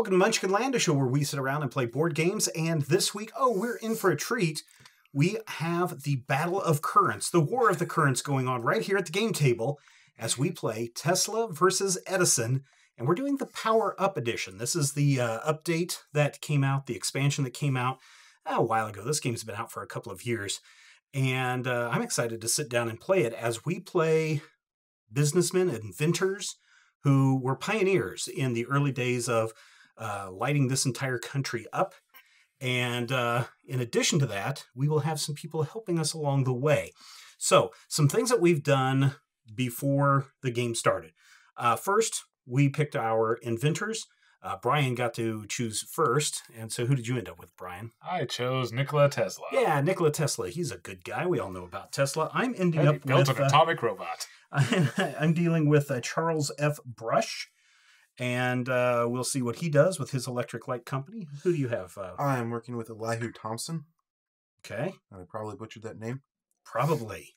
Welcome to Munchkin Land, a show where we sit around and play board games. And this week, we're in for a treat. We have the Battle of Currents, the War of the Currents going on right here at the game table as we play Tesla versus Edison. And we're doing the Power Up Edition. This is the update that came out, the expansion that came out a while ago. This game's been out for a couple of years. And I'm excited to sit down and play it as we play businessmen, inventors, who were pioneers in the early days of lighting this entire country up. And in addition to that, we will have some people helping us along the way. So, some things that we've done before the game started. First, we picked our inventors. Brian got to choose first. And so who did you end up with, Brian? I chose Nikola Tesla. Yeah, Nikola Tesla. He's a good guy. We all know about Tesla. I'm ending up built with... an atomic robot. I'm dealing with Charles F. Brush. And we'll see what he does with his electric light company. Who do you have? I'm working with Elihu Thompson. Okay. I probably butchered that name. Probably.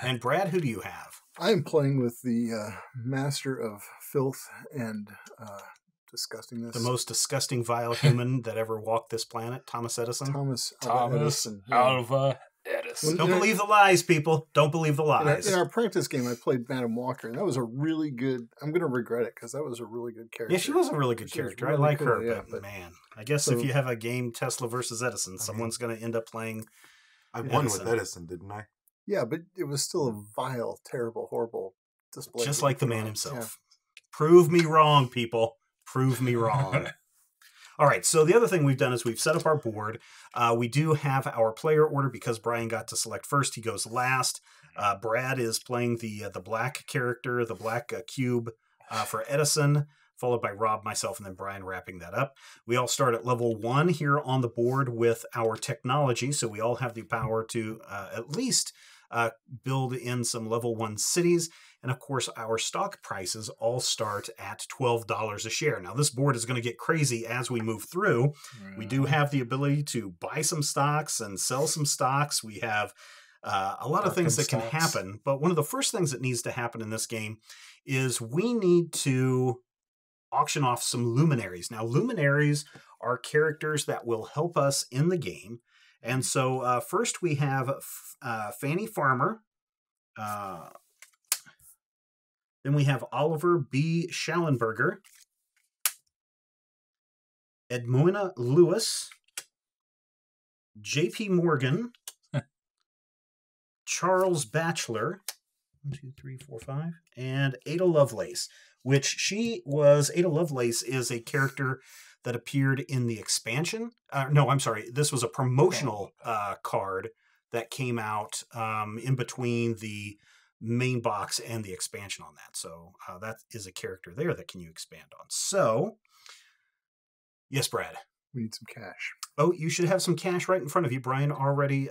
And Brad, who do you have? I'm playing with the master of filth and disgustingness. The most disgusting, vile human that ever walked this planet, Thomas Edison. Thomas Edison. Alva Edison. Don't believe the lies, people. Don't believe the lies. In our practice game, I played Madam Walker, and that was a really good... I'm going to regret it, because that was a really good character. Yeah, she was a really good character. Really I like cool, her, yeah, but man, I guess if you have a game Tesla versus Edison, mean, someone's going to end up playing I won with Edison, didn't I? Yeah, but it was still a vile, terrible, horrible display. Just like the man himself. Yeah. Prove me wrong, people. Prove me wrong. All right, so the other thing we've done is we've set up our board. We do have our player order because Brian got to select first. He goes last. Brad is playing the black character, the black cube for Edison, followed by Rob, myself, and then Brian wrapping that up. We all start at level 1 here on the board with our technology, so we all have the power to at least build in some level 1 cities. And of course, our stock prices all start at $12 a share. Now, this board is going to get crazy as we move through. We do have the ability to buy some stocks and sell some stocks. We have a lot of things that can happen. But one of the first things that needs to happen in this game is we need to auction off some luminaries. Now, luminaries are characters that will help us in the game. And so first we have Fanny Farmer. Then we have Oliver B. Schallenberger, Edmuna Lewis, J.P. Morgan, Charles Batchelor, 1, 2, 3, 4, 5, and Ada Lovelace, Ada Lovelace is a character that appeared in the expansion. No, I'm sorry. This was a promotional card that came out in between the main box and the expansion on that. So that is a character there that can you expand on. So, yes, Brad. We need some cash. Oh, you should have some cash right in front of you. Brian already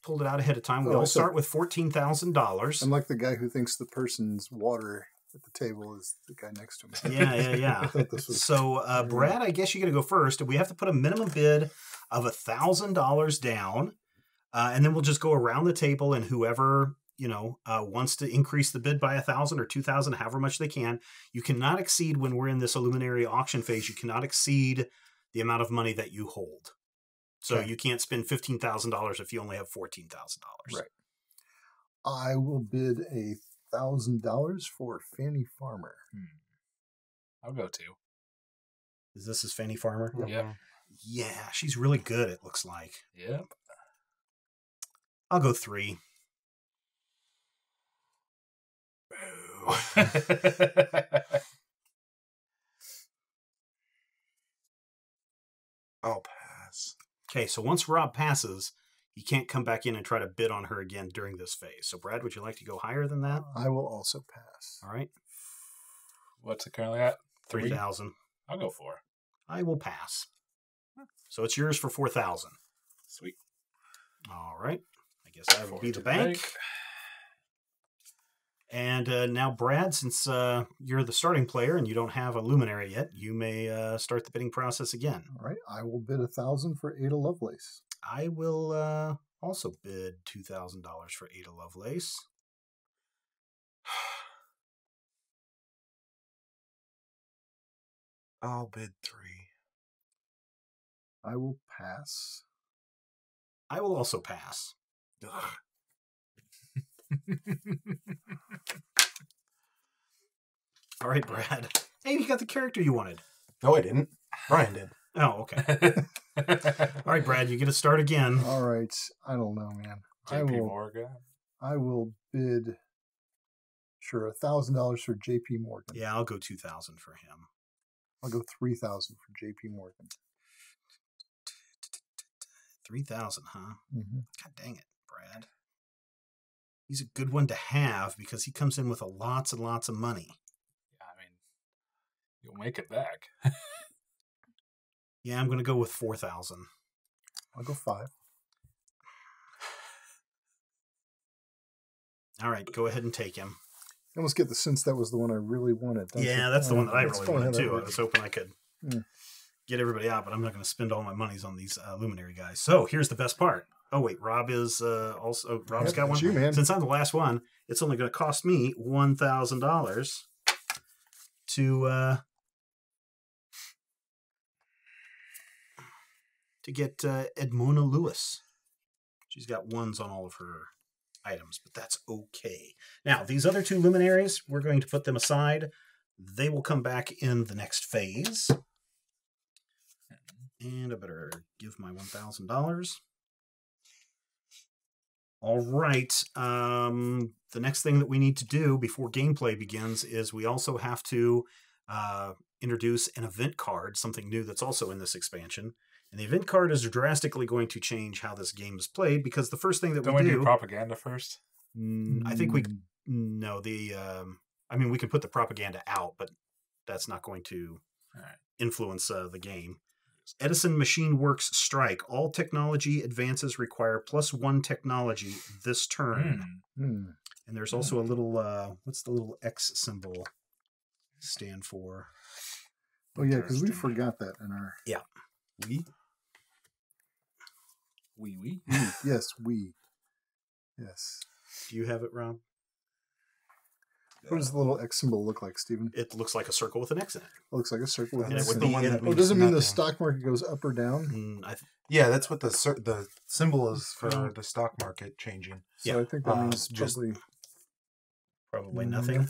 pulled it out ahead of time. We all start with $14,000. I'm like the guy who thinks the person's water at the table is the guy next to him. Yeah. I thought this was... So, Brad, I guess you got to go first. We have to put a minimum bid of $1,000 down, and then we'll just go around the table, and whoever wants to increase the bid by 1,000 or 2,000, however much they can. You cannot exceed, when we're in this Luminary auction phase, you cannot exceed the amount of money that you hold. So you can't spend $15,000 if you only have $14,000. Right. I will bid $1,000 for Fanny Farmer. I'll go 2. Is this his Fanny Farmer? Yeah. Yeah, she's really good, it looks like. Yep. I'll go 3. I'll pass. Okay, so once Rob passes, he can't come back in and try to bid on her again during this phase. So, Brad, would you like to go higher than that? I will also pass. All right. What's it currently at? 3,000. I'll go 4. I will pass. So it's yours for 4,000. Sweet. All right. I guess I will be the bank. And now, Brad, since you're the starting player and you don't have a luminary yet, you may start the bidding process again. All right. I will bid $1,000 for Ada Lovelace. I will also bid $2,000 for Ada Lovelace. I'll bid 3. I will pass. I will also pass. All right, Brad. Hey, you got the character you wanted. No, I didn't. Brian did. Oh, okay. All right, Brad, you get to start again. All right. I don't know, man. JP Morgan. I will bid, sure, $1,000 for JP Morgan. Yeah, I'll go 2,000 for him. I'll go 3,000 for JP Morgan. 3,000, huh? Mm-hmm. God dang it, Brad. He's a good one to have because he comes in with lots and lots of money. Yeah, I mean, you'll make it back. Yeah, I'm going to go with 4,000. I'll go 5. All right, go ahead and take him. I almost get the sense that was the one I really wanted. Yeah, that's the one that I That's really funny how wanted that too. I works. was hoping I could Mm. get everybody out, but I'm not going to spend all my monies on these Luminary guys. So here's the best part. Oh wait, Rob is also Rob's Yep, got one. it's you, man. Since I'm the last one, it's only going to cost me $1,000 to get Edmona Lewis. She's got ones on all of her items, but that's okay. Now, these other two luminaries, we're going to put them aside. They will come back in the next phase. And I better give my $1,000. All right. The next thing that we need to do before gameplay begins is we also have to introduce an event card, something new that's also in this expansion. And the event card is drastically going to change how this game is played because the first thing that Don't we we do... do propaganda first? I think we... No, I mean, we can put the propaganda out, but that's not going to influence the game. Edison Machine Works Strike. All technology advances require +1 technology this turn. Mm. And there's also a little, what's the little X symbol stand for? Oh, yeah, because we forgot that in our... Yeah. We? Yes, we. Yes. Do you have it, Rob? What does the little X symbol look like, Stephen? It looks like a circle with an X in it. It looks like a circle with an And it X would in be it. the one in- that Oh, means does it mean the nothing. stock market goes up or down? Yeah, that's what the symbol is for the stock market changing. So Yeah. I think that means just Probably nothing.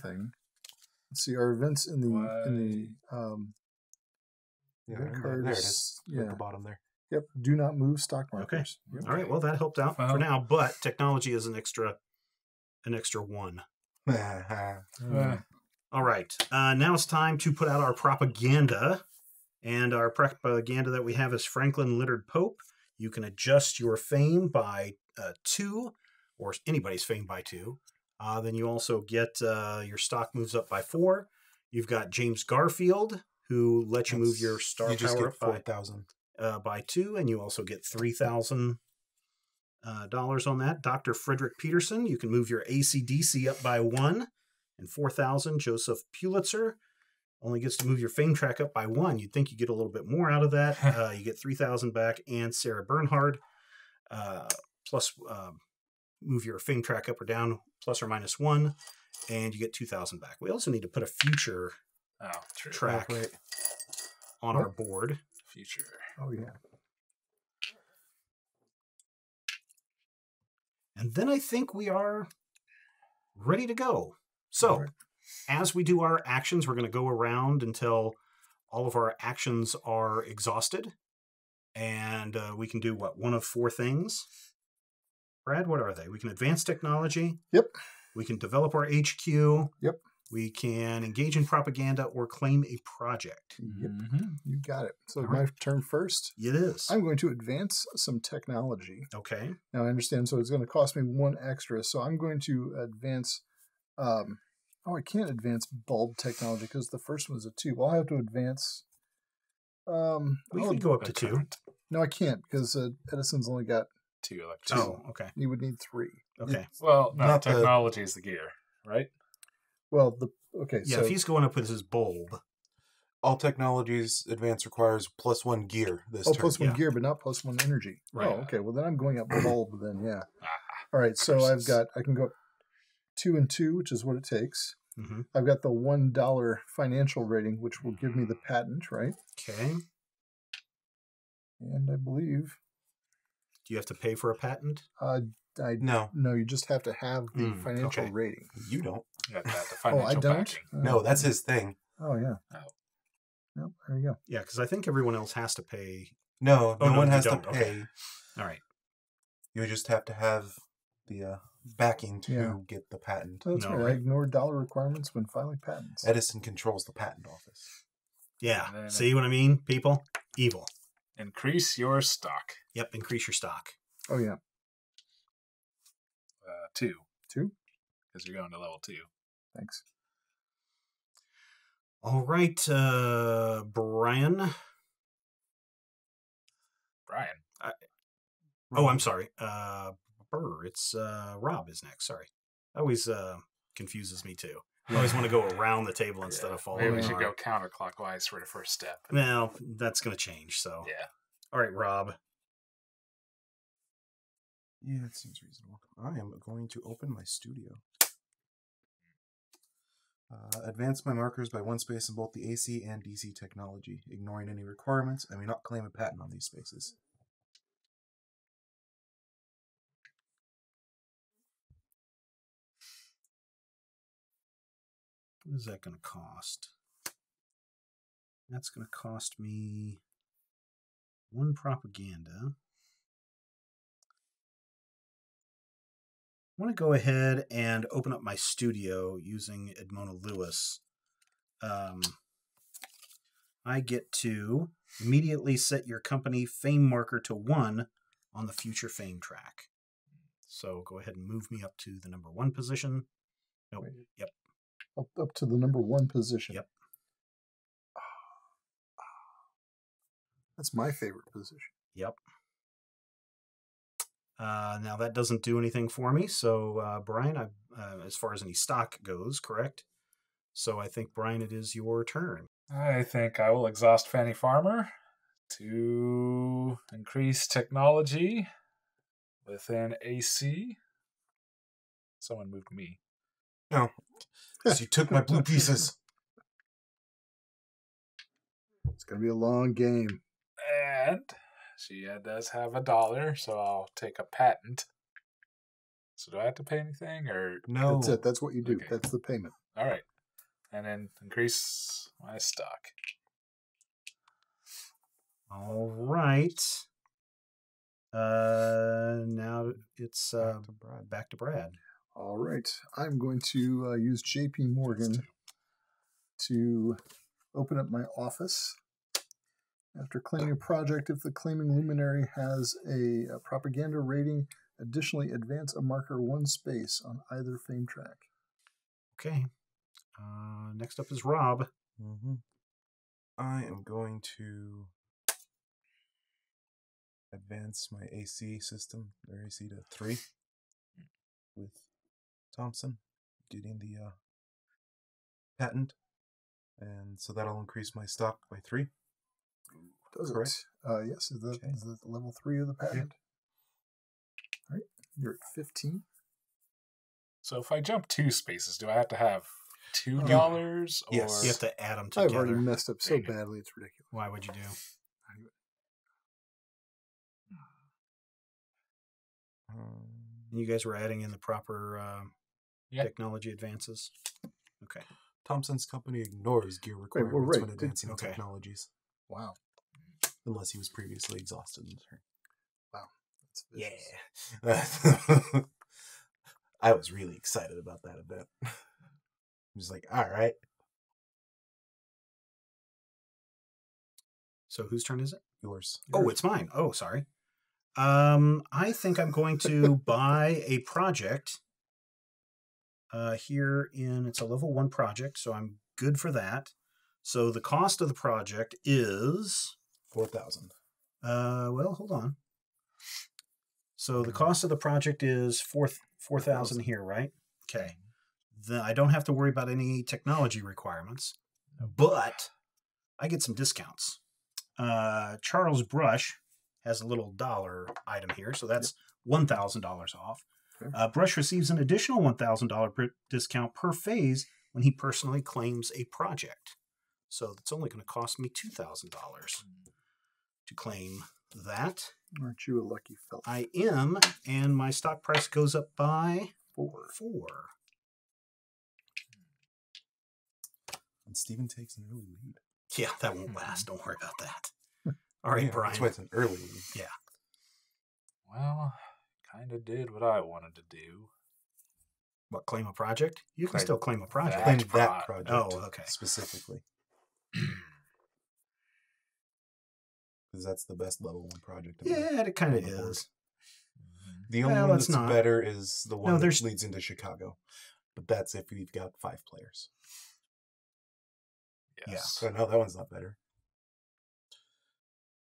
Let's see, our events in the Yeah, event there it cards, is. At yeah. the bottom there. Yep, do not move stock markers. Okay. Yep. All right, well, that helped out for Well. now, but technology is an extra one. All right. Now it's time to put out our propaganda. And our propaganda that we have is Franklin Littered Pope. You can adjust your fame by 2, or anybody's fame by 2. Then you also get your stock moves up by 4. You've got James Garfield, who lets you move your star You just power get up by 4,000. by 2, and you also get $3,000 on that. Dr. Frederick Peterson, you can move your ACDC up by 1, and 4,000. Joseph Pulitzer only gets to move your fame track up by 1. You'd think you get a little bit more out of that. You get 3,000 back, and Sarah Bernhard, plus move your fame track up or down, plus or minus 1, and you get 2,000 back. We also need to put a future True. track Right. on our board. Future. Oh, yeah. And then I think we are ready to go. So, as we do our actions, we're going to go around until all of our actions are exhausted. And we can do, one of 4 things? Brad, what are they? We can advance technology. Yep. We can develop our HQ. Yep. We can engage in propaganda or claim a project. Yep. Mm-hmm. You got it. So All my right. turn first. It is. I'm going to advance some technology. Okay. Now, I understand, so it's going to cost me 1 extra. So I'm going to advance... I can't advance bulb technology because the first one's a 2. Well, I'll have to advance... We can go up to 2. No, I can't because Edison's only got... 2 electricity. Oh, okay. He would need 3. Okay. Well, no, Not the- technology is the gear, right? Well, Yeah, so... if he's going up with his bulb. All technologies advance requires +1 gear this Oh, turn. +1 yeah. gear, but not +1 energy. Right. Oh, okay. Well, then I'm going up bulb then, yeah. Ah, All right, so curses. I can go up 2 and 2, which is what it takes. Mm-hmm. I've got the $1 financial rating, which will give me the patent, right? Okay. And I believe Do you have to pay for a patent? No, no, you just have to have the financial okay. rating. you don't. You got that, the Oh, financial I don't. backing. No, that's his thing. Oh yeah. Oh. Yep. There you go. Yeah, because I think everyone else has to pay. No, Oh, no no, one you has to don't. pay. Okay. All right. You just have to have the backing to Yeah. get the patent. That's No, right. I right. ignored dollar requirements when filing patents. Edison controls the patent office. Yeah. And then- See what I mean, people? Evil. Increase your stock. Yep. Increase your stock. Oh yeah. 2. 2. Because you're going to level 2. Thanks. All right, Brian. Brian. Oh, I'm sorry. It's Rob is next. Sorry. Always confuses me too. I always want to go around the table instead of following. Maybe we should on. go counterclockwise for the first step. Well, that's going to change. So, Yeah. all right, Rob. Yeah, it seems reasonable. I am going to open my studio. Advance my markers by 1 space in both the AC and DC technology, ignoring any requirements. I may not claim a patent on these spaces. What is that going to cost? That's going to cost me 1 propaganda. I want to go ahead and open up my studio using Edmona Lewis. I get to immediately set your company fame marker to 1 on the future fame track. So go ahead and move me up to the number 1 position. Nope. Wait. Yep. Up to the number 1 position. Yep. That's my favorite position. Yep. Now that doesn't do anything for me. So Brian, as far as any stock goes, correct? So I think, Brian, it is your turn. I think I will exhaust Fanny Farmer to increase technology within AC. Someone moved me. No, because you took my blue pieces. It's going to be a long game. And she does have $1, so I'll take a patent. So do I have to pay anything, or No. That's it. That's what you do. Okay. That's the payment. all right? And then increase my stock. All right. Now it's back to Brad. All right. I'm going to use JP Morgan to open up my office. After claiming a project, if the claiming luminary has a propaganda rating, additionally advance a marker 1 space on either fame track. Okay. Next up is Rob. Mm-hmm. I am going to advance my AC system, or AC to 3, with Thompson getting the patent, and so that'll increase my stock by 3. Does Correct. it? Yes. Is that level 3 of the patent? All right. You're at 15. So if I jump 2 spaces, do I have to have $2? Yes. Or You have to add them I've together. already messed up so badly, it's ridiculous. Why would you do? You guys were adding in the proper Yeah. technology advances? Okay. Thompson's company ignores gear well, requirements right. when advancing Okay. technologies, Wow. unless he was previously exhausted in the turn. That's vicious. Yeah. I was really excited about that event. I'm just like, all right. So whose turn is it? Yours. Oh, it's mine. Oh, sorry. I think I'm going to buy a project here it's a level 1 project, so I'm good for that. So the cost of the project is 4,000. well, hold on. So the cost of the project is 4,000 here, right? Okay. Then I don't have to worry about any technology requirements, but I get some discounts. Charles Brush has a little dollar item here, so that's $1,000 off. Okay. Brush receives an additional $1,000 discount per phase when he personally claims a project. So that's only going to cost me $2,000 to claim that. Aren't you a lucky fellow? I am, and my stock price goes up by 4. And Steven takes an early lead. Yeah, that won't last. Don't worry about that. All right, Yeah, Brian. that's why it's an early lead. Yeah. Well, kind of did what I wanted to do. What, claim a project? You can Right. still claim a project. Claim That's that pro- project Oh, okay. specifically. Because that's the best level 1 project. Yeah, it kind of on the board. is. The only Well, one it's that's not. better is the one that there's- leads into Chicago. But that's if we've got 5 players. Yes. So no, that one's not better.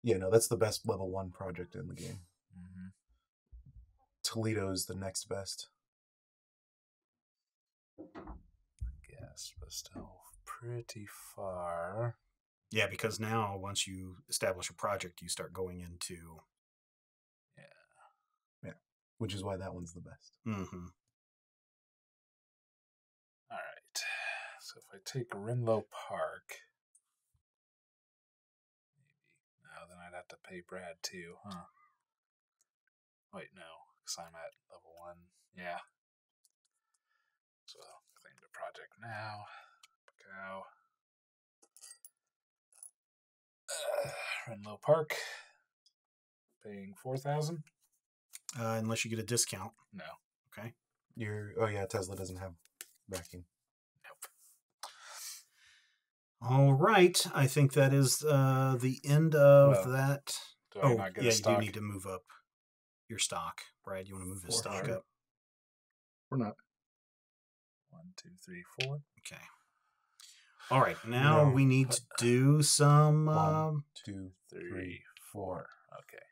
Yeah, no, that's the best level 1 project in the game. Mm-hmm. Toledo's the next best. Yes, but still pretty far. Yeah, because now once you establish a project, you start going into. Which is why that one's the best. Mm-hmm. All right. So if I take Renlow Park, maybe. No, then I'd have to pay Brad too, huh? Wait, no, because I'm at level 1. Yeah. So I'll claim the project now. Go. Renlow Park. Paying 4,000? Unless you get a discount. No. Okay. Oh yeah, Tesla doesn't have backing. Nope. All right. I think that is the end of Well, that. Do I not get yeah, a stock? you do need to move up your stock. Brad, you want to move his For stock sure. up? We're not. 1, 2, 3, 4. Okay. All right. Now No. we need to do some. 1, 2, 3, 3, 4. Okay.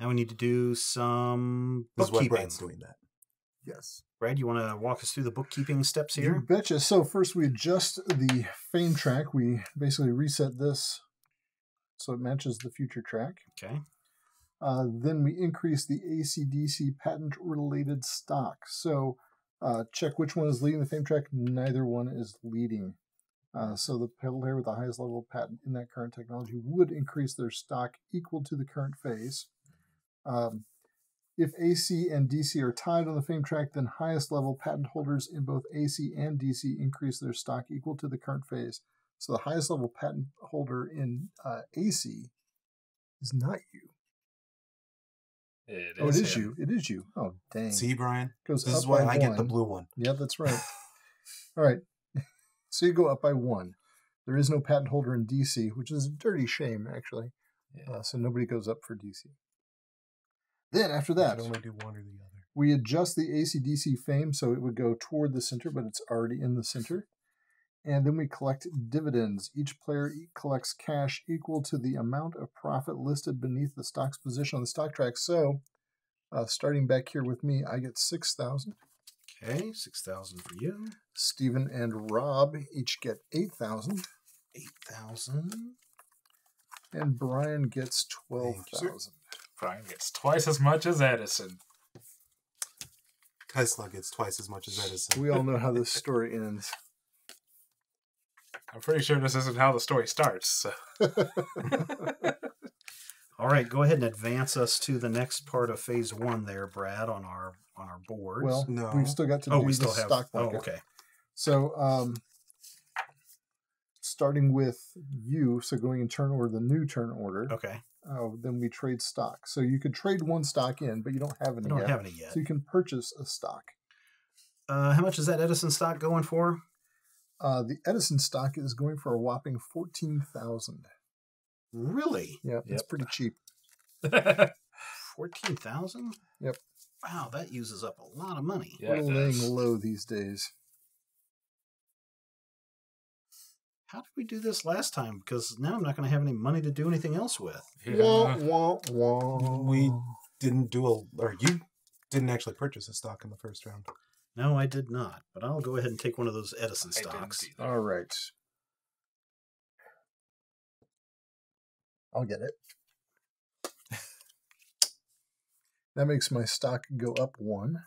Now we need to do some This is why bookkeeping. Brad's doing that. Yes. Brad, you want to walk us through the bookkeeping steps You here? betcha. So first we adjust the fame track. We basically reset this so it matches the future track. Okay. Then we increase the ACDC patent-related stock. So check which one is leading the fame track. Neither one is leading. So the player with the highest level of patent in that current technology would increase their stock equal to the current phase. If AC and DC are tied on the fame track, then highest level patent holders in both AC and DC increase their stock equal to the current phase. So the highest level patent holder in AC is not you. It Oh, it is him. you. It is you. Oh, dang. See, Brian? Goes This up is why by I get the 1. blue one. Yeah, that's right. All right. So you go up by 1. There is no patent holder in DC, which is a dirty shame, actually. Yeah. So nobody goes up for DC. Then after You that, can only do one or the other. we adjust the AC/DC fame so it would go toward the center, but it's already in the center. And then we collect dividends. Each player collects cash equal to the amount of profit listed beneath the stock's position on the stock track. So, starting back here with me, I get 6,000. Okay. 6,000 for you. Stephen and Rob each get 8,000. 8,000. And Brian gets Thank you, sir. 12,000. Brian gets twice as much as Edison. Tesla gets twice as much as Edison. We all know how this story ends. I'm pretty sure this isn't how the story starts. So. All right. Go ahead and advance us to the next part of phase 1 there, Brad, on our boards. Well, No. we've still got to do we the still have. stock Oh, market. okay. So, starting with you, so going in turn order, the new turn order, Okay. then we trade stock. So you could trade one stock in, but you don't have any I don't yet. have any yet. So you can purchase a stock. How much is that Edison stock going for? The Edison stock is going for a whopping 14,000. Really? Yeah, it's Yep. pretty cheap. 14,000? Yep. Wow, that uses up a lot of money. Yeah, We're it laying does. low these days. How did we do this last time? Because now I'm not going to have any money to do anything else with. Wah, Yeah. wah, wah. We didn't you didn't actually purchase a stock in the first round. No, I did not. But I'll go ahead and take one of those Edison I didn't stocks. either. All right. I'll get it. That makes my stock go up 1.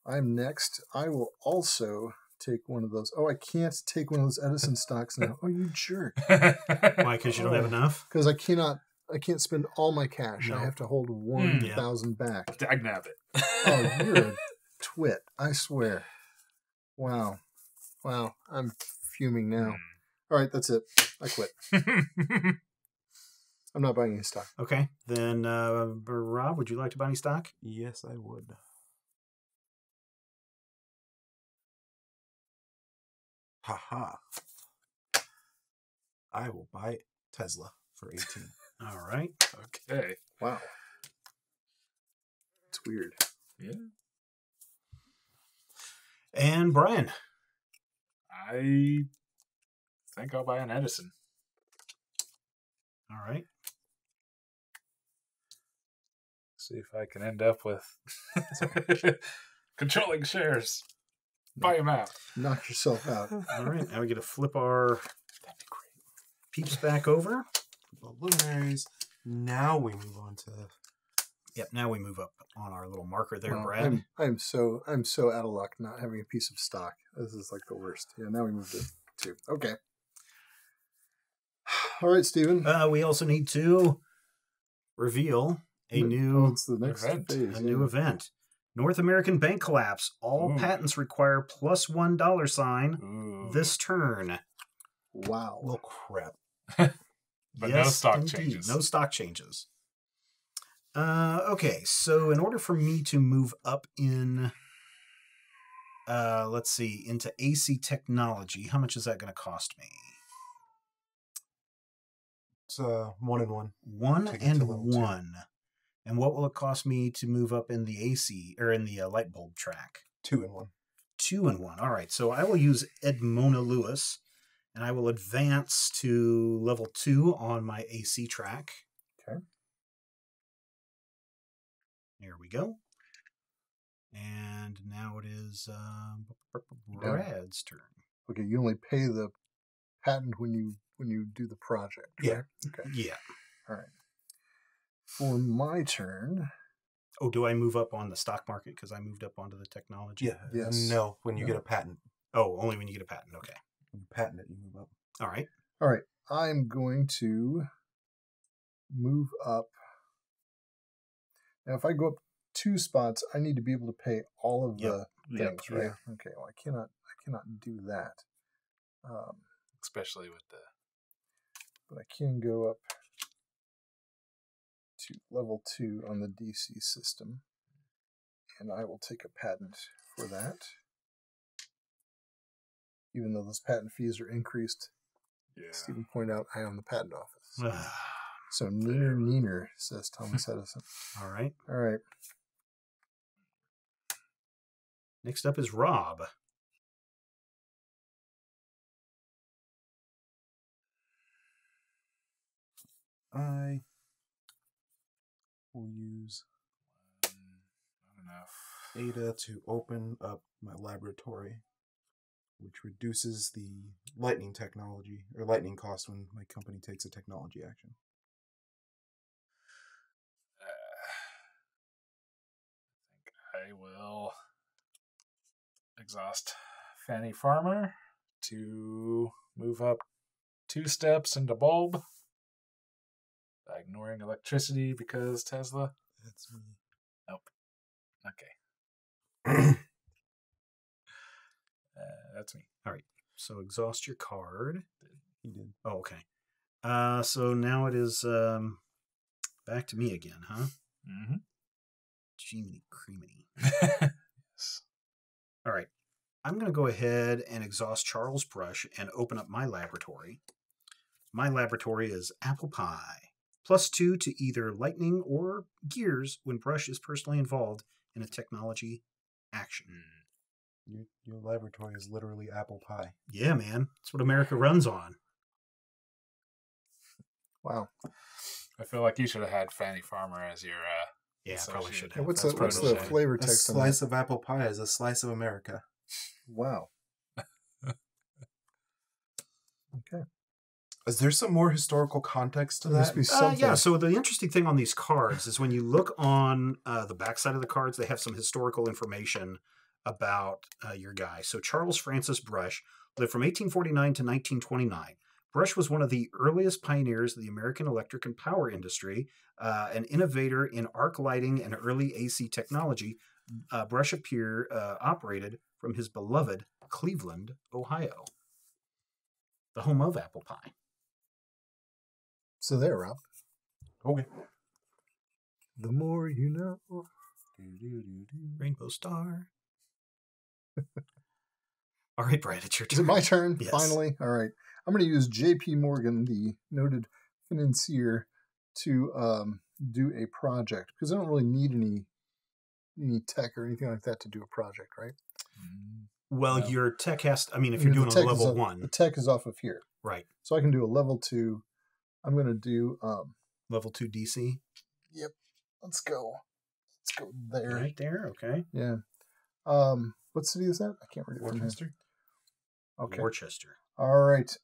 I'm next. I will also take one of those. Oh, I can't take one of those Edison stocks now. Oh, you jerk. Why? Because you don't have enough? Because I cannot I can't spend all my cash. No. I have to hold 1,000 back. Dagnab it. Oh, you're a twit! I swear. Wow. I'm fuming now. All right, that's it. I quit. I'm not buying any stock. Okay. Then, Rob, would you like to buy any stock? Yes, I would. Haha. I will buy Tesla for 18. All right. Okay. Wow. It's weird. Yeah. And Brian. I think I'll buy an Edison. All right. See if I can end up with controlling shares. Buy them out. Knock yourself out. All right. Now we get to flip our peeps back over. Well, luminaries. Now we move on to. Yep. Now we move up on our little marker there, Wow, Brad. I'm so out of luck not having a piece of stock. This is like the worst. Yeah, now we move to 2. Okay. All right, Stephen. We also need to reveal a new it's the next event. phase. a new event. North American bank collapse. All Ooh. patents require +$1 Ooh. this turn. Wow. Well, crap. But no stock indeed. changes. No stock changes. Okay, so in order for me to move up in, let's see, into AC technology, how much is that going to cost me? It's 1 and 1. 1 Take it and to level 2. 1. And what will it cost me to move up in the AC or in the light bulb track? 2 and 1. 2 and 1. All right, so I will use Edmona Lewis, and I will advance to level 2 on my AC track. Okay. There we go. And now it is Brad's turn. Okay, you only pay the patent when you do the project, right? Yeah. Okay. Yeah. All right. For my turn. Oh, do I move up on the stock market because I moved up onto the technology? Yeah. Yes. No, when you No. get a patent. Oh, only when you get a patent. Okay. When you patent it, you move up. All right. All right. I'm going to move up. Now, if I go up 2 spots, I need to be able to pay all of the things, Yep. right? Okay. Well, I cannot do that. Especially with the But I can go up to level 2 on the DC system, and I will take a patent for that. Even though those patent fees are increased, Stephen pointed out I own the patent office. So neener, says Thomas Edison. All right. All right. Next up is Rob. I will use not enough. Ada to open up my laboratory, which reduces the lightning technology or lightning cost when my company takes a technology action. I think I will exhaust Fanny Farmer to move up 2 steps into bulb by ignoring electricity because Tesla. That's me. Nope. Okay. That's me. All right. So exhaust your card. He did. Oh, okay. So now it is back to me again, huh? Mm-hmm. Jiminy creaminy. Yes. All right. I'm going to go ahead and exhaust Charles' brush and open up my laboratory. My laboratory is apple pie. +2 to either lightning or gears when brush is personally involved in a technology action. Your laboratory is literally apple pie. Yeah, man. That's what America runs on. Wow. I feel like you should have had Fanny Farmer as your. Yeah, I probably should Yeah, have. what's That's the protege. flavor A text on slice that? of apple pie is a slice of America. Wow. Okay. Is there some more historical context to There must that? be something. Yeah, so the interesting thing on these cards is when you look on the backside of the cards, they have some historical information about your guy. So Charles Francis Brush lived from 1849 to 1929. Brush was one of the earliest pioneers of the American electric and power industry, an innovator in arc lighting and early AC technology. Brush operated from his beloved Cleveland, Ohio, the home of apple pie. So there, Rob. Okay. The more you know. Rainbow Star. All right, Brad, it's your turn. Is it my turn? Yes. Finally? All right. I'm going to use J.P. Morgan, the noted financier, to do a project because I don't really need any tech or anything like that to do a project, right? Well, No. your tech has to, if you're doing a level 1. The tech is off of here. Right. So I can do a level 2. I'm going to do... level 2 DC. Yep. Let's go there. Right there, okay. Yeah. What city is that? I can't read it. Worcester. Okay. Worcester. All right.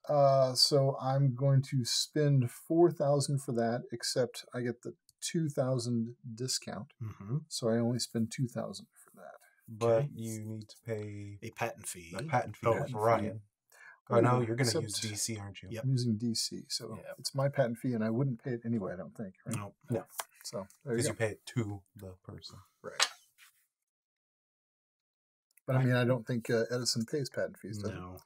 So I'm going to spend 4,000 for that, except I get the 2,000 discount. Mm-hmm. So I only spend 2,000 for that. But Okay. you need to pay A patent fee. a patent fee Oh, to fee. Brian. Oh, no, you're going to Except- use DC, aren't you? Yep. I'm using DC, so Yep. it's my patent fee, and I wouldn't pay it anyway, I don't think. Right? No. No, So there you because go. you pay it to the person. Right. But I mean, I don't think Edison pays patent fees, does he? No.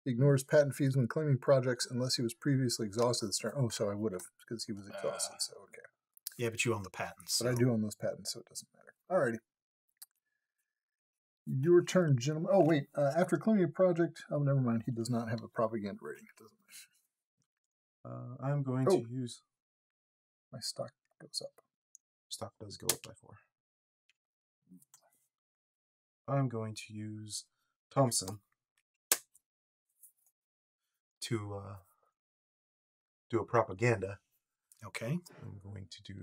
He ignores patent fees when claiming projects unless he was previously exhausted. Oh, so I would have because he was exhausted. So okay. Yeah, but you own the patents. But I do own those patents, so it doesn't matter. Alrighty. Your turn, gentlemen. Oh, wait. After claiming a project, oh, never mind. He does not have a propaganda rating. It doesn't matter. I'm going to use... My stock goes up. Stock does go up by 4. I'm going to use Thompson to do a propaganda. Okay. I'm going to do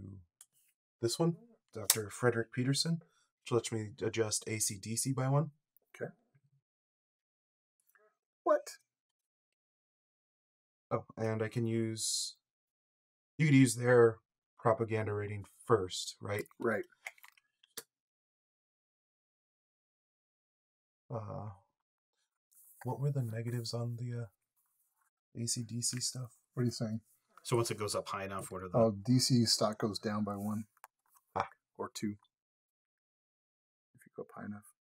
this one, Dr. Frederick Peterson, which lets me adjust AC/DC by 1. Okay. What? Oh, and I can use... You could use their propaganda rating first, right? Right. What were the negatives on the AC/DC stuff? What are you saying? So once it goes up high enough, what are the... Oh, DC stock goes down by 1. Or 2. If you go up high enough.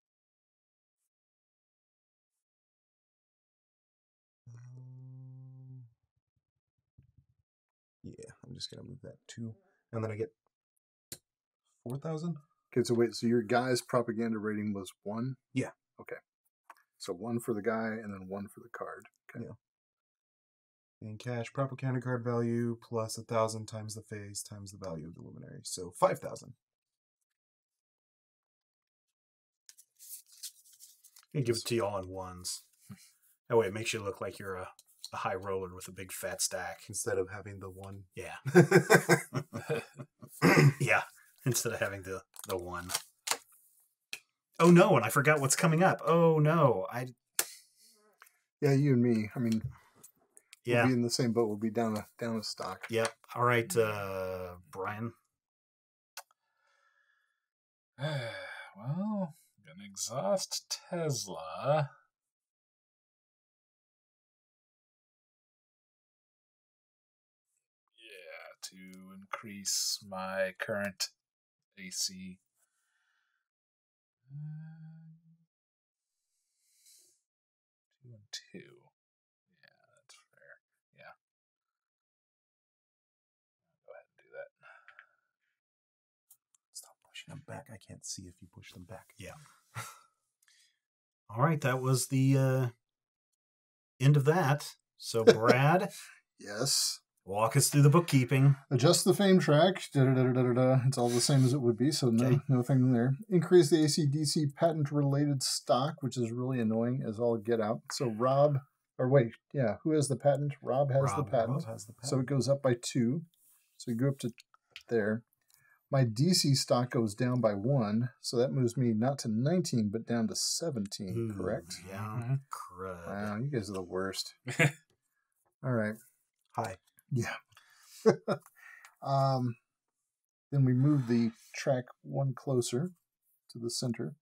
Yeah, I'm just going to move that 2. And then I get 4,000? Okay, so wait. So your guy's propaganda rating was 1? Yeah. Okay. So 1 for the guy and then 1 for the card. Okay. Yeah. In cash, propaganda card value plus 1,000 times the phase times the value of the luminary. So 5,000. You give it to you all in ones. That way it makes you look like you're a high roller with a big fat stack. Instead of having the 1. Yeah. Yeah. Instead of having the 1. Oh no, and I forgot what's coming up. Oh no. Yeah, you and me. I mean, Yeah. we'll be in the same boat. We'll be down a stock. Yep. All right, Brian. Well, I'm gonna exhaust Tesla. Yeah, to increase my current AC. 2 and 2. Yeah, that's fair. Yeah. I'll go ahead and do that. Stop pushing them back. I can't see if you push them back. Yeah. All right, that was the end of that. So, Brad, Yes. walk us through the bookkeeping. Adjust the fame track. Da-da-da-da-da-da. It's all the same as it would be, so Okay. no thing there. Increase the AC/DC patent-related stock, which is really annoying as all get out. So Rob, or wait, yeah, who has the patent? Rob has the Rob patent. Has the So it goes up by 2. So you go up to there. My DC stock goes down by 1, so that moves me not to 19, but down to 17, Ooh, correct? Yeah. Mhm. Crud. Wow, you guys are the worst. All right. High. Yeah. Then we move the track 1 closer to the center.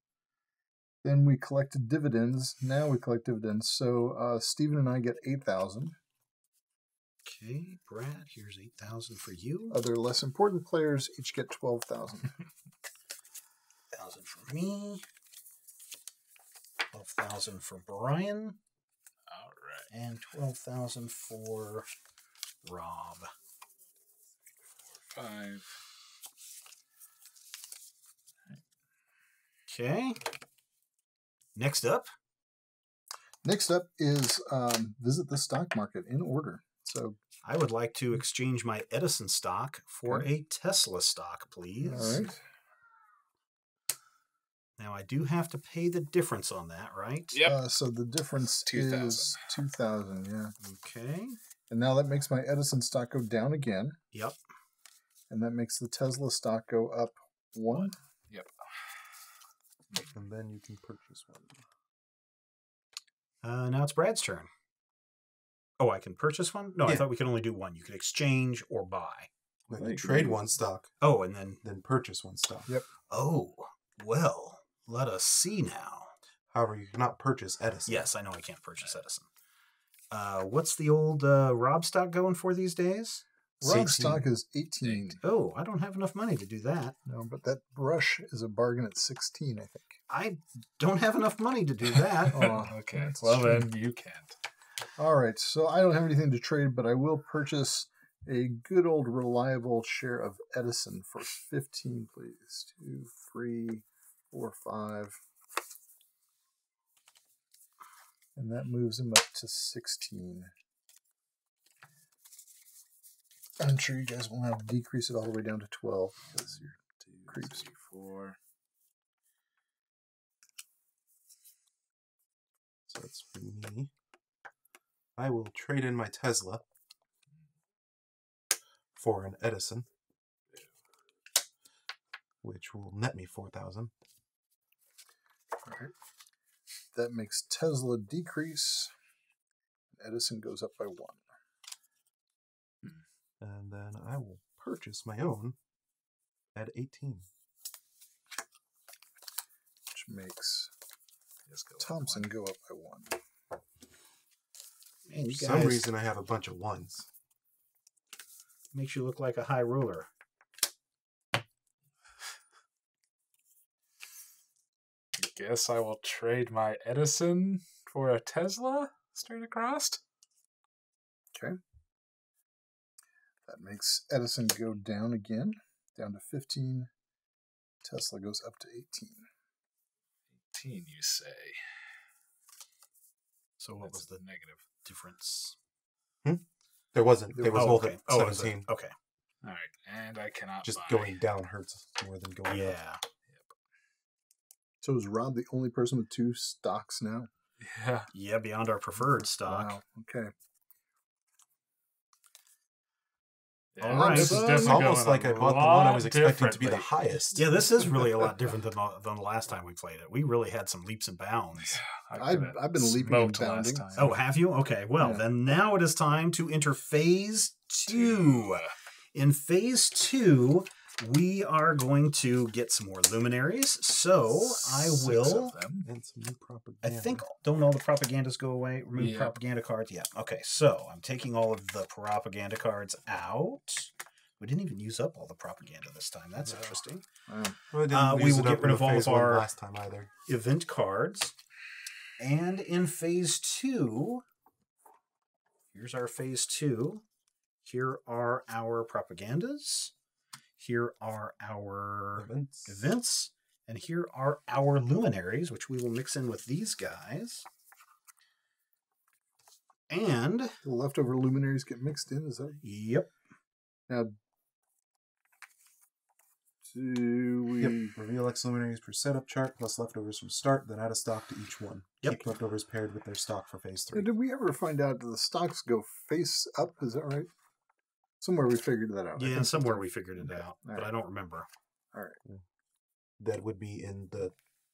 Then we collected dividends. Now we collect dividends. So Stephen and I get 8,000. Okay, Brad, here's 8,000 for you. Other less important players each get 12,000. 1,000 for me. 12,000 for Brian. All right. And 12,000 for Rob. 5. Okay. Next up. Next up is visit the stock market in order. So, I would like to exchange my Edison stock for a Tesla stock, please. all right. Now, I do have to pay the difference on that, right? Yep. So the difference 2,000. is 2,000, yeah. Okay. And now that makes my Edison stock go down again. Yep. And that makes the Tesla stock go up 1. Yep. And then you can purchase one. Now it's Brad's turn. Oh, I can purchase one? No, I Yeah. thought we could only do one. You could exchange or buy. Like Right. you trade one stock, Oh, and then... then purchase one stock. Yep. Oh, well, let us see now. However, you cannot purchase Edison. Yes, I know I can't purchase Edison. What's the old Rob stock going for these days? Rob's stock is 18. Oh, I don't have enough money to do that. No, but that brush is a bargain at 16, I think. I don't have enough money to do that. Oh, Okay. that's Well, true. then you can't. All right, so I don't have anything to trade, but I will purchase a good old reliable share of Edison for 15, please. 2, 3, 4, 5. And that moves him up to 16. I'm sure you guys will have to decrease it all the way down to 12 because you're 2, creeps. 3, 4. So that's for me. I will trade in my Tesla for an Edison, which will net me 4,000. All right. That makes Tesla decrease. Edison goes up by 1. And then I will purchase my own at 18. Which makes Just go with Thompson 1. go up by 1. Man, you For some guys reason, I have a bunch of ones. makes you look like a high ruler. I guess I will trade my Edison for a Tesla straight across. Okay. That makes Edison go down again, down to 15. Tesla goes up to 18. 18, you say. So what That's was the negative? difference? There wasn't. They were both at Oh, is it? 17. Okay. All right, and I cannot Just buy. going down hurts more than going up. Yeah. So is Rob the only person with 2 stocks now? Yeah. Yeah, beyond our preferred stock. Wow. Okay. Yeah, All right. This is It's It's definitely almost going like I a bought the one I was lot expecting to be the differently. highest. Yeah, this is really a lot different than the last time we played it. We really had some leaps and bounds. I've been leaping and smoked last bounding. time. Oh, have you? Okay, well, Yeah. then now it is time to enter phase 2. In phase 2, we are going to get some more luminaries. So I 6 will... of them. And some new propaganda. I think, don't all the propagandas go away? Remove Yeah. propaganda cards? Yeah. Okay, so I'm taking all of the propaganda cards out. We didn't even use up all the propaganda this time. That's No. interesting. Wow. Well, I didn't we use will it get up rid in of the all phase of one our- last time either. Event cards. And in phase 2, here's our phase 2. Here are our propagandas. Here are our events. And here are our luminaries, which we will mix in with these guys. And, The leftover luminaries get mixed in, is that? yep. Now, do we... Yep. Reveal X luminaries per setup chart plus leftovers from start, then add a stock to each one. Yep. Keep leftovers paired with their stock for phase 3. Did we ever find out that the stocks go face up? Is that right? Somewhere we figured that out. I Yeah, think somewhere sometime. we figured it Okay. out, All but right. I don't remember. All right. That would be in the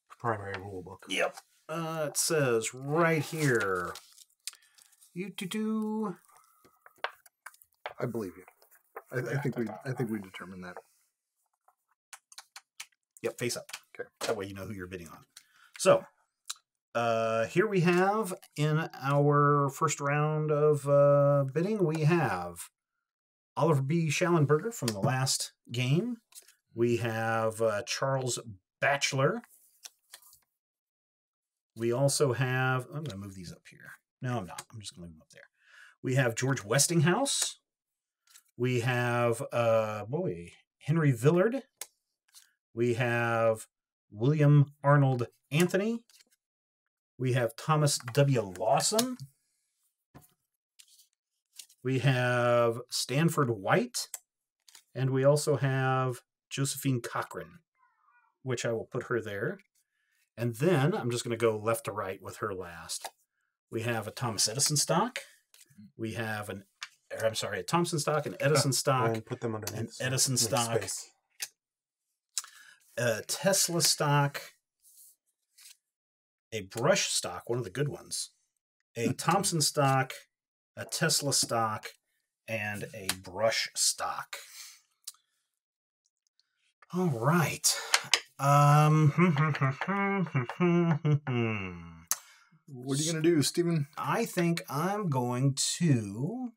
primary rule book. Yep. It says right here. I believe you. I think we determined that. Yep, face up. Okay. That way you know who you're bidding on. So, here we have in our first round of bidding, we have Oliver B. Schallenberger from the last game. We have Charles Batchelor. We also have, I'm going to move these up here. No, I'm not. I'm just going to move them up there. We have George Westinghouse. We have, Henry Villard. We have William Arnold Anthony. We have Thomas W. Lawson. We have Stanford White. And we also have Josephine Cochran, which I will put her there. And then I'm just going to go left to right with her last. We have a Thomas Edison stock. We have a Thomson stock, an Edison stock, and put them underneath. an Edison Make stock, space. a Tesla stock, a brush stock, one of the good ones, a Thomson stock, a Tesla stock, and a brush stock. All right. What are you going to do, Stephen? I think I'm going to...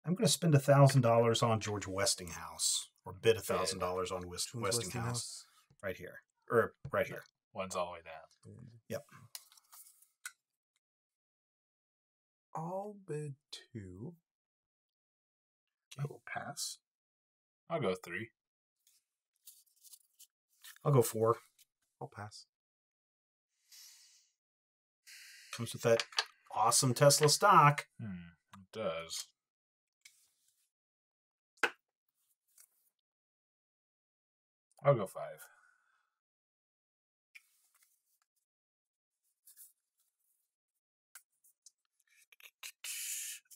I'm going to spend $1,000 on George Westinghouse, or bid $1,000 on Westinghouse. Right here. Or right here. One's all the way down. Yep. I'll bid 2. I will pass. I'll go 3. I'll go 4. I'll pass. Comes with that awesome Tesla stock. It does. I'll go 5.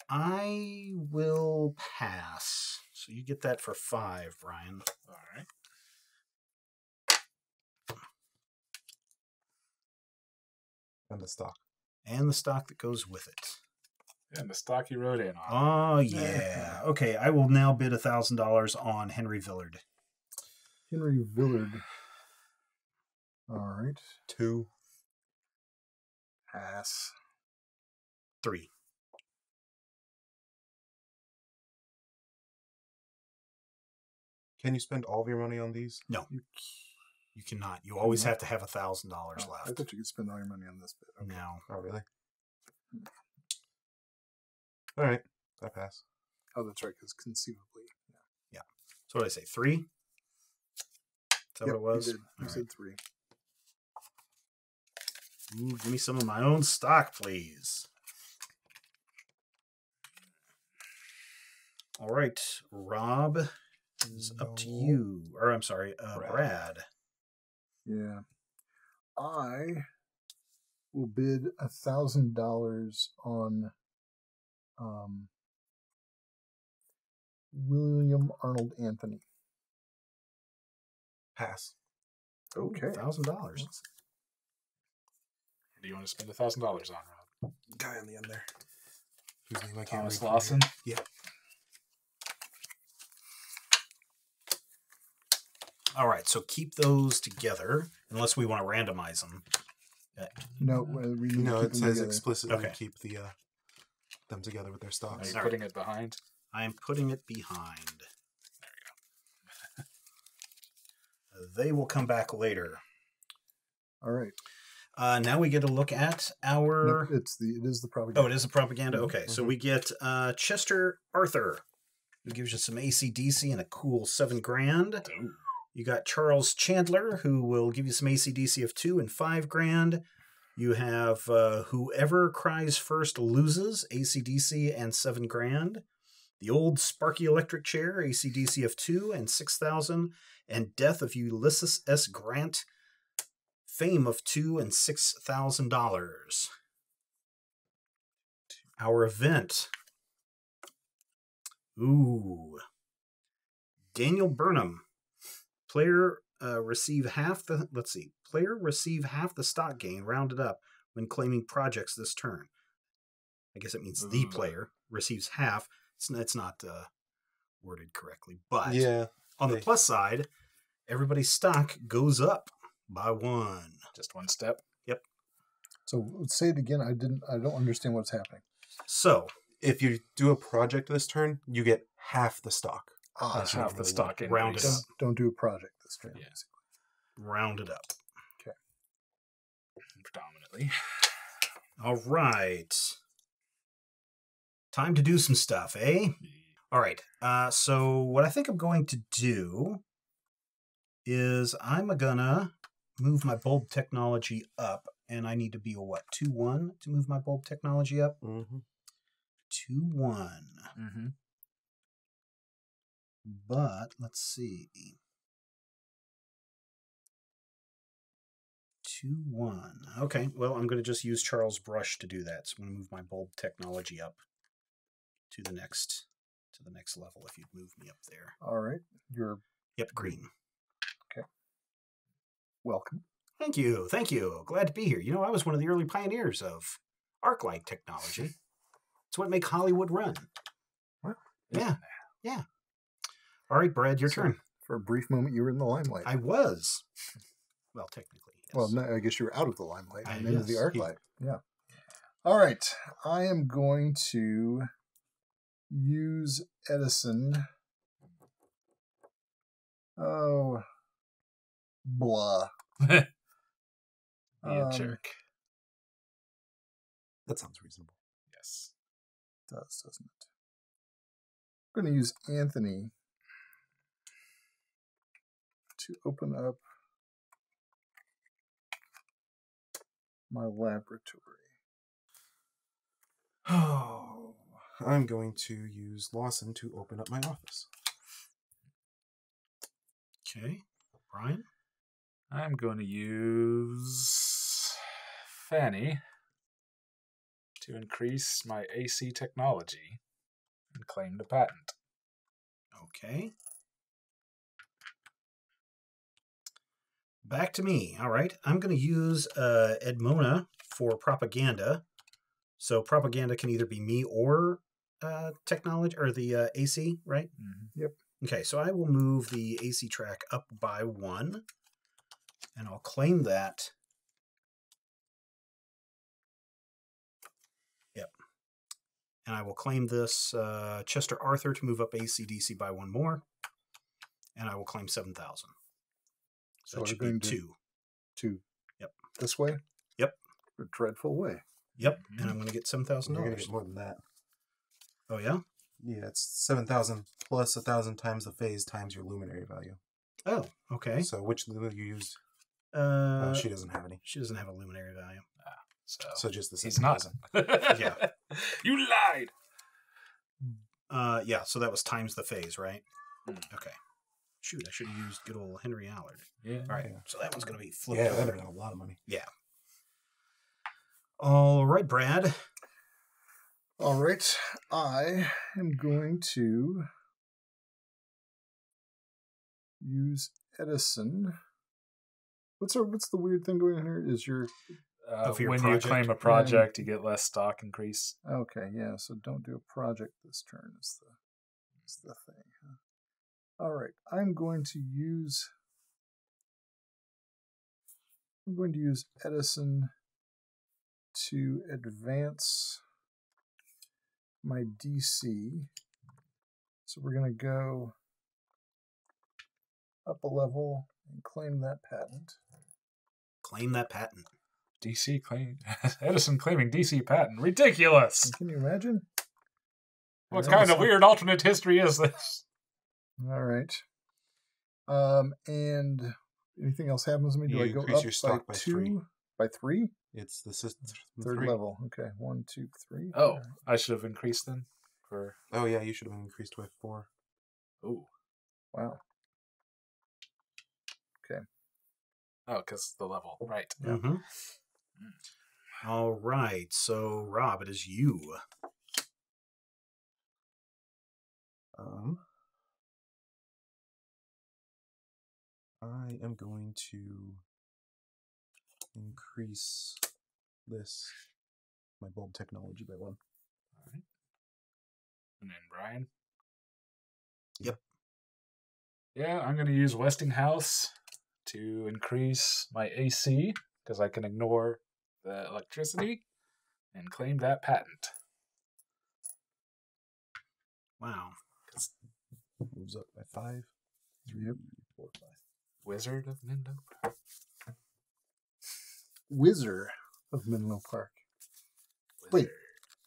I will pass. So you get that for 5, Brian. All right. And the stock. And the stock that goes with it. And the stock you wrote in on. Oh, yeah. Okay, I will now bid $1,000 on Henry Villard. Henry Villard. All right. 2. Pass. 3. Can you spend all of your money on these? No. You cannot. You always have to have $1,000 I left. thought you could spend all your money on this bit. Okay. No. Oh, really? All right. I pass. Oh, that's right, because conceivably. Yeah. So what did I say? 3? Is that what it was? You did. You All said 3. Ooh, give me some of my own stock, please. All right. Rob is up to you. Or I'm sorry, Brad. Yeah. I will bid $1,000 on William Arnold Anthony. Pass. Okay. $1,000. Do you want to spend $1,000 on, Rob? Guy on the end there. Whose name I can't Thomas read. Lawson? Yeah. All right, so keep those together, unless we want to randomize them. No, we need No, to keep it them says together. explicitly Okay. keep the them together with their Are stocks. you putting it behind? I'm putting it behind. They will come back later. All right. Now we get a look at our... No, it is the propaganda. Oh, it is a propaganda? Okay, so we get Chester Arthur, who gives you some AC/DC and a cool $7,000. Ooh. You got Charles Chandler, who will give you some AC/DC of 2 and $5,000. You have Whoever Cries First Loses, AC/DC and $7,000. The Old Sparky Electric Chair, AC/DC of 2 and $6,000. And Death of Ulysses S. Grant, Fame of 2 and $6,000. Our event. Ooh. Daniel Burnham. Player receive half the stock gain rounded up when claiming projects this turn. I guess it means the player receives half. It's not worded correctly. But Yeah. on the plus side, everybody's stock goes up by 1. Just one step. Yep. So say it again. I don't understand what's happening. So If you do a project this turn, you get half the stock. That's not half the really stock rounded increase. up. Don't do a project this turn. Yeah. round it up. Predominantly. All right. Time to do some stuff, eh? All right. So what I think I'm going to do is I'm gonna move my bulb technology up, and I need to be a what? 2-1 to move my bulb technology up. 2-1. Mm-hmm. But let's see. 2-1. Okay. Well, I'm going to just use Charles' brush to do that. So I'm going to move my bulb technology up to the next level. If you'd move me up there. All right. You're Yep, green. welcome. Thank you. Thank you. Glad to be here. You know, I was one of the early pioneers of arc light technology. It's what makes Hollywood run. What? Yeah. Yeah. All right, Brad, your turn. For a brief moment, you were in the limelight. I was. Well, technically, yes. Well, no, I guess you were out of the limelight and into the yes. arc light. Yeah. All right. I am going to use Edison. Oh, blah. Be a Um, jerk. That sounds reasonable. Yes. Does, doesn't it? I'm going to use Anthony to open up my laboratory. Oh, I'm going to use Lawson to open up my office. Okay. Brian? I'm going to use Fanny to increase my AC technology and claim the patent. Okay. Back to me. All right. I'm going to use Edmona for propaganda. So propaganda can either be me or technology or the AC, right? Mm-hmm. Yep. Okay, so I will move the AC track up by 1, and I'll claim that. Yep. And I will claim this Chester Arthur to move up AC/DC by 1 more, and I will claim 7,000. So that should be 2. Yep. This way? Yep. A dreadful way. Yep. And I'm going to get $7,000. You're going to get more than that. Oh, yeah? Yeah, it's 7,000 plus 1,000 times the phase times your luminary value. Oh, okay. So which lulu you used? She doesn't have any. She doesn't have a luminary value. So just the He's not. 7,000. Yeah. You lied. Yeah, so that was times the phase, right? Hmm. Okay. Shoot, I should have used good old Henry Allard. Yeah. All right, Yeah. so that one's going to be flipped Yeah, over. that would have been a lot of money. Yeah. All right, Brad. All right. I am going to use Edison. What's the weird thing going on here? Is your Of your When project. you claim a project, you get less stock increase. okay? Yeah. So don't do a project this turn. Is the thing. Huh? All right. I'm going to use Edison to advance my DC. So we're going to go up a level and claim that patent. Claim that patent. DC claim Edison claiming DC patent. Ridiculous. And can you imagine? What Yeah, kind of so- weird alternate history is this? All right. And anything else happens to me? Do You I go increase up your stock by 2? 3. By 3? It's the system. Third level. Okay. 1, 2, 3. Oh, All right. I should have increased then. For Oh, yeah, you should have increased by 4. oh, Wow. because the level, right? Yeah. Mm-hmm. All right, so Rob, it is you. I am going to increase my bulb technology by 1. All right. And then Brian. Yep. Yeah, I'm going to use Westinghouse to increase my AC because I can ignore the electricity and claim that patent. Wow. Moves up by 5. Yep. 4, 5. Wizard of Menlo. Wizard of Menlo Park. Wait.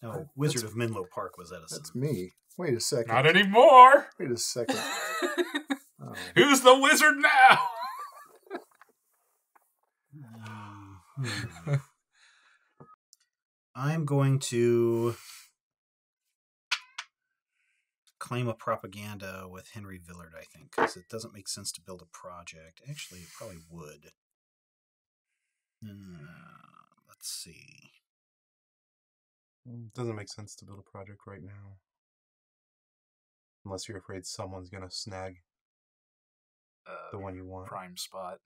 No, Wizard of Menlo Park was Edison. That's me. Wait a second. Not anymore. Wait a second. Oh. Who's the wizard now? I'm going to claim a propaganda with Henry Villard, I think, because it doesn't make sense to build a project. Actually, it probably would. Let's see. It doesn't make sense to build a project right now. Unless you're afraid someone's going to snag the one you want. Prime spot.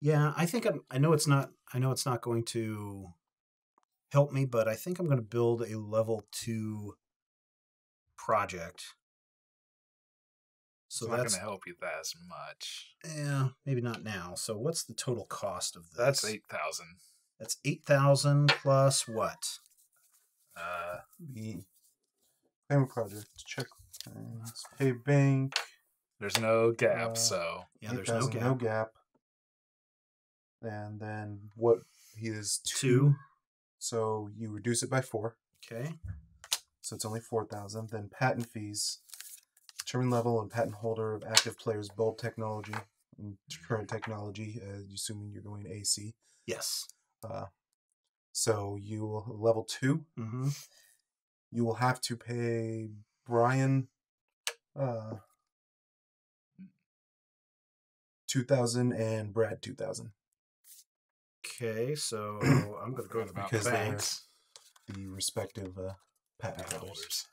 Yeah, I think I know it's not going to help me, but I think I'm going to build a level 2 project. So It's not that's going to help you that as much. Yeah, maybe not now. So what's the total cost of this? That's 8,000. That's 8,000 plus what? The payment project. Check. Pay bank. There's no gap, so Yeah, there's no gap. No gap. And then what he is 2. So you reduce it by 4. Okay. So it's only 4,000. Then patent fees. Determine level and patent holder of active players' bulb technology and current technology, assuming you're going AC. Yes. So you will level 2. Mm-hmm. You will have to pay Brian 2,000 and Brad 2,000. Okay, so I'm going to go to the Because banks. they're the respective patent holders.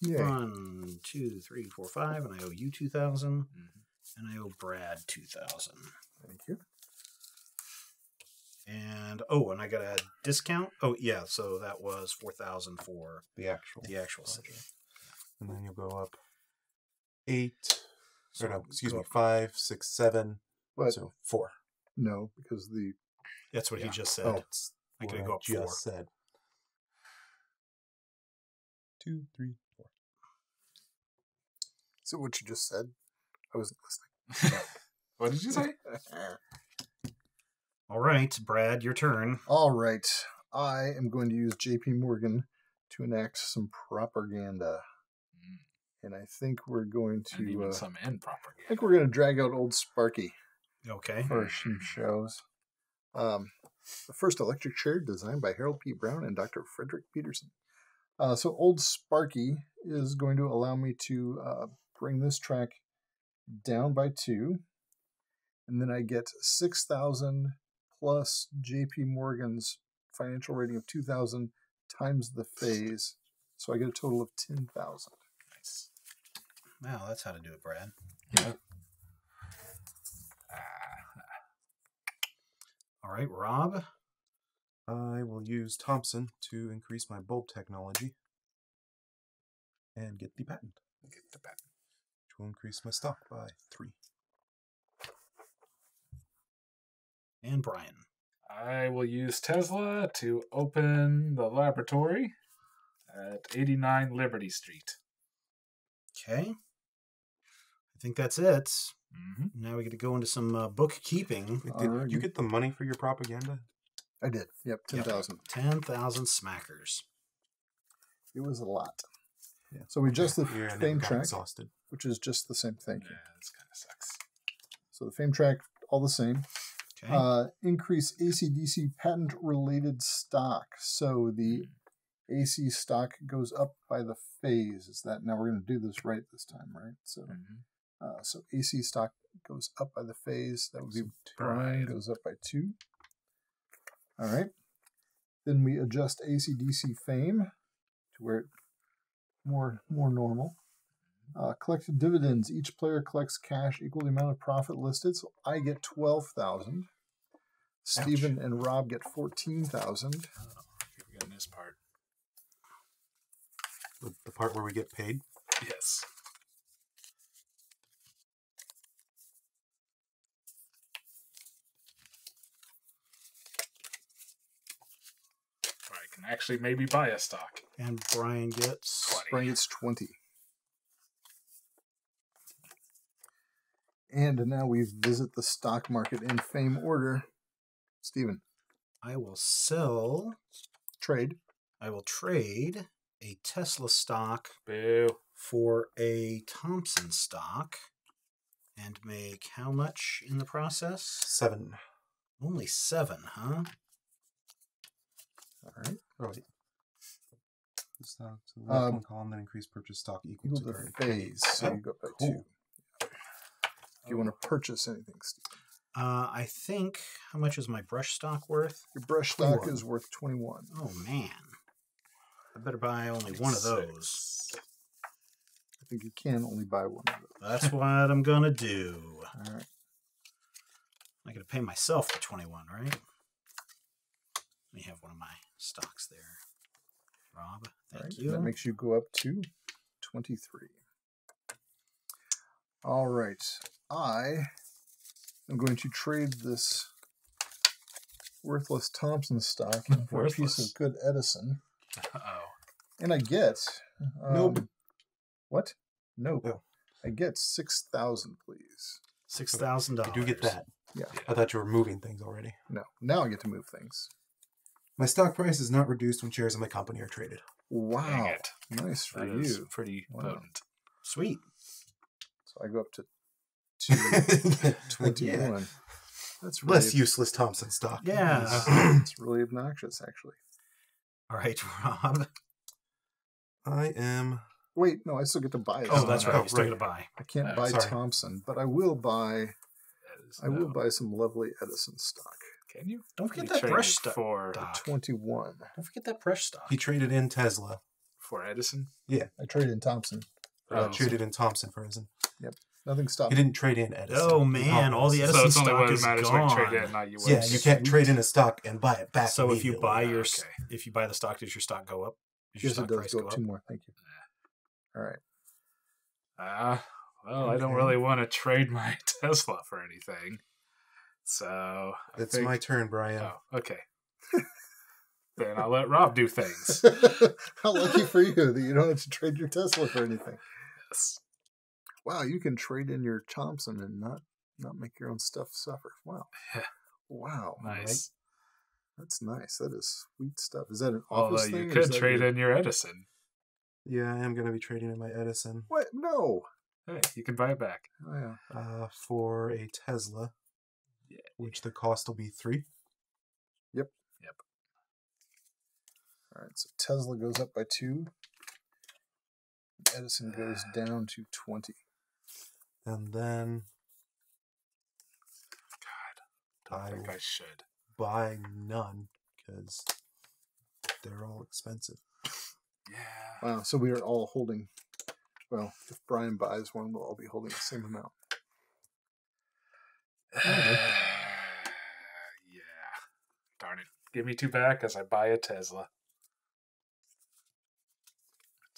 Yeah. 1, 2, 3, 4, 5, and I owe you 2,000, and I owe Brad 2,000. Thank you. And and I got a discount. Oh yeah, so that was 4,000 for The actual city. And then you'll go up 8. So Or no, excuse go me, up. 5, 6, 7. But So 4. no, because the That's what he just said. Oh. That's I what could go up 4. just said. 2, 3, 4. so what you just said, I wasn't listening. what did you say? All right, Brad, your turn. All right. I am going to use JP Morgan to enact some propaganda. And I think we're going And even to some end propaganda. I think we're going to drag out old Sparky Okay. for some shows. The first electric chair designed by Harold P. Brown and Dr. Frederick Peterson. So old Sparky is going to allow me to bring this track down by 2. And then I get 6,000 plus JP Morgan's financial rating of 2,000 times the phase. So I get a total of 10,000. Nice. Wow, that's how to do it, Brad. Yep. All right, Rob. I will use Thompson to increase my bulb technology and get the patent. Get the patent. Which will increase my stock by 3. And Brian. I will use Tesla to open the laboratory at 89 Liberty Street. Okay. I think that's it. Mm-hmm. Now we get to go into some bookkeeping. Did you get the money for your propaganda? I did. Yep, 10,000. 10,000 smackers. It was a lot. Yeah. So we just the Yeah, I never fame got track, exhausted. which is just the same thing. Yeah, this kind of sucks. So the fame track, all the same. Okay. Increase AC/DC patent related stock. So the AC stock goes up by the phase. Is that now we're going to do this right this time, right? So, so AC stock goes up by the phase. That would be Brian goes up by 2. All right. Then we adjust AC/DC fame to where it more normal. Collected dividends. Each player collects cash equal to the amount of profit listed. So I get 12,000. Stephen and Rob get 14,000. You're getting this part. The part where we get paid? Yes. actually maybe buy a stock. And Brian gets 20. Brian gets 20. And now we visit the stock market in fame order. Steven. I will sell. Trade. I will trade a Tesla stock Boo. for a Thompson stock and make how much in the process? 7. Only 7, huh? All right. Oh, wait. Stock to the left one column, then increase purchase stock equal Equal to to current phase. So you go up by cool. 2. Do you want to purchase anything, Steven? I think, how much is my brush stock worth? Your brush stock 21. is worth 21. Oh, man. I better buy only one of those. I think you can only buy one of those. That's what I'm going to do. All right. I got to pay myself the 21, right? Let me have one of my stocks there. Rob, thank you. That makes you go up to 23. All right. I am going to trade this worthless Thompson stock for a piece of good Edison. Uh-oh. And I get... Nope. What? Nope. No. I get 6,000, please. $6,000. You do get that. Yeah. I thought you were moving things already. No. Now I get to move things. My stock price is not reduced when shares in my company are traded. Wow. Dang it. Nice for That is you. pretty Wow. potent. Sweet. So I go up to 21. Yeah. That's Less really, useless Thompson stock. Yeah. it's really obnoxious, actually. All right, Rob. I am... Wait, no, I still get to buy it. Oh, that's right. Oh, You're still right. going to buy. I can't Oh, buy sorry. Thompson, but I will buy. That is I will no- buy some lovely Edison stock. Can you? Don't forget You that traded brush stock. for 21. Don't forget that brush stock. He traded in Tesla. for Edison. I traded in Thompson. Oh. Traded in Thompson for Edison. Nothing stopped He me. didn't trade in Edison. Oh, man. All the Edison. Edison So it's only stock what is matters gone. when trade in, not you. Yeah, you can't trade in a stock and buy it back. So if you immediately. buy your, Okay. if you buy the stock, does your stock go up? Does your Yes, it stock does price go up 2 more. Thank you. All right. Well, I don't Okay. really want to trade my Tesla for anything. So I It's think- my turn, Brian. Oh, okay. Then I'll let Rob do things. How lucky for you that you don't have to trade your Tesla for anything. Yes. Wow, you can trade in your Thompson and not make your own stuff suffer. Wow. Yeah. Wow. Nice. That's nice. That is sweet stuff. Is that an Although office you thing? or could is that trade your- in your Edison. Yeah, I am going to be trading in my Edison What? No. Hey, you can buy it back. Oh, yeah. for a Tesla, Yeah. which the cost will be 3. All right. So Tesla goes up by 2. Edison goes down to 20. And then Don't I think will I should. buy none because they're all expensive. Yeah. Wow. So we are all holding. Well, if Brian buys one, we'll all be holding the same amount. Yeah. Darn it. Give me 2 back as I buy a Tesla.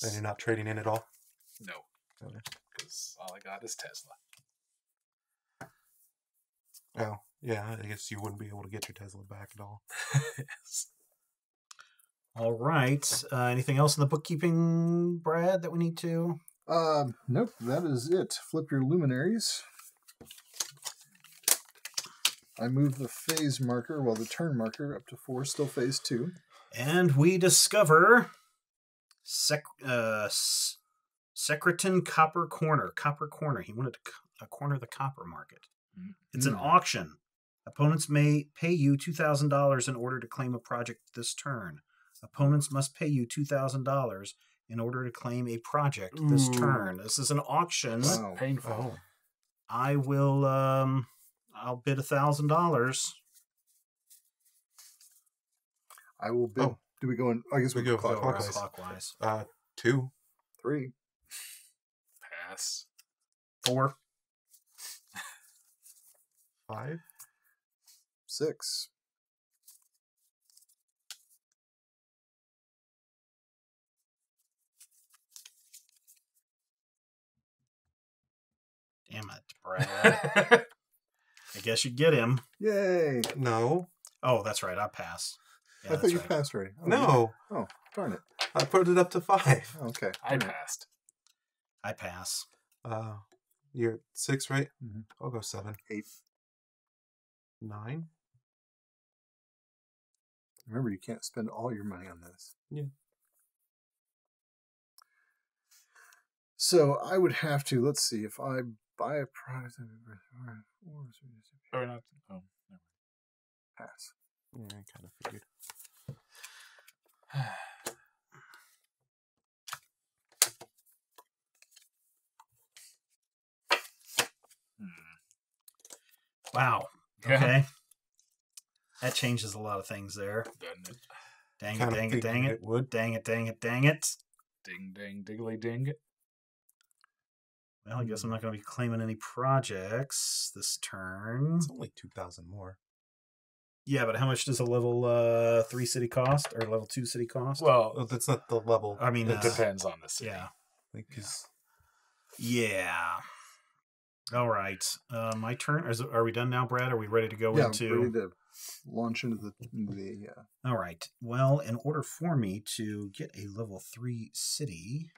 And you're not trading in at all? No. Okay. Because all I got is Tesla. Oh, yeah, I guess you wouldn't be able to get your Tesla back at all. Yes. All right. Anything else in the bookkeeping, Brad, that we need to? Nope. That is it. Flip your luminaries. I move the phase marker, well, the turn marker up to 4, still phase 2. And we discover Secretan Copper Corner. Copper Corner. He wanted to corner the copper market. It's an auction. Opponents may pay you $2,000 in order to claim a project this turn. Opponents must pay you $2,000 in order to claim a project this turn. This is an auction. Wow. Painful. Oh, I will, I'll bid $1,000. I will bid. Oh. Do we go in? I guess we We go go clockwise. clockwise. Clockwise. 2. 3. Pass. 4. 5. 6. Damn it, Brad. I guess you get him. Yay! No. Oh, that's right. I pass. Yeah, I thought that's you right. passed already. Oh, No, yeah. Oh, darn it. I put it up to 5. Oh, okay. I passed. I pass. You're 6, right? Mhm. I'll go 7. 8. 9. Remember, you can't spend all your money on this. Yeah. So I would have to, let's see, if I buy a product, Oh, we're not. Oh, never pass. Yeah, I kind of figured. mind. Wow. Yeah. Okay. That changes a lot of things there. Doesn't it? Dang it, Kinda dang it, dang figured it. it would. Dang it, dang it, dang it. Ding, ding, diggly, ding. Well, I guess I'm not going to be claiming any projects this turn. It's only 2,000 more. Yeah, but how much does a level 3 city cost or level 2 city cost? Well, Well, that's not the level. I mean, it depends on the city. yeah. Because Yeah. All right. My turn. Are we done now, Brad? Are we ready to go Yeah, into? ready to launch into the All right. Well, in order for me to get a level 3 city,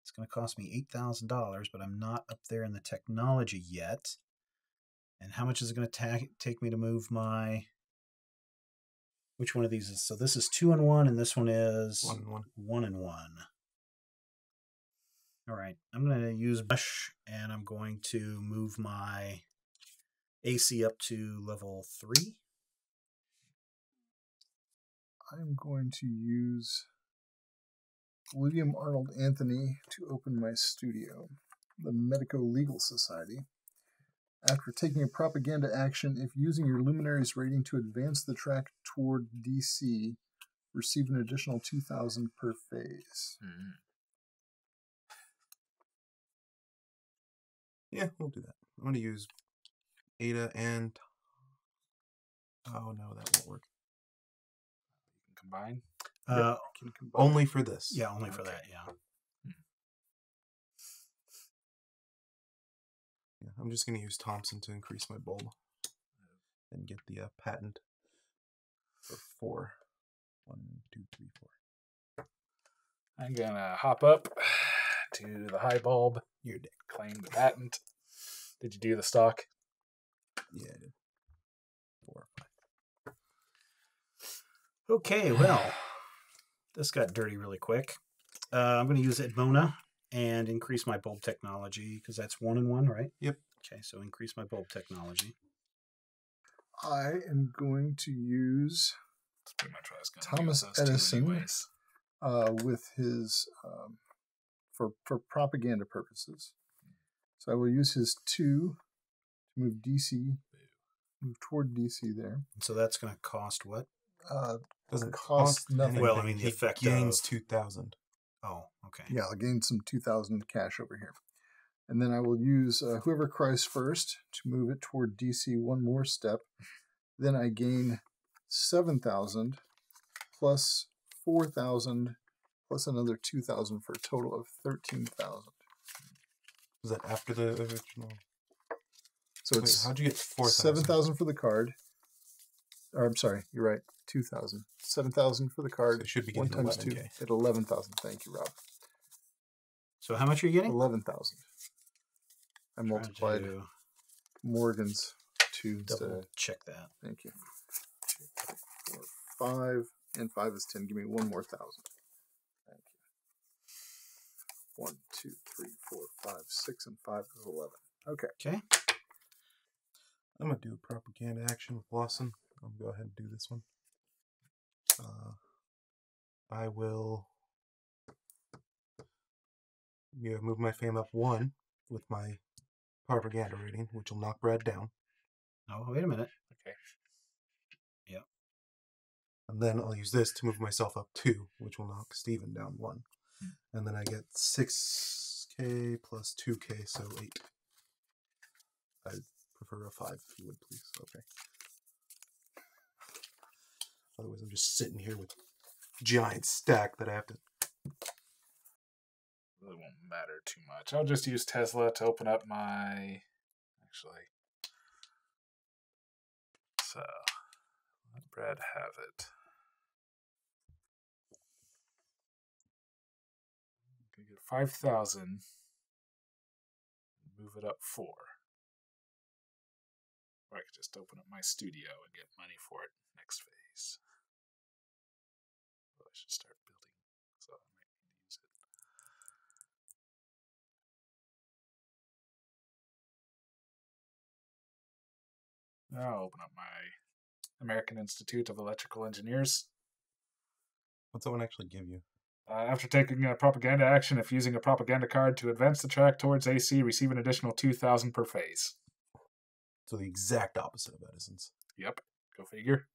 it's going to cost me $8,000, but I'm not up there in the technology yet. And how much is it going to take me to move my? Which one of these is? So this is 2 and 1, and this one is 1 and 1. 1 and 1. All right, I'm going to use Brush, and I'm going to move my AC up to level 3. I'm going to use William Arnold Anthony to open my studio, the Medico-Legal Society. After taking a propaganda action, if using your Luminary's rating to advance the track toward DC, receive an additional 2,000 per phase. Mm-hmm. Yeah, we'll do that. I'm going to use Ada and... Oh, no, that won't work. You can combine. Can combine. Only for this. Yeah, only for Okay. that, yeah. Yeah, I'm just going to use Thompson to increase my bulb and get the patent for 4. 1, 2, 3, 4. I'm gonna hop up to the high bulb. You're dead. Claim the patent. Did you do the stock? Yeah, I did. 4, 5. Okay, well, this got dirty really quick. I'm going to use Edmona and increase my bulb technology, because that's 1 and 1, right? Yep. Okay, so increase my bulb technology. I am going to use That's pretty much what I was gonna Thomas use those two Edison anyways. with his for propaganda purposes. So I will use his 2 to move DC, move toward DC there. So that's going to cost what? Doesn't cost cost nothing. anything. Well, I mean, the He effect gains of- 2,000. Oh, okay. Yeah, I'll gain some 2,000 cash over here. And then I will use whoever cries first to move it toward DC one more step. Then I gain 7,000 plus 4,000 plus another 2,000 for a total of 13,000. Was that after the original? So Wait, it's how'd you get 4,000? 7,000 for the card. Or I'm sorry, you're right. 2,000. 7,000 for the card. So it should be 1 getting times 2 11K. at 11,000. Thank you, Rob. So how much are you getting? 11,000. I Trying multiplied to Morgan's 2 instead double of. check that. Thank you. 2, 3, 4, 5, and 5 is 10. Give me 1 more 1,000. Thank you. 1, 2, 3, 4, 5, 6, and 5 is 11. Okay. Okay. I'm going to do a propaganda action with Lawson. I'll go ahead and do this one. I will move my fame up 1 with my propaganda rating, which will knock Brad down. Oh, wait a minute. Okay. And then I'll use this to move myself up 2, which will knock Steven down 1. And then I get 6K plus 2K, so 8. I prefer a 5, if you would, please. Okay. Otherwise, I'm just sitting here with a giant stack that I have to... Really won't matter too much. I'll just use Tesla to open up my. Actually. So. Let Brad have it. Okay, get 5,000. Move it up 4. Or I could just open up my studio and get money for it next phase. Well, I should start building, so I might need to use it. Now I'll open up my American Institute of Electrical Engineers. What's that one actually give you? After taking a propaganda action, if using a propaganda card to advance the track towards AC, receive an additional 2,000 per phase. So the exact opposite of Edison's. Yep, go figure.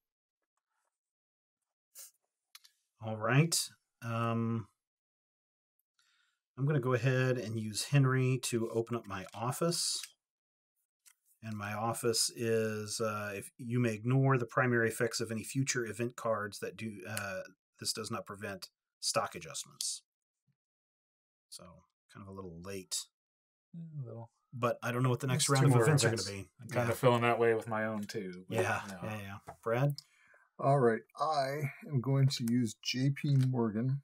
All right. I'm going to go ahead and use Henry to open up my office. And my office is, if you may ignore the primary effects of any future event cards that do, this does not prevent stock adjustments. So, kind of a little late. A little. But I don't know what the next There's round two of more events are going events. to be. I'm kind of feeling that way with my own, too. But, Yeah, you know. yeah. Brad? All right, I am going to use JP Morgan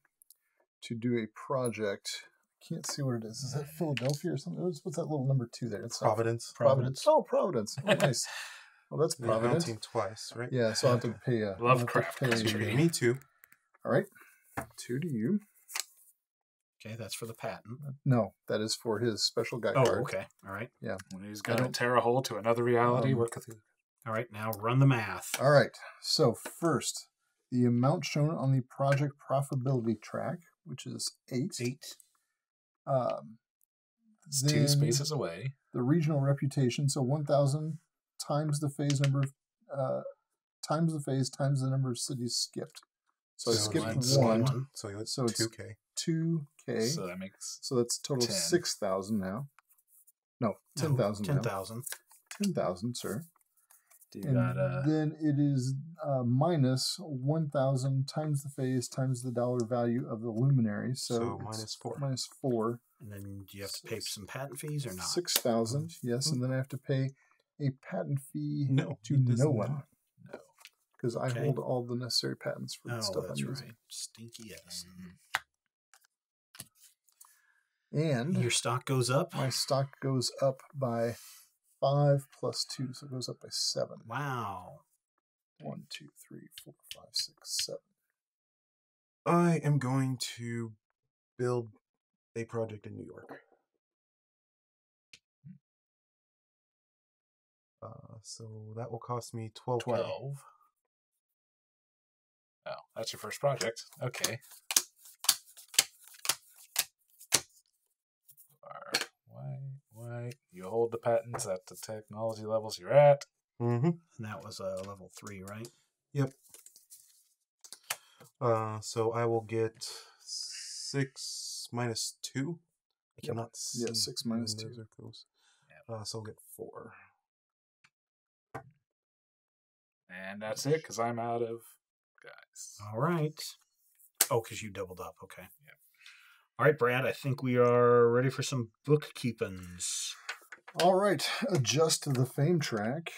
to do a project. I can't see what it is. Is that Philadelphia or something? What's that little number 2 there? It's not- Providence. Providence. Oh, Providence. Oh, nice. Well, that's You're Providence. counting twice, right? Yeah, so I'll have to pay a... I'll have to Lovecraft pay- Country. Me too. All right. 2 to you. Okay, that's for the patent. No, that is for his special guy Oh, card. okay. All right. Yeah. When he's I going to don't- tear a hole to another reality, Um, what could he... All right, now run the math. All right. So first, the amount shown on the project profitability track, which is 8. 8. It's Then 2 spaces away. the regional reputation, so 1,000 times the phase number, times the phase times the number of cities skipped. So I So skipped that's 1, So you So it's 2K. 2K. So that makes... So that's a total of 10. 6,000 now. No, 10,000 now. 10,000. 10,000, sir. Do And that, then it is minus 1,000 times the phase times the dollar value of the luminary. So, So it's minus 4. minus 4. And then do you have to pay some patent fees or not? 6,000, yes. And then I have to pay a patent fee No, to he does no one. not. no. Because I Okay. hold all the necessary patents for the Oh, stuff that's I'm right. using. Stinky Edison. And Your stock goes up? my stock goes up by 5 plus 2, so it goes up by 7. Wow. 1, 2, 3, 4, 5, 6, 7. I am going to build a project in New York. So that will cost me 12. 12. Oh, that's your first project. Okay. Why? You hold the patents at the technology levels you're at. Mm-hmm. And that was level 3, right? Yep. So I will get 6 minus 2. I Yep. cannot see. Yeah, 6 minus when 2. those are close. So I'll get 4. And that's it, because I'm out of guys. All right. Oh, because you doubled up. Okay. Yeah. All right, Brad, I think we are ready for some bookkeepings. All right, adjust the fame track.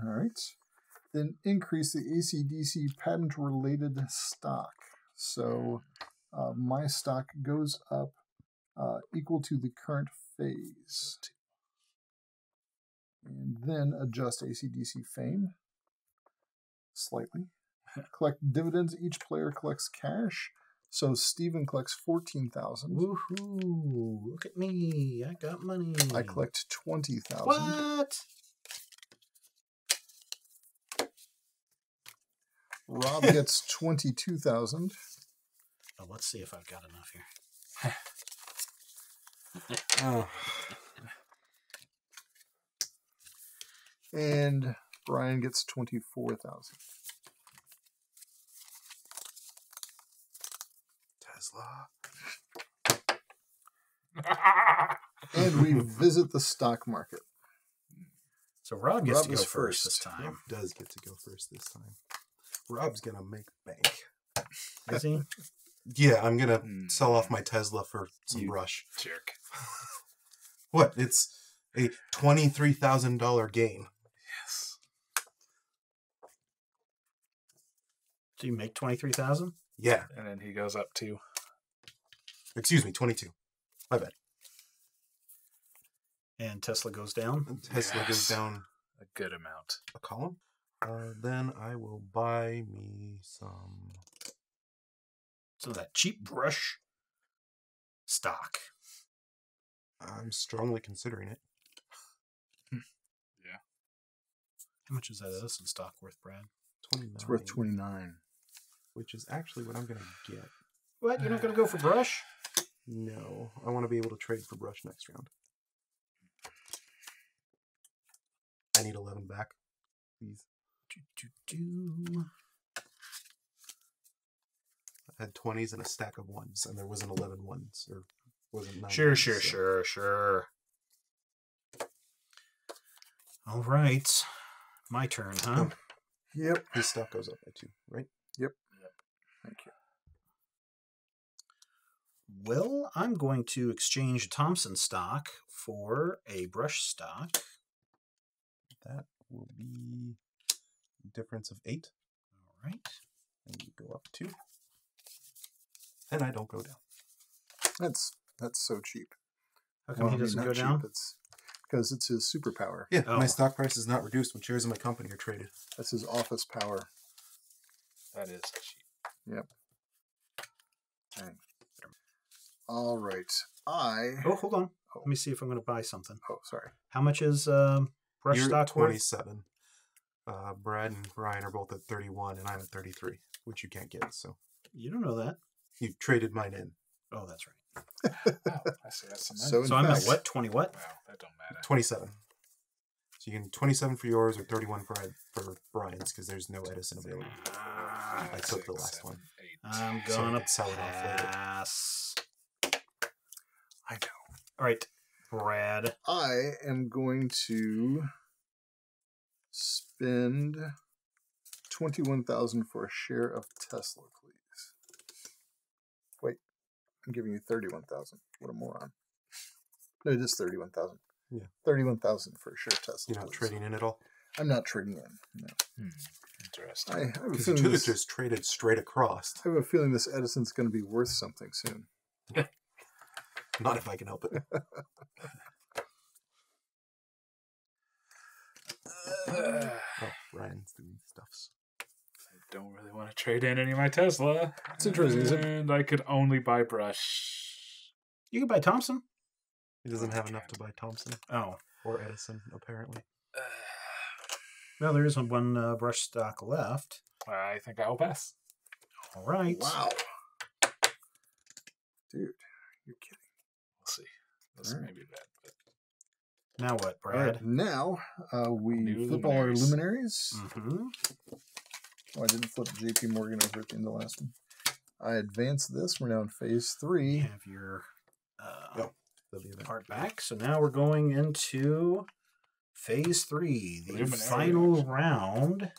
All right. Then increase the ACDC patent-related stock. So my stock goes up equal to the current phase. And then adjust ACDC fame slightly. Collect dividends. Each player collects cash. So Steven collects 14,000. Woohoo! Look at me. I got money. I collect 20,000. What? Rob gets 22,000. Oh, let's see if I've got enough here. Oh. And Brian gets 24,000. Tesla. And we visit the stock market. So Rob gets Rob to go is first this first. Rob time. does get to go first this time. Rob's gonna make bank. Is he? Yeah, I'm gonna sell off my Tesla for some You brush. Jerk. What? It's a $23,000 gain. Yes. Do you make 23,000? Yeah. And then he goes up to... Excuse me, 22. My bad. And Tesla goes down. And Tesla goes down a good amount. a column. Then I will buy me some... So that cheap brush stock. I'm strongly considering it. Yeah. How much is that Edison stock worth, Brad? 29. It's worth 29. Which is actually what I'm going to get. What? You're not going to go for brush? No. I want to be able to trade for brush next round. I need 11 back, please. I had 20s and a stack of 1s, and there wasn't 11 ones, or wasn't 9 Sure, ones, sure. All right. My turn, huh? Yep. His stock goes up by 2, right? Yep. Thank you. Well, I'm going to exchange a Thompson stock for a brush stock. That will be a difference of 8. All right. And you go up 2. And I don't go down. That's so cheap. How come he doesn't not go cheap, down? It's because it's his superpower. Yeah, Oh. my stock price is not reduced when shares in my company are traded. That's his office power. That is cheap. Yep. Dang. All right. Oh, hold on. Let me see if I'm going to buy something. Oh, sorry. How much is brush You're stock at worth? 27. Brad and Ryan are both at 31, and I'm at 33, which you can't get. So You don't know that. you traded mine in. Oh, that's right. Oh, I see. That's some money. So, So I'm at fact- what? 20 what? Wow, that don't matter. 27. So you can 27 for yours or 31 for Brian's because there's no Edison available. I took the last one. 8. I'm So I going to could sell it off later. pass. I know. All right, Brad. I am going to spend 21,000 for a share of Tesla, please. Wait, I'm giving you 31,000. What a moron! No, it is 31,000. Yeah. 31,000 for a share of Tesla. You're not please. trading in at all? I'm not trading in. No. Interesting. I have a Because you feeling could have this. just traded straight across. I have a feeling this Edison's going to be worth something soon. Not if I can help it. Oh, Ryan's doing stuffs. I don't really want to trade in any of my Tesla. It's interesting, is it? And I could only buy brush. You can buy Thompson. He doesn't have enough to buy Thompson Oh. or Edison, apparently. Well, there isn't one brush stock left. I think I'll pass. All right. Wow. Dude, you're kidding. We'll see. This All right. may be bad, but Now what, All Brad? right, now we New flip all our luminaries. luminaries. Mm-hmm. Oh, I didn't flip JP Morgan over at the end of the last one. I advanced this. We're now in phase 3. You have your Oh, there'll be a bit. part back. So now we're going into phase 3, the Luminary final action. round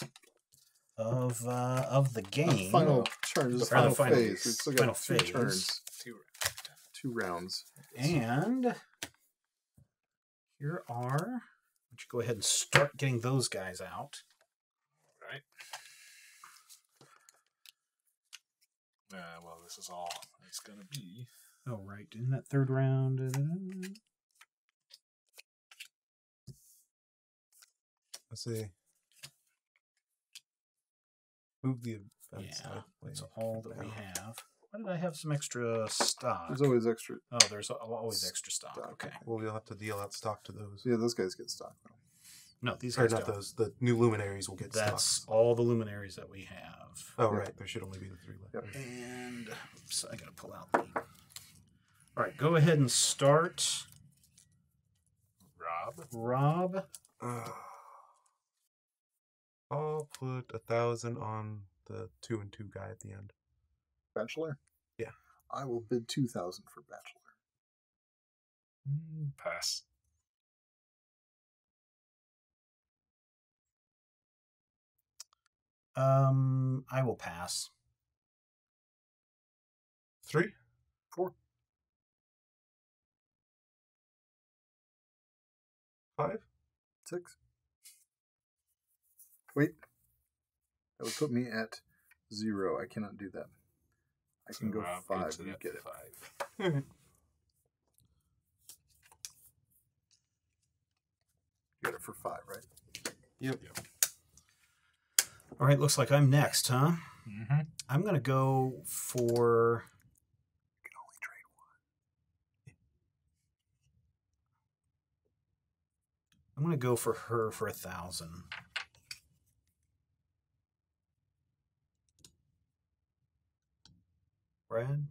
of the game. Final turn. This is Or the final final- phase. We've still final got 2 phase. turns, 2 2 rounds. And here are. Why don't you go ahead and start getting those guys out? right. Well, this is all it's going to be. Oh, right. In that third round. Let's see. Move the event Yeah, side. that's way all that we down. have. Why did I have some extra stock? There's always extra. Oh, there's always extra stock. Stock. Okay. Well, you'll have to deal out stock to those. Yeah, those guys get stock now. No, these Or guys not don't. those. The new luminaries will get That's stock. all the luminaries that we have. Oh, Yeah. right. There should only be the 3 left. Yep. And oops, I gotta pull out the. All right, go ahead and start, Rob. I'll put 1,000 on the 2 and 2 guy at the end. Bachelor? Yeah. I will bid 2,000 for Bachelor. Pass. I will pass. 3? 4. 5? 6. Wait. That would put me at 0. I cannot do that. I can go 5. You get it. 5. Get it for 5, right? Yep. All right, looks like I'm next, huh? Mm-hmm. I'm going to go for... You can only trade I'm going to go for her for 1,000. Brad?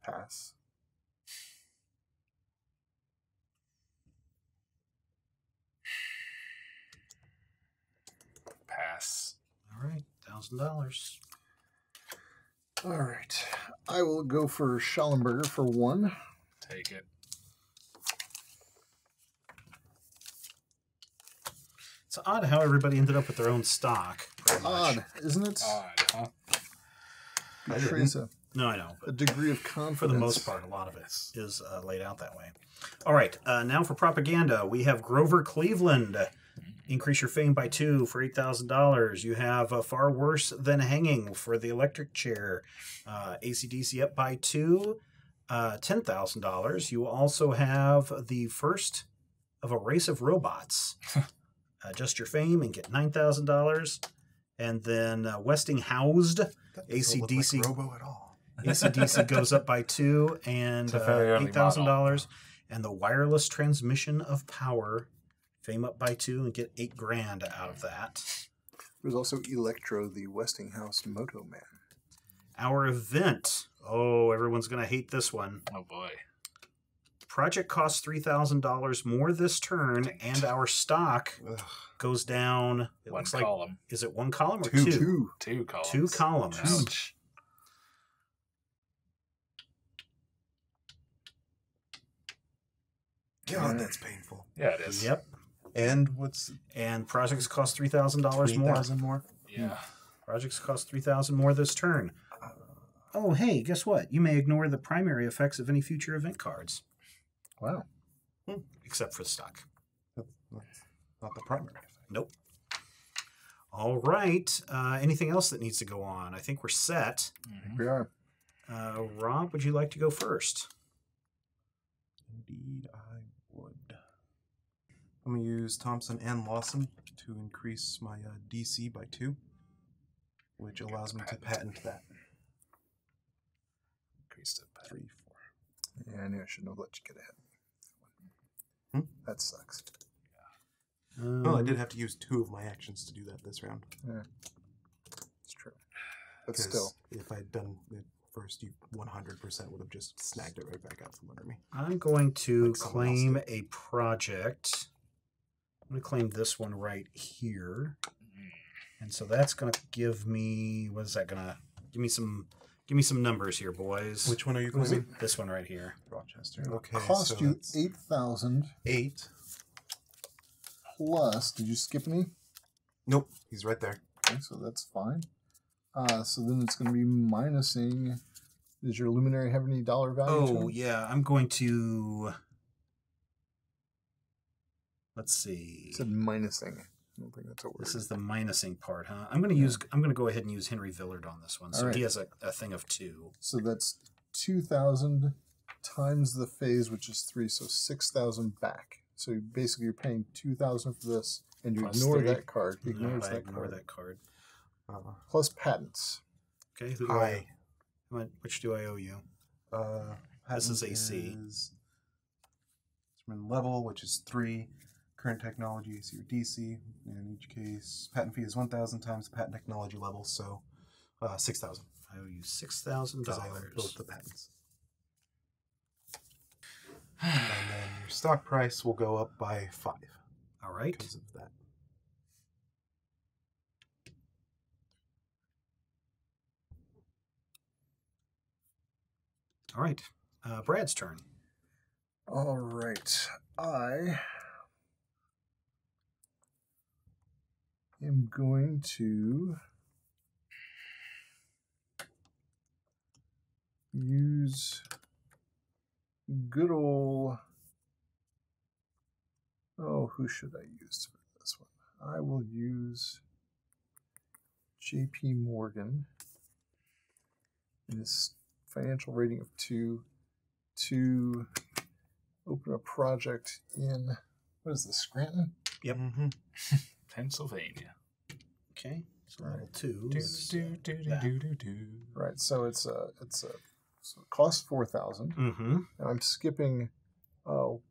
Pass. Pass. All right, $1,000. All right. I will go for Schallenberger for 1. Take it. It's odd how everybody ended up with their own stock. Odd, isn't it? Odd, huh? Betrays a No, I know. a degree of confidence. For the most part, a lot of it is laid out that way. All right, now for propaganda, we have Grover Cleveland. Increase your fame by 2 for $8,000. You have Far Worse Than Hanging for the electric chair. AC/DC up by 2, $10,000. You also have the first of a race of robots. Adjust your fame and get $9,000. And then Westinghoused. AC/DC. Like Robo at all. AC/DC goes up by 2 and It's a very early $8,000. model. And the wireless transmission of power, fame up by 2 and get $8,000 out of that. There's also Electro, the Westinghouse Moto Man. Our event. Oh, everyone's going to hate this one. Oh boy. Project costs $3,000 more this turn, and our stock Ugh. goes down. It One looks like, column. is it 1 column or 2? 2. 2 columns. 2 columns. Ouch. God, that's painful. Yeah, it is. Yep. And what's And projects cost $3,000 more. 3,000 more? Yeah. Projects cost $3,000 more this turn. Oh, hey, guess what? You may ignore the primary effects of any future event cards, Wow. except for the stock. That's not the primary effect. Nope. All right. Anything else that needs to go on? I think we're set. Mhm. We are. Rob, would you like to go first? Indeed, I would. I'm going to use Thompson and Lawson to increase my DC by 2, which allows me to patent that. Increased it by 3, 4. Yeah, I knew I shouldn't have let you get ahead. That sucks. Well, I did have to use 2 of my actions to do that this round. Yeah. It's true. But 'Cause still. if I'd done it first, you 100% would have just snagged it right back out from under me. I'm going to Like someone else claim did. a project. I'm going to claim this one right here. And so that's going to give me, what is that going to, give me some numbers here, boys. Which one are you Was claiming? This one right here. Rochester. It'll Okay, cost so you that's 8,000 8. plus. Did you skip any? Nope, he's right there. Okay, so that's fine. So then it's going to be minusing. Does your luminary have any dollar value? to Oh, it? yeah. I'm going to, let's see. It said minusing. I don't think that's a word. This is the minusing part, huh? I'm going to go ahead and use Henry Villard on this one. So All right. he has a thing of 2. So that's 2,000 times the phase, which is 3, so 6,000 back. So basically, you're paying 2,000 for this, and you Plus ignore 3. that card. He No, ignores I that ignore card. that card. Plus patents. Okay, who do Hi. which do I owe you? This is AC. Instrument level, which is 3. Current technology, AC or DC. In each case, patent fee is 1,000 times the patent technology level, so 6,000. I owe you $6,000. Because I own both the patents. And then your stock price will go up by 5 All right. because of that. All right. Brad's turn. All right. I am going to use good old... Oh, who should I use for this one? I will use J.P. Morgan. And his financial rating of 2 to open a project in, what is this, Scranton? Yep. Pennsylvania. Okay. So level 2. Right. So it's so it costs 4,000. Mm-hmm. And I'm skipping 2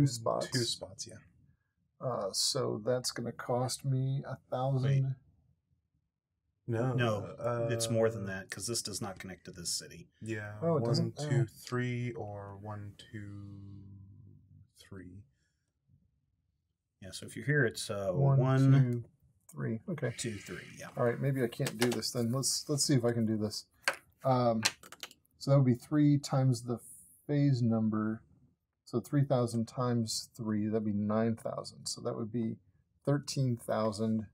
spots. 2 spots, yeah. So that's going to cost me 1,000. Wait. No, it's more than that because this does not connect to this city. Yeah, Oh, it 1, doesn't? 2, 3, or 1, 2, 3. Yeah, so if you're here, it's 1, 1, 2, 3. Okay. 2, 3. Yeah. All right. Maybe I can't do this then. Let's see if I can do this. So that would be 3 times the phase number. So 3,000 times 3, that'd be 9,000. So that would be 13,000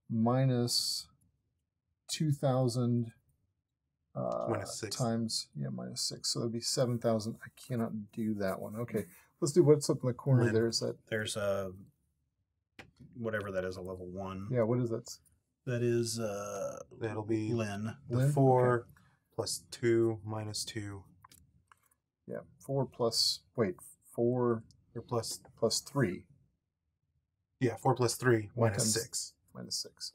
minus 2,000 minus 6 times minus 6. So that'd be 7,000. I cannot do that one. Okay, let's do what's up in the corner. Lynn. There's that. There's a whatever that is, a level 1. Yeah, what is that? That is That'll be Lynn. the Lynn? 4 Okay. plus 2 minus 2. Yeah, 4 plus 4 Or plus, plus 3 yeah, 4 plus 3 One minus times- 6. minus 6.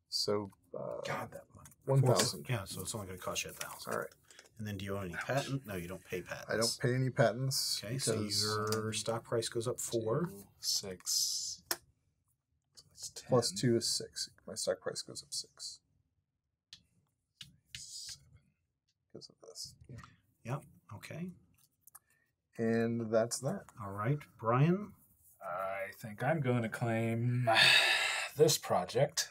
So God, that money. 1,000. Yeah, so it's only going to cost you 1,000. All right. And then do you own any patent? No, you don't pay patents. I don't pay any patents. Okay, so because your stock price goes up 4. 2, 6. So that's 10. plus 2 is 6. My stock price goes up 6 because of this. Yep. Okay. And that's that. All right, Brian. I think I'm going to claim this project.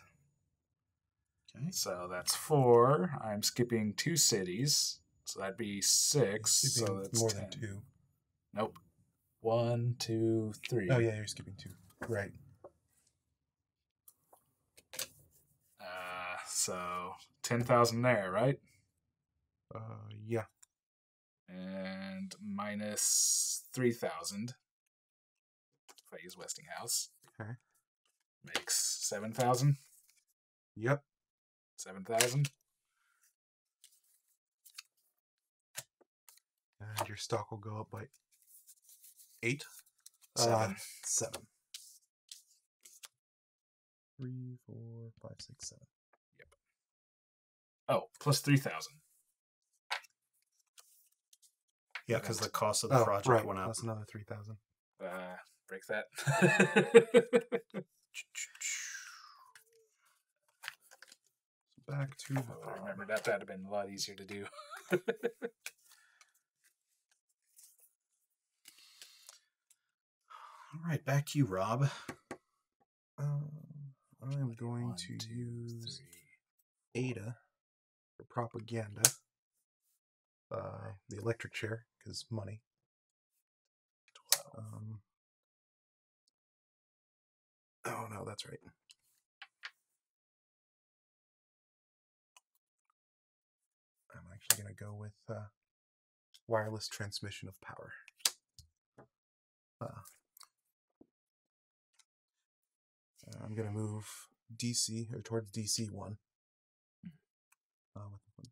Okay. So that's 4. I'm skipping 2 cities. So that'd be 6. Skipping So that's more 10. than 2. Nope. 1, 2, 3. Oh, yeah, you're skipping 2. Right. So 10,000 there, right? Yeah. And minus 3,000. If I use Westinghouse. Okay. Makes 7,000. Yep. 7,000. And your stock will go up by 8. 7. 7. 3, 4, 5, 6, 7. Oh, plus 3,000. Yeah, because the cost of the project right. went up. That's another 3,000. Break that. Back to I would have remembered that. That'd have been a lot easier to do. All right, back to you, Rob. I'm going 1, to 2, use 3. Ada for propaganda. The electric chair, because money. 12. Oh, no, that's right. I'm actually going to go with wireless transmission of power. I'm going to move DC, or towards DC1. With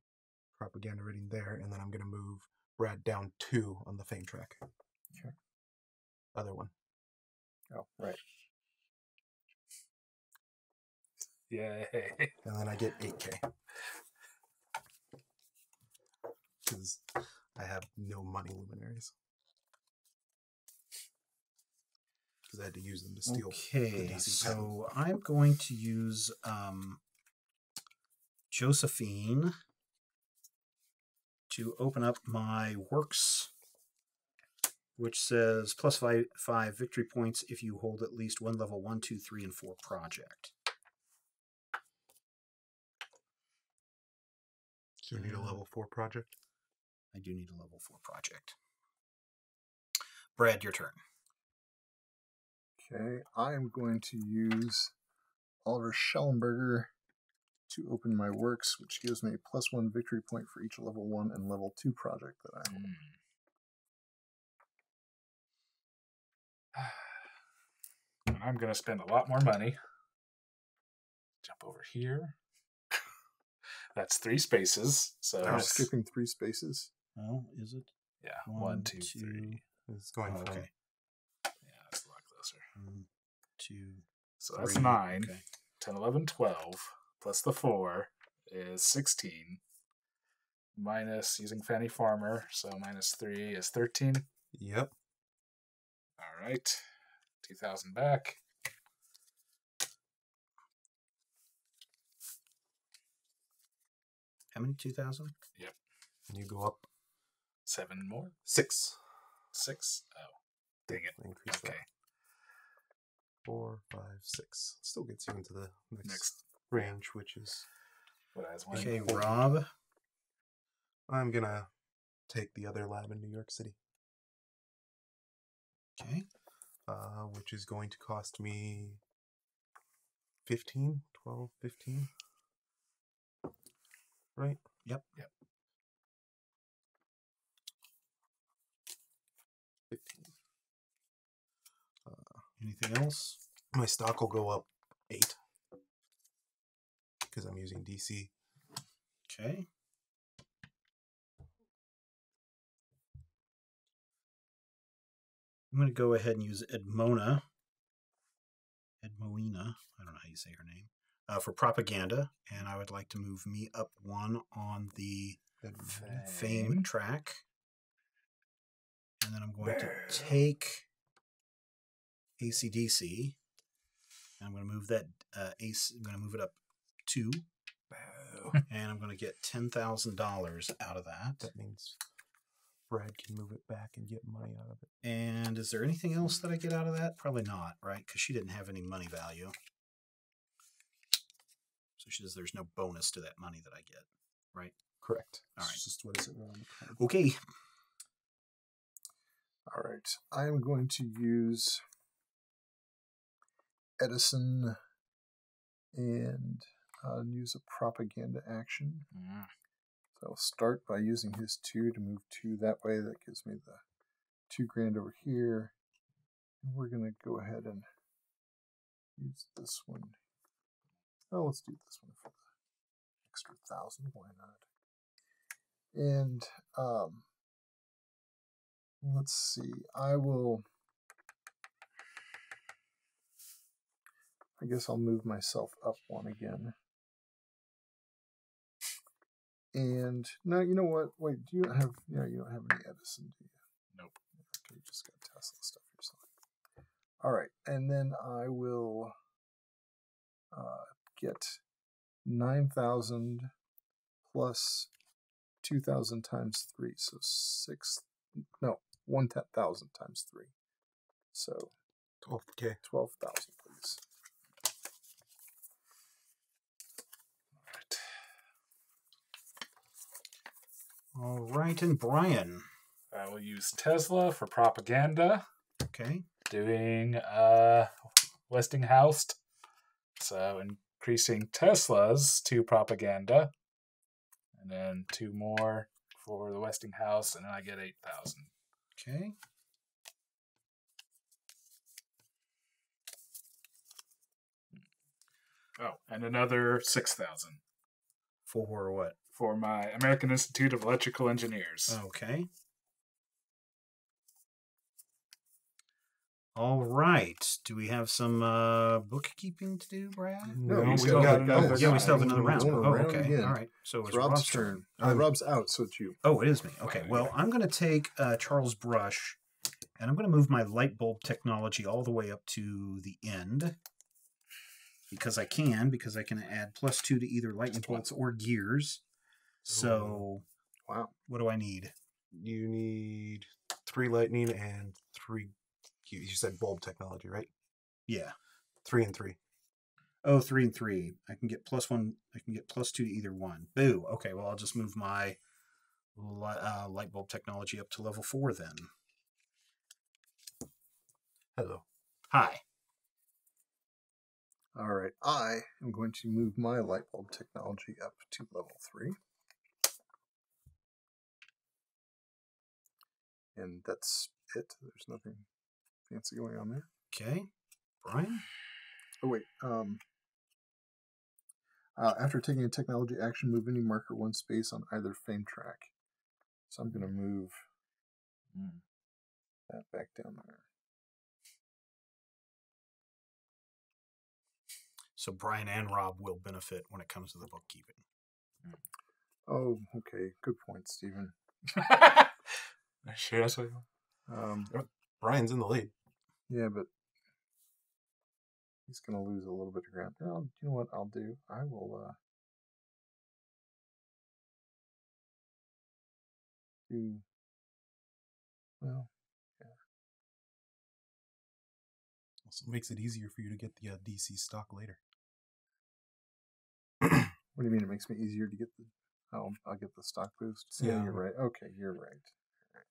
propaganda rating there, and then I'm going to move Brad down 2 on the fame track. Okay. Other one. Oh, right. Yay. And then I get 8K. Because I have no money luminaries. Because I had to use them to steal the Okay, DC patent. so I'm going to use Josephine to open up my works, which says plus 5 victory points if you hold at least one level 1, 2, 3, and 4 project. So you need a level 4 project? I do need a level 4 project. Brad, your turn. Okay, I am going to use Oliver Schellenberger to open my works, which gives me a +1 victory point for each level 1 and level 2 project that I hold. I'm going to spend a lot more money. Jump over here. That's 3 spaces. So I'm skipping 3 spaces. Oh, is it? yeah, 1, 2, 3. It's going Oh, for okay. Yeah, that's a lot closer. 1, 2, So that's 3. 9. Okay. 10, 11, 12. Plus the 4 is 16. Minus using Fanny Farmer, so minus 3 is 13. Yep. All right. 2,000 back. How many? 2,000? And you go up 7 more. 6. 6. Oh, dang it. Increase Okay. that. 4, 5, 6. Still gets you into the Next. range, which is. What has one? Okay, Rob. I'm gonna take the other lab in New York City, Okay. which is going to cost me 15, 12, 15. Right? Yep. 15. Anything else? My stock will go up 8 because I'm using DC. Okay. I'm going to go ahead and use Edmoina. I don't know how you say her name. For propaganda, and I would like to move me up 1 on the fame track. And then I'm going to take ACDC. And I'm going to move that I'm going to move it up 2. And I'm going to get $10,000 out of that. That means Brad can move it back and get money out of it. And is there anything else that I get out of that? Probably not, right? Because she didn't have any money value. So she says there's no bonus to that money that I get, right? Correct. All right. It's just what is it around the card? Okay. All right. I am going to use Edison and use a propaganda action. Mm. So I'll start by using his 2 to move 2 that way. That gives me the $2,000 over here. And we're going to go ahead and use this one. Oh, let's do this one for the extra 1,000. Why not? And let's see. I guess I'll move myself up 1 again. And no, you know what? Wait, you don't have any Edison, do you? Nope. Okay, you just got Tesla stuff yourself. All right, and then I will get 9,000 plus 2,000 times 3, so 1,000 times 3. So 12K. 12,000, please. All right, and Brian. I will use Tesla for propaganda. Okay. Doing Westinghouse. So increasing Tesla's to propaganda. And then 2 more for the Westinghouse, and then I get 8,000. Okay. Oh, and another 6,000 For what? for my American Institute of Electrical Engineers. Okay. All right. Do we have some bookkeeping to do, Brad? No, we still got got another bonus. Yeah, we still have We're another round. going Oh, around okay. again. All right. So It's it's Rob's turn. Rob's out, so it's you. Oh, it is me. Okay. Well, I'm going to take Charles Brush, and I'm going to move my light bulb technology all the way up to the end. Because I can add +2 to either lightning bolts or gears. So, Wow. what do I need? You need 3 lightning and 3. You said bulb technology, right? Yeah. 3 and 3. Oh, 3 and 3. I can get +1. I can get +2 to either one. Boo. Okay, well, I'll just move my light bulb technology up to level 4 then. Hello. Hi. All right. I am going to move my light bulb technology up to level 3. And that's it. There's nothing fancy going on there. Okay. Brian? Oh, wait. After taking a technology action, move any marker one space on either fame track. So I'm going to move that back down there. So Brian and Rob will benefit when it comes to the bookkeeping. Oh, okay. Good point, Stephen. Sure, that's what Brian's in the lead. Yeah, but he's going to lose a little bit of ground. Well, you know what I'll do? I will do, well, Also makes it easier for you to get the DC stock later. what do you mean it makes me easier to get the, I'll get the stock boost? Yeah, Yeah. you're right. Okay, you're right. All right.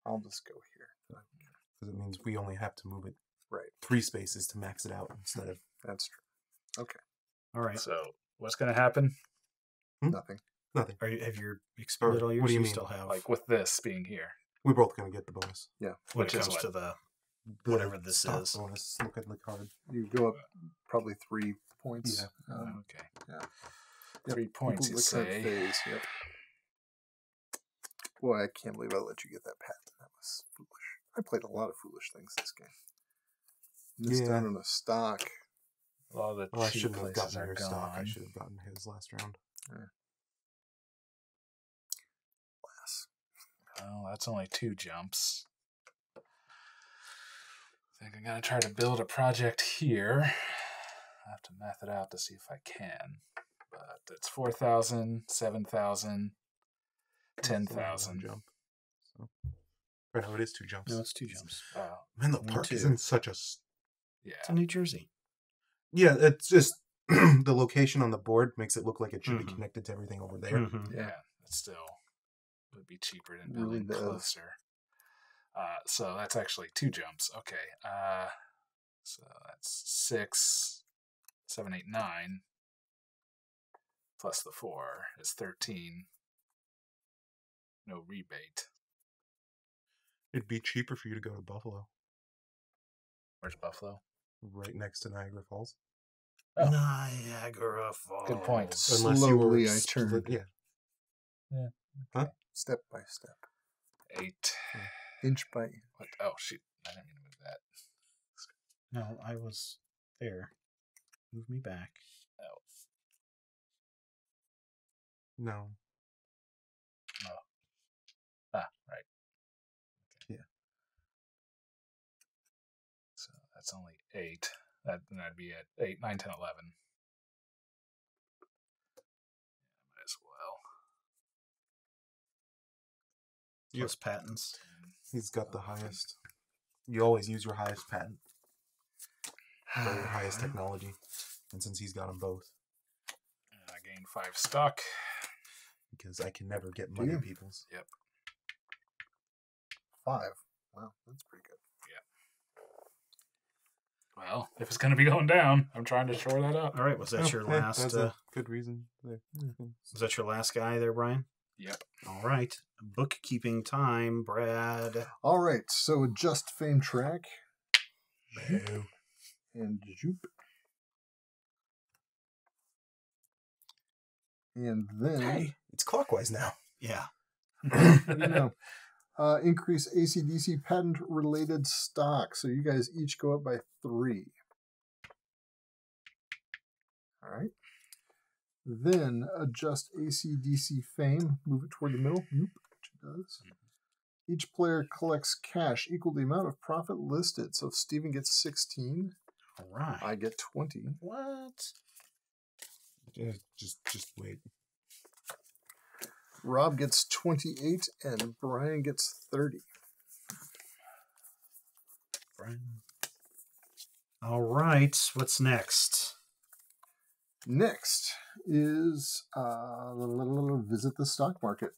I'll just go here. Because it means we only have to move it Right. 3 spaces to max it out instead of... That's true. Okay. All right. So what's going to happen? Nothing. Nothing. Have you expended all yours? What do you mean? Still have Like with this being here. We're both going to get the bonus. Yeah. when which it is comes what? to the The whatever this stock is. bonus. Look at the card. You go up probably 3 points. Yeah. Okay. yeah. 3 points, you Equals the current say. phase. Yep. Boy, I can't believe I let you get that patent. That was foolish. I played a lot of foolish things this game. Missed Yeah. out on a stock. A lot of the Well, I cheap shouldn't have places gotten are your stock. I gone. should have gotten his last round. Glass. Well, that's only 2 jumps. I think I'm going to try to build a project here. I have to math it out to see if I can. But it's 4,000, 7,000, 10,000. Jump. So. Or no, it is 2 jumps. No, it's 2 jumps. Man, the Only park 2. is in such a... Yeah. It's in New Jersey. Yeah, it's just the location on the board makes it look like it should Mhm. be connected to everything over there. Mhm. Yeah, it still would be cheaper than Really building does. closer. So that's actually 2 jumps. Okay. So that's 6, 7, 8, 9. Plus the 4 is 13. No rebate. It'd be cheaper for you to go to Buffalo, Where's Buffalo? right next to Niagara Falls. Oh. Niagara Falls. Good point. Unless you were Slowly I split- turned. Yeah. Step by step. 8. Inch by inch. What? Oh, shoot. I didn't mean to move that. No, I was there. Move me back. Oh. No. Right. Yeah. So that's only 8. That'd be at 8, 9, 10, 11. Might as well. Plus patents. He's got the highest. You always use your highest patent or your highest technology. And since he's got them both, And I gained 5 stock. because I can never get money you? people's. 5. Wow, that's pretty good. Well, if it's going to be going down, I'm trying to shore that up. All right, was that your Oh, yeah, last? That's a good reason. There. Was that your last guy there, Brian? Yep. All right, bookkeeping time, Brad. All right, so adjust fame track. Boo. And zoop. And then, Hey, it's clockwise now. Yeah. increase ACDC patent related stock. So you guys each go up by 3. All right. Then adjust ACDC fame. Move it toward the middle. Nope, which it does. Each player collects cash equal to the amount of profit listed. So if Steven gets 16, All right. I get 20. What? Just wait. Rob gets 28, and Brian gets 30. Brian. All right. What's next? Next is visit the stock market.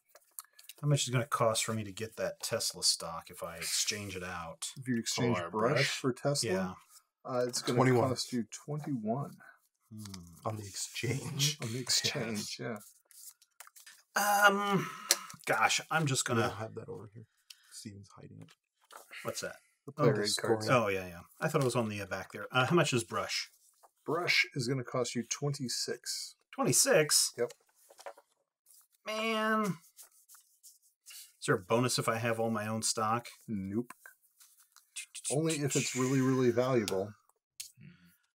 How much is it going to cost for me to get that Tesla stock if I exchange it out? If you exchange For brush brush? for Tesla, Yeah. it's going to 21. cost you 21 On the exchange. on the exchange. Yeah. Gosh, I'm just Gonna gonna. have that over here. Steven's hiding it. What's that? The player the aid cards. scoring. Oh yeah. I thought it was on the back there. How much is brush? brush is going to cost you 26. 26? Yep. Man. Is there a bonus if I have all my own stock? Nope. Only if it's really, really valuable.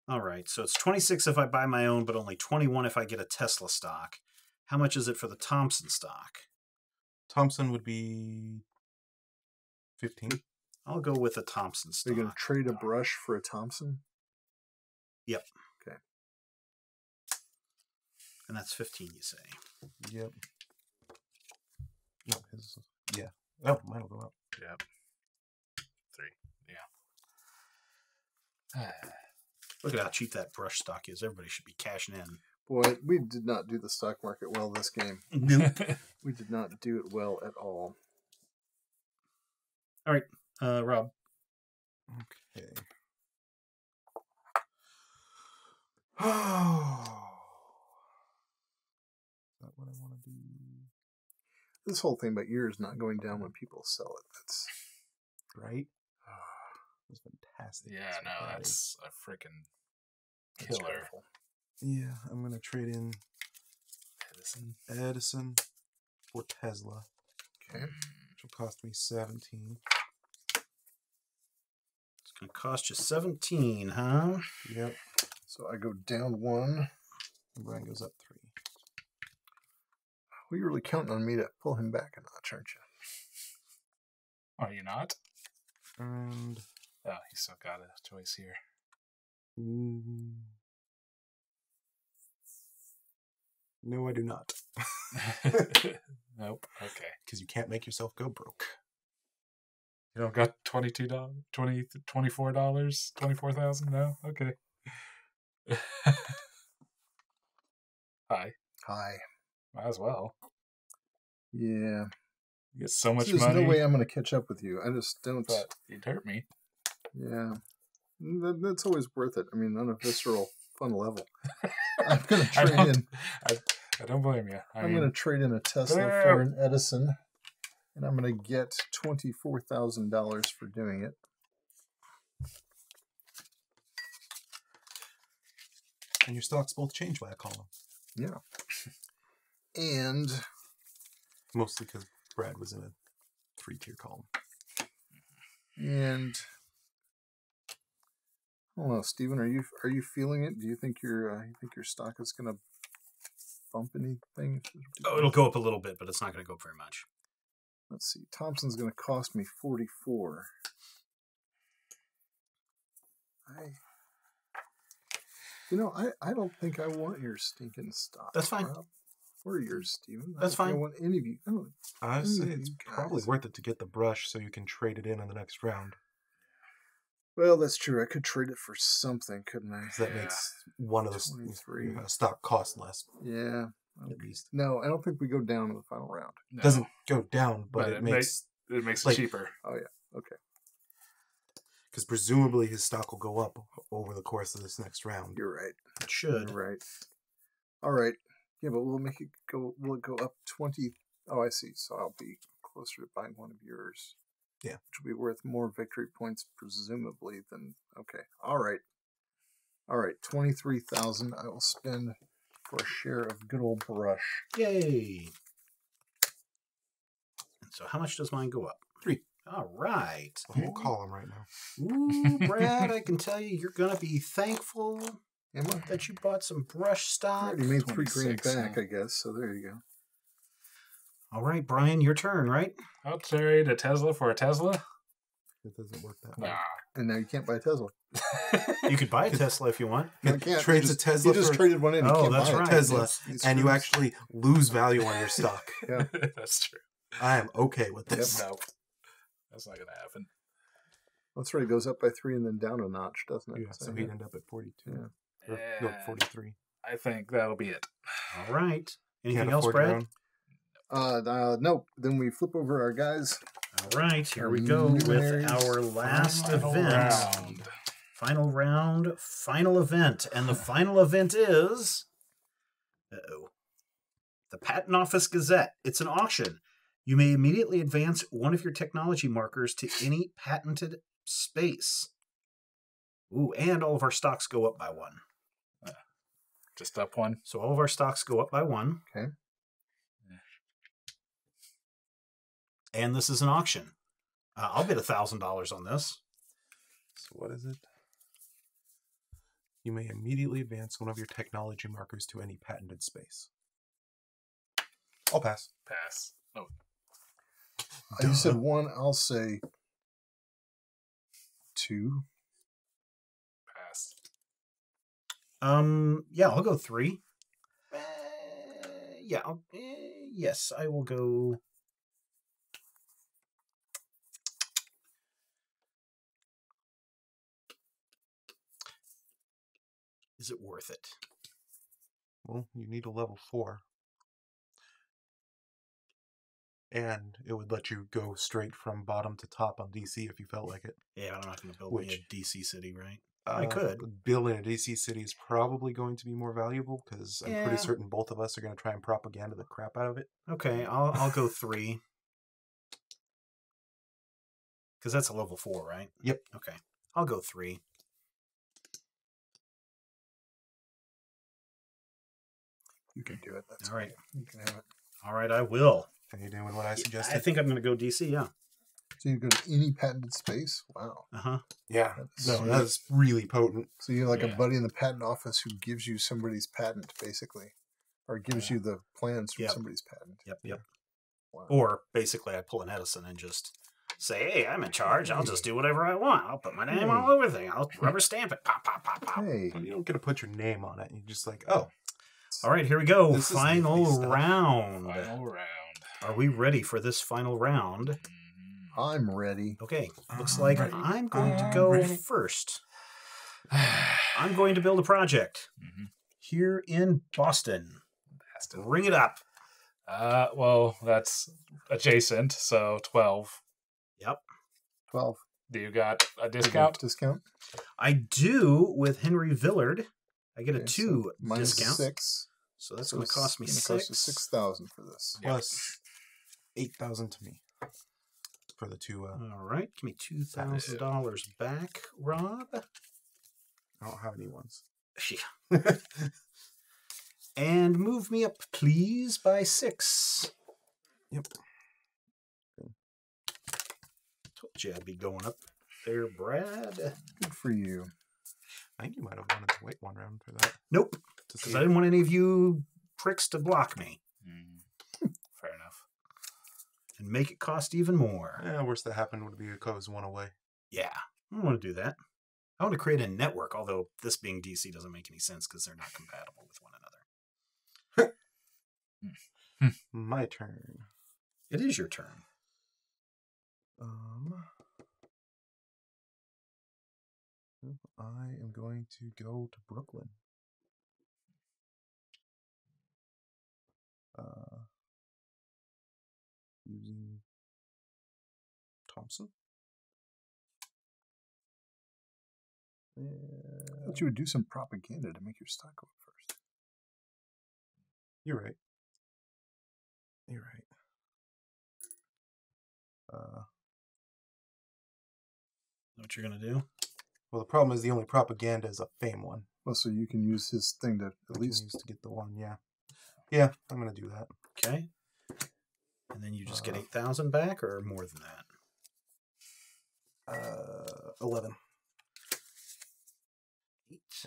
All right, so it's 26 if I buy my own, but only 21 if I get a Tesla stock. How much is it for the Thompson stock? Thompson would be 15. I'll go with a Thompson Are stock. you going to trade a brush for a Thompson? Yep. Okay. And that's 15, you say? Yep. No, yeah. Oh, mine will go up. Yep. 3. Yeah. Look at how cheap that brush stock is. Everybody should be cashing in. Boy, we did not do the stock market well this game. Nope. We did not do it well at all. All right, Rob. Okay. Oh. Is that what I want to do? This whole thing about yours not going down when people sell it. That's right. That's fantastic. Yeah, no, that's a freaking that's killer. dreadful. Yeah, I'm gonna trade in Edison for Tesla, Okay. which will cost me 17. It's going to cost you 17, huh? Yep. So I go down 1. And Brian goes up 3. Well, you're really counting on me to pull him back a notch, aren't you? Are you not? And Oh, he still got a choice here. no, I do not, Nope. Okay. because you can't make yourself go broke. You don't got $22, $24, 24,000? No? Okay. Hi. Hi. Might as well. Yeah. You get so much There's money. no way I'm going to catch up with you. I just don't. But you'd hurt me. Yeah. That's always worth it. I mean, on a visceral, fun level. I'm going to trade in. I don't blame you. I'm going to trade in a Tesla for an Edison, and I'm going to get $24,000 for doing it. And your stocks both change by a column. Yeah. And Mostly because Brad was in a 3-tier column. I don't know, Steven, are you feeling it? Do you think your stock is going to bump anything? Oh, it'll go up a little bit, but it's not going to go up very much. Let's see. Thompson's going to cost me 44. I don't think I want your stinking stock. That's fine. Rob. Or yours, Steven. That's fine. I don't want any of you. I say it's you probably guys. worth it to get the brush so you can trade it in the next round. Well, that's true. I could trade it for something, couldn't I? 'Cause that makes one of the 23. stock cost less, Yeah. at least. No, I don't think we go down in the final round. No. Doesn't go down, but, But it makes... it makes like- it cheaper. Oh, yeah. Okay. Because presumably his stock will go up over the course of this next round. You're right. It should. You're right. All right. Yeah, but we'll make it go. Will it go up 20? Oh, I see. So I'll be closer to buying one of yours. Yeah. Which will be worth more victory points, presumably, than. Okay. All right. 23,000 I will spend for a share of good old brush. Yay. So how much does mine go up? 3. All right. The whole column right now. Ooh, Brad, I can tell you, you're going to be thankful Am I? that you bought some brush I stock. already made 3 grand 26, back, huh? I guess. So there you go. All right, Brian, your turn, right? I'll trade a Tesla for a Tesla. It doesn't work that way. Nah. And now you can't buy a Tesla. You could buy a Tesla if you want. No, you can't. Trades He a just- Tesla He just for traded one in. He Oh, can't that's buy it. right. Tesla, He's and you screwed. actually lose value on your stock. Yeah. That's true. I am okay with this. Nope. That's not gonna happen. That's right. It goes up by 3 and then down a notch, doesn't it? Yeah, so he'd end up at 42. Yeah. Or, no, 43. I think that'll be it. All right. Anything Can't else, afford your Brad? own. Nope. Then we flip over our guys. All right, here we go with Luminaries. our last Final event. round. Final round, final event. And the final event is... The Patent Office Gazette. It's an auction. You may immediately advance one of your technology markers to any patented space. Ooh, and all of our stocks go up by 1. Just up one. So all of our stocks go up by 1. Okay. And this is an auction. I'll bid $1,000 on this. So what is it? You may immediately advance one of your technology markers to any patented space. I'll pass. Pass. Oh, You said 1. I'll say 2. pass. Yeah, I'll go 3. Yeah, yes, I will go. Is it worth it? Well, you need a level 4. And it would let you go straight from bottom to top on DC if you felt like it. Yeah, I'm not going to build me Which- a DC city, right? I could. Building a DC city is probably going to be more valuable because I'm Yeah. pretty certain both of us are going to try and propaganda the crap out of it. Okay, I'll go 3. Because that's a level 4, right? Yep. Okay, I'll go 3. You can do it. That's All right. okay. You can have it. All right, I will. Are you doing what I suggested? I think I'm going to go DC, yeah. So you go to any patented space? Wow. Uh-huh. Yeah. That's No, sweet. that's really potent. So you're like a Yeah. buddy in the patent office who gives you somebody's patent, basically. Or gives you the plans from Yep. somebody's patent. Yep. Wow. Or basically I pull an Edison and just say, hey, I'm in charge. I'll just do whatever I want. I'll put my name all over things. I'll rubber stamp it. Pop, pop, pop, pop. Hey. You don't get to put your name on it. You're just like, oh, All right, here we go. This is Final nifty stuff. round. Final round. Are we ready for this final round? Mhm. I'm ready. Okay, looks I'm like ready. I'm going to I'm go ready. first. I'm going to build a project Mhm. here in Boston. Bastard. Ring it up. Well, that's adjacent, so 12. Yep. 12. Do you got a discount? Discount? I do with Henry Villard. I get a Okay, 2 so minus discount. 6. So that's So going to it's cost me gonna 6. cost you 6,000 for this. plus 8,000 to me for the two. All right, give me $2,000 back, Rob. I don't have any ones. Yeah. And move me up, please, by 6. Yep. Told you I'd be going up there, Brad. Good for you. I think you might have wanted to wait one round for that. Nope, To because see I didn't want any of you pricks to block me Mhm. Fair enough. and make it cost even more. Yeah, worst that happened would be a cause one away. Yeah, I don't want to do that. I want to create a network, although this being DC doesn't make any sense because they're not compatible with one another. My turn. It is your turn. I am going to go to Brooklyn. Using Thompson. I thought you would do some propaganda to make your stock go up first. You're right. You're right. Know what you're going to do? Well, the problem is the only propaganda is a fame one. Well, so you can use his thing to I at can least. use to get the one. Yeah. Yeah, I'm gonna do that. Okay. And then you just get 8,000 back or more than that? 11.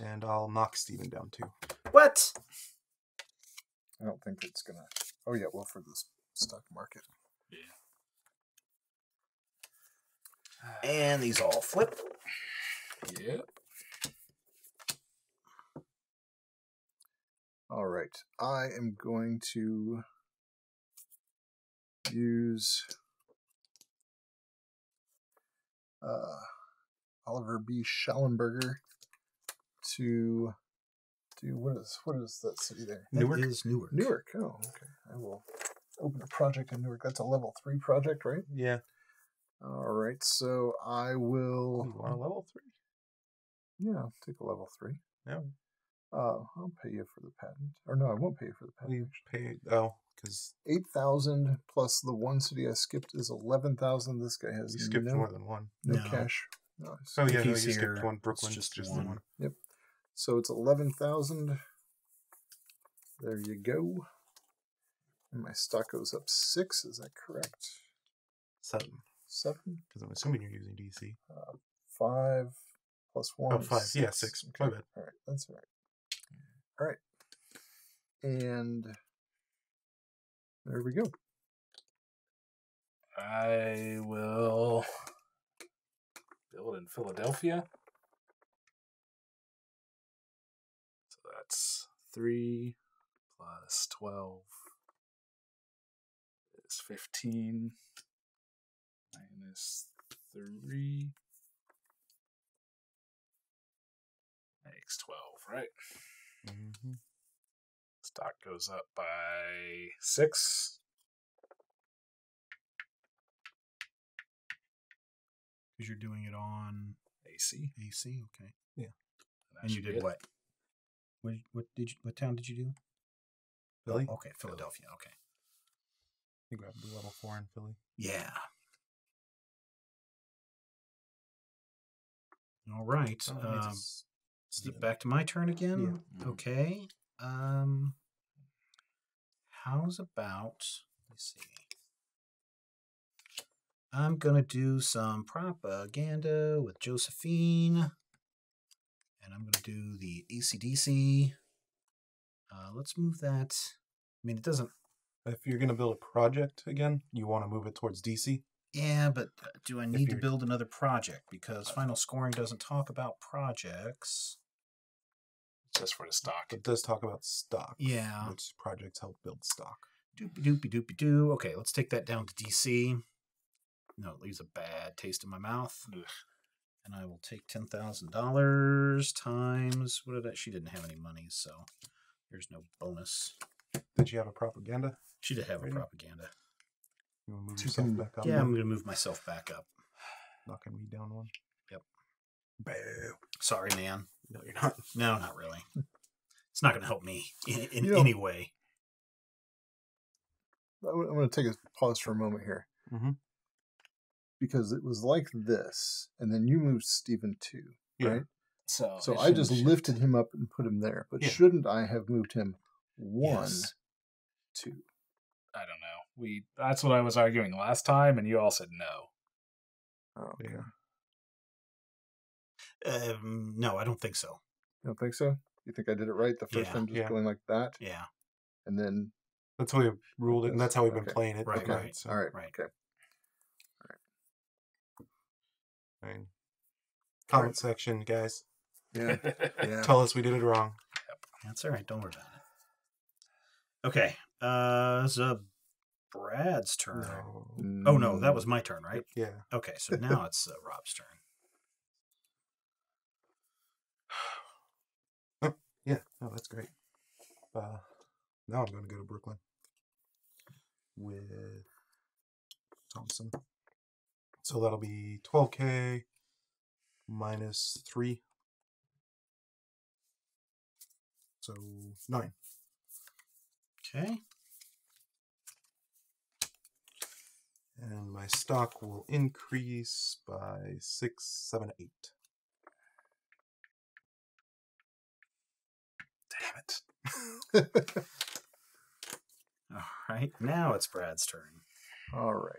And I'll knock Steven down too. What? I don't think it's gonna. Oh yeah, well for this stock market. And these all flip. Yep. All right, I am going to use Oliver B. Schallenberger to do what is that city there? Newark is Newark. Newark. Oh, okay. I will open a project in Newark. That's a level 3 project, right? Yeah. All right, so I will. You want a level 3? Yeah, I'll take a level 3. Yeah. I'll pay you for the patent. Or no, I won't pay you for the patent. You pay because 8,000 plus the one city I skipped is 11,000. This guy has you skipped no, more than one. no No. cash. No, Oh yeah, If no, you he's here, skipped one. it's Brooklyn's just just one. the one. so it's 11,000 There you go. And my stock goes up 6. Is that correct? 7. 7? Because I'm assuming you're using DC. 5 plus 1. Oh, 5. Is Yeah, 6. Okay. My bad. All right. That's all right. All right. And there we go. I will build in Philadelphia. So that's 3 plus 12 is 15 minus 3 makes 12, right? Mm-hmm. Stock goes up by 6. Because you're doing it on AC. AC, okay. that And you should did be it. what? What town did you do? Philly? Oh, okay, Philadelphia. Okay. You grabbed the level 4 in Philly. Yeah. All right. Is it back to my turn again? Yeah. Okay. How's about? Let me see. I'm gonna do some propaganda with Josephine, and I'm gonna do the AC/DC. Let's move that. I mean, it doesn't. If you're going to build a project again, you want to move it towards DC. Yeah, but do I need to you're- build another project? Because final scoring doesn't talk about projects. It's just for the stock. It does talk about stock. Yeah. Which projects help build stock. Doopy-doopy-doopy-doo. Okay, let's take that down to DC. No, it leaves a bad taste in my mouth. Ugh. And I will take $10,000 times... What did I... She didn't have any money, so there's no bonus. Did you have a propaganda? She did have a Ready? propaganda. You want to move So yourself can- back up? Yeah, I'm going to move myself back up. Knocking me down 1. Yep. Boo. Sorry, man. No, you're not. No, not really. It's not going to help me in You know- any way. I'm going to take a pause for a moment here. Mm-hmm. Because it was like this, and then you moved Stephen too, Yeah. right? So So it I just shouldn't shift. lifted him up and put him there. But Yeah. shouldn't I have moved him 1, Yes. 2? I don't know. That's what I was arguing last time, and you all said no. Oh, okay. Yeah. No, I don't think so. You don't think so? You think I did it right the first Yeah. time, just Yeah. going like that, Yeah, and then That's how we ruled it, and that's how we've been Okay. playing it. Right, Okay, right. So, all right, right. okay. fine. Comment section, guys. Yeah, yeah. Tell us we did it wrong. that's all right. Don't worry about it. Okay, it's Brad's turn. No. Oh, no, that was my turn, right? Yeah. Okay, so now it's Rob's turn. Yeah. No, that's great. Now I'm going to go to Brooklyn with Thompson. So that'll be 12K minus 3. So 9. Okay. And my stock will increase by 6, 7, 8. Damn it. All right, now it's Brad's turn. All right.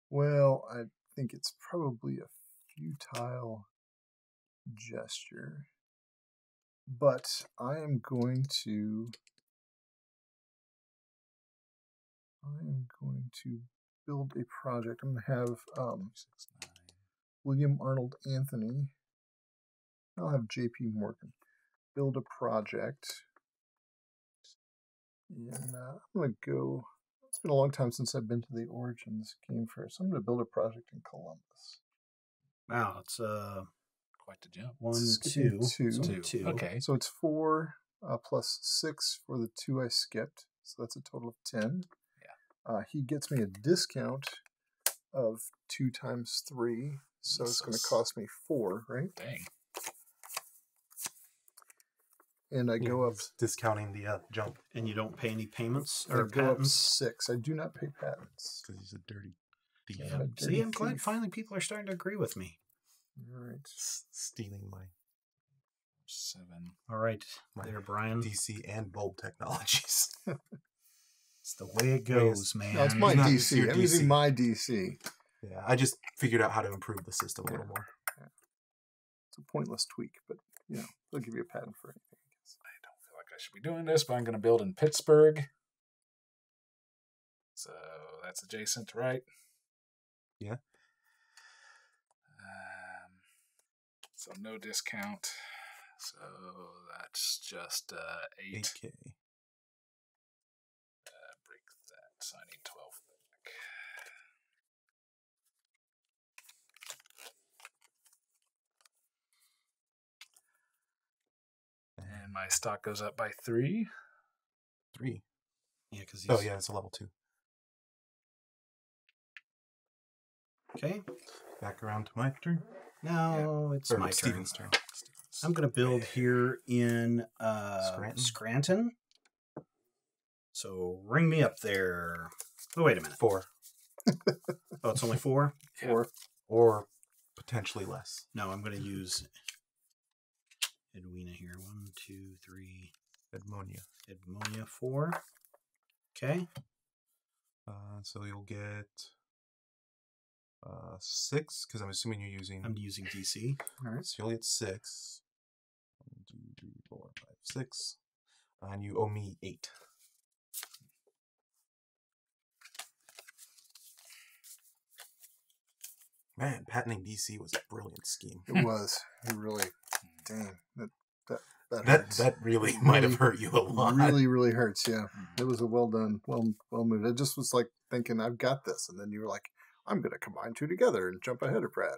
Well, I think it's probably a futile gesture, but I am going to build a project. I'm going to have 6, 9. William Arnold Anthony. I'll have J.P. Morgan build a project. And I'm going to go. It's been a long time since I've been to the Origins game fair, so I'm going to build a project in Columbus. Wow, it's Quite the jump. 1, Skipping 2, two. so Two. 2. Okay. So it's 4 plus 6 for the 2 I skipped. So that's a total of 10. Yeah. He gets me a discount of 2 times 3. So it's going to cost me 4, right? Dang. And I go up. Discounting the jump And you don't pay any payments I or go up patents? 6. I do not pay patents. because he's a dirty thief. Yeah. I'm a See, dirty I'm glad thief. finally people are starting to agree with me. All right. Stealing my 7. All right, My there, Brian. DC and bulb technologies. It's the way it goes, man. No, it's my Not- it's DC. your I'm using DC. my DC. Yeah, I just figured out how to improve the system a little more. It's a pointless tweak, but they'll give you a patent for anything. I don't feel like I should be doing this, but I'm going to build in Pittsburgh. So that's adjacent, right? Yeah. So no discount. So that's just 8. 8K. Break that. So I need 12 back. And my stock goes up by 3. 3. Yeah, because Oh, yeah, it's a level 2. Okay. Back around to my turn. Now it's Or my turn. Steven's turn. I'm going to build here in Scranton. So ring me up there. Oh, wait a minute. 4. Oh, it's only 4? 4. Or potentially less. No, I'm going to use Edwina here. 1, 2, 3. Edmonia 4. Okay. So you'll get 6, because I'm assuming you're using... I'm using DC. All right. So you'll get 6. 1, 2, 3, 4, 5, 6. And you owe me 8. Man, patenting DC was a brilliant scheme. It was. It really. Dang. That hurts. That really might have hurt you a lot. Really, really hurts. Yeah. It was a well done, well moved. It just was like thinking, I've got this, and then you were like, I'm going to combine 2 together and jump ahead of Brad.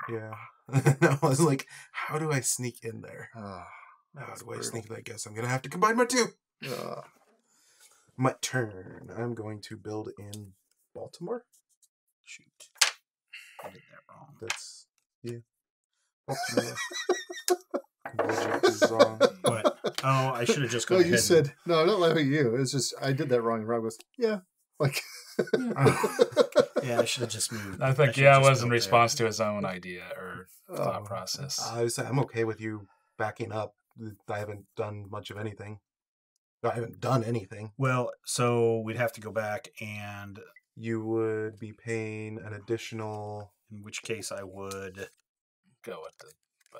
Yeah. I was like, how do I sneak in there? That How was do I brutal. sneak in? I guess I'm going to have to combine my 2. Uh, My turn. I'm going to build in Baltimore. Shoot. I did that wrong. That's, yeah. Baltimore. Budget is on. What? Oh, I should have just no, gone you ahead. said, no, not like you. It's just, I did that wrong. And Rob goes, yeah. Like, Yeah, I should have just moved. I think, should yeah, have it just was in built response to his own idea or thought Oh. process. I'm okay with you backing up. I haven't done much of anything. I haven't done anything. Well, so we'd have to go back, and You would be paying an additional... in which case I would. Go with the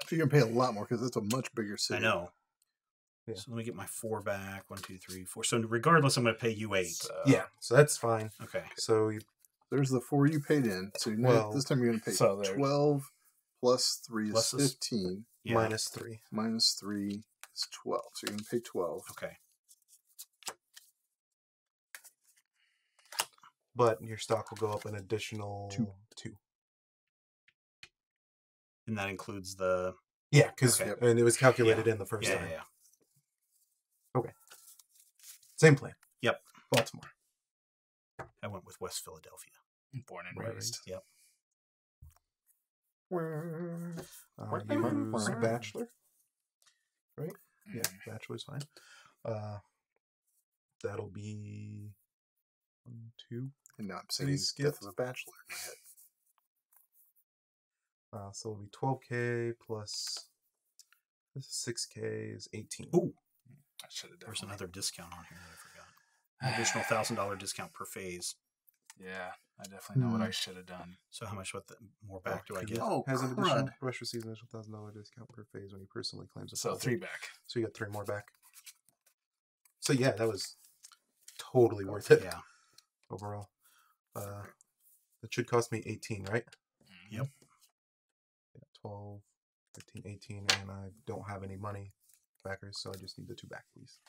so you're going to pay a lot more because it's a much bigger city. I know. Yeah. So let me get my 4 back. 1, 2, 3, 4. So regardless, I'm going to pay you 8. Yeah, so that's fine. Okay. So you, There's the 4 you paid in. So now Well, this time you're going to pay so there's- 12 plus 3 Plus is this- 15. Yeah. minus 3. Minus 3 is 12. So you're going to pay 12. Okay. But your stock will go up an additional 2. And that includes the. Yeah, because Okay. it was calculated in the first Yeah, time. yeah. Same plan. Yep. Baltimore. I went with West Philadelphia. born and Right. raised. Yep. You use bachelor, right? Yeah, Mm. bachelor's fine. That'll be 1, 2. And now I'm saying Please Death skip. of a Bachelor in my head. So it'll be 12K plus this is 6K is 18. Ooh, I should have done there's another discount on here that I forgot. An additional $1,000 discount per phase. Yeah, I definitely know what I should have done. So how much more back do I get? Oh, Has an additional crud. rush receives an additional $1,000 discount per phase when he personally claims a So project. 3 back. So you got 3 more back. So yeah, that was totally worth it. Yeah. Overall. It should cost me 18, right? Yep. Yeah, 12, 15, 18, and I don't have any money backers, so I just need the 2 back, please.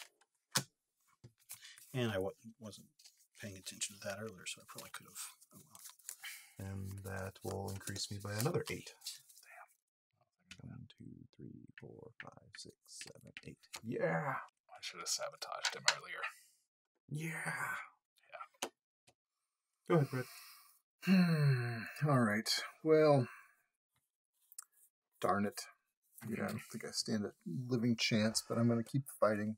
And I wasn't paying attention to that earlier, so I probably could have. Oh, well. And that will increase me by another 8. Damn. 1, 2, 3, 4, 5, 6, 7, 8. Yeah. I should have sabotaged him earlier. Yeah. Go ahead, Brett. All right. Well, darn it. Yeah, I don't think I stand a living chance, but I'm going to keep fighting.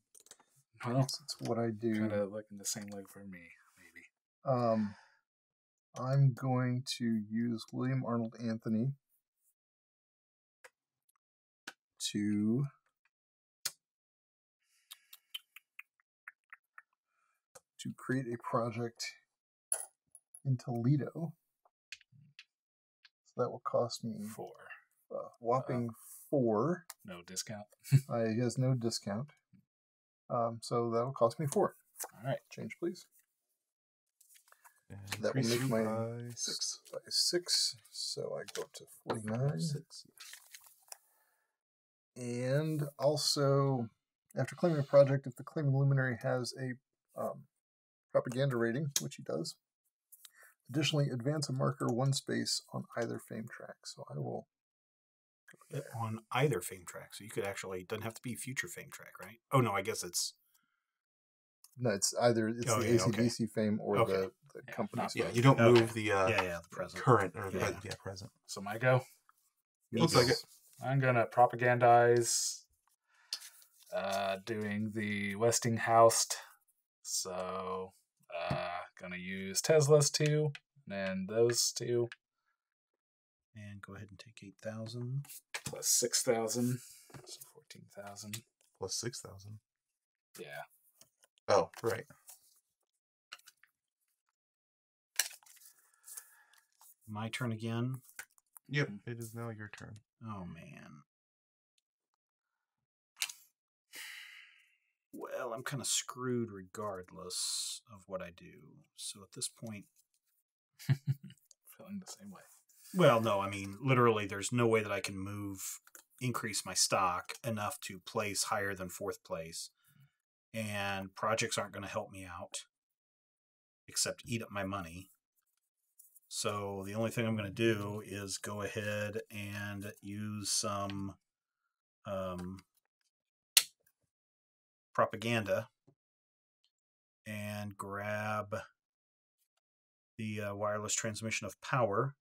Well, It's what I do. kind of looking the same leg for me, maybe. I'm going to use William Arnold Anthony to create a project in Toledo. So that will cost me 4. whopping 4. No discount. He has no discount. So that will cost me 4. All right. Change, please. And That will increase make you my by 6 by 6. So I go up to 49. 6. And also, after claiming a project, if the claiming luminary has a propaganda rating, which he does, additionally advance a marker 1 space on either fame track. So I will On either fame track. So you could actually, doesn't have to be future fame track, right? Oh, no, I guess it's... No, it's either the AC/DC fame or the company's. Yeah, fame. you don't Okay. move the the present. current or Yeah. the present. So my go. Looks like it. I'm gonna propagandize doing the Westinghouse. So gonna use Tesla's 2 and those 2 And go ahead and take 8,000. plus 6,000, so 14,000. Plus 6,000. Yeah. Oh, right. My turn again. Yep, it is now your turn. Oh, man. Well, I'm kind of screwed regardless of what I do. So at this point... Feeling the same way. Well, no, I mean, literally, there's no way that I can increase my stock enough to place higher than 4th place. And projects aren't going to help me out, except eat up my money. So the only thing I'm going to do is go ahead and use some propaganda and grab the wireless transmission of power.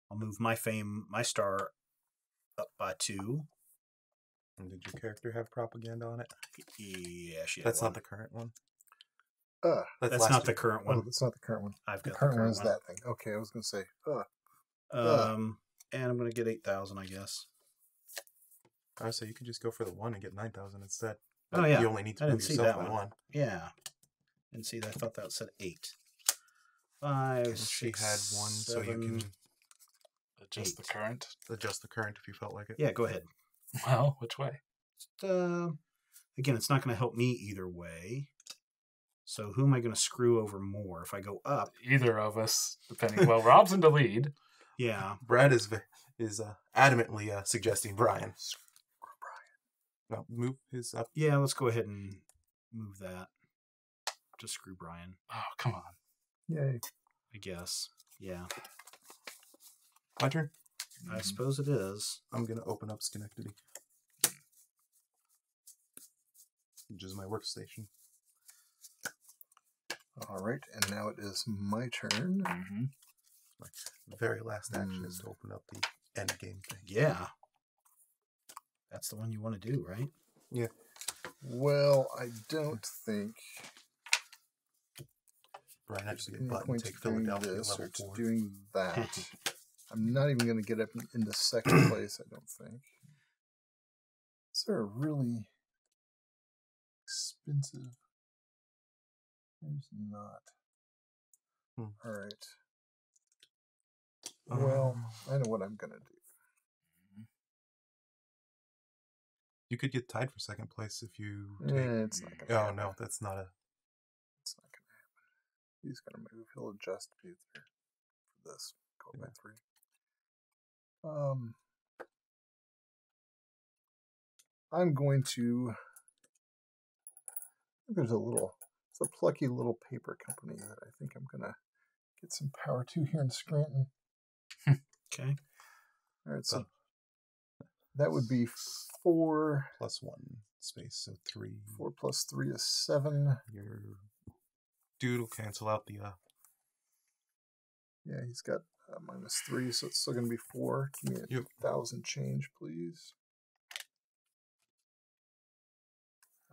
I'll move my star up by 2. And did your character have propaganda on it? Yeah, she had That's one. not the current one. That's last not the year. current Oh, one. that's not the current one. I've The got current the one current is that thing. Okay, I was going to say, And I'm going to get 8,000, I guess. Oh, so you could just go for the 1 and get 9,000 instead. Oh, yeah. You only need to I move didn't see yourself that by one. 1. Yeah. Didn't see that. I thought that said 8. 5, And 6, she had 1, so you 7. can Adjust the 8. current. adjust the current if you felt like it. Yeah, go ahead. Well, which way? Just, again, it's not going to help me either way. So who am I going to screw over more? If I go up, Either of us, depending. Well, Rob's in the lead. yeah. Brad is adamantly suggesting Brian. Screw Brian. No, move his up. Yeah, let's go ahead and move that. Just screw Brian, Oh, come on. yay. I guess. Yeah, My turn. I suppose it is. I'm going to open up Schenectady, which is my workstation. All right, and now it is my turn. Mm-hmm. My very last action is to open up the end game thing. Yeah. That's the one you want to do, right? Yeah. Well, I don't think Brian actually any get button point take to doing Philadelphia this or level to 4. doing that. I'm not even going to get up into 2nd place, I don't think. Is there a really expensive? There's not. All right. Well, I know what I'm going to do. You could get tied for 2nd place if you take... It's not going to Oh, happen. no, that's not a... It's not going to happen. He's going to move. He'll adjust me there for this. Go by 3. I'm going to... There's it's a plucky little paper company that I think I'm going to get some power to here in Scranton. Okay. All right, so that would be 4 plus 1 space, so 3. 4 plus 3 is 7. Your dude will cancel out the... Yeah, he's got minus 3, so it's still going to be 4. Give me 1,000 change, please.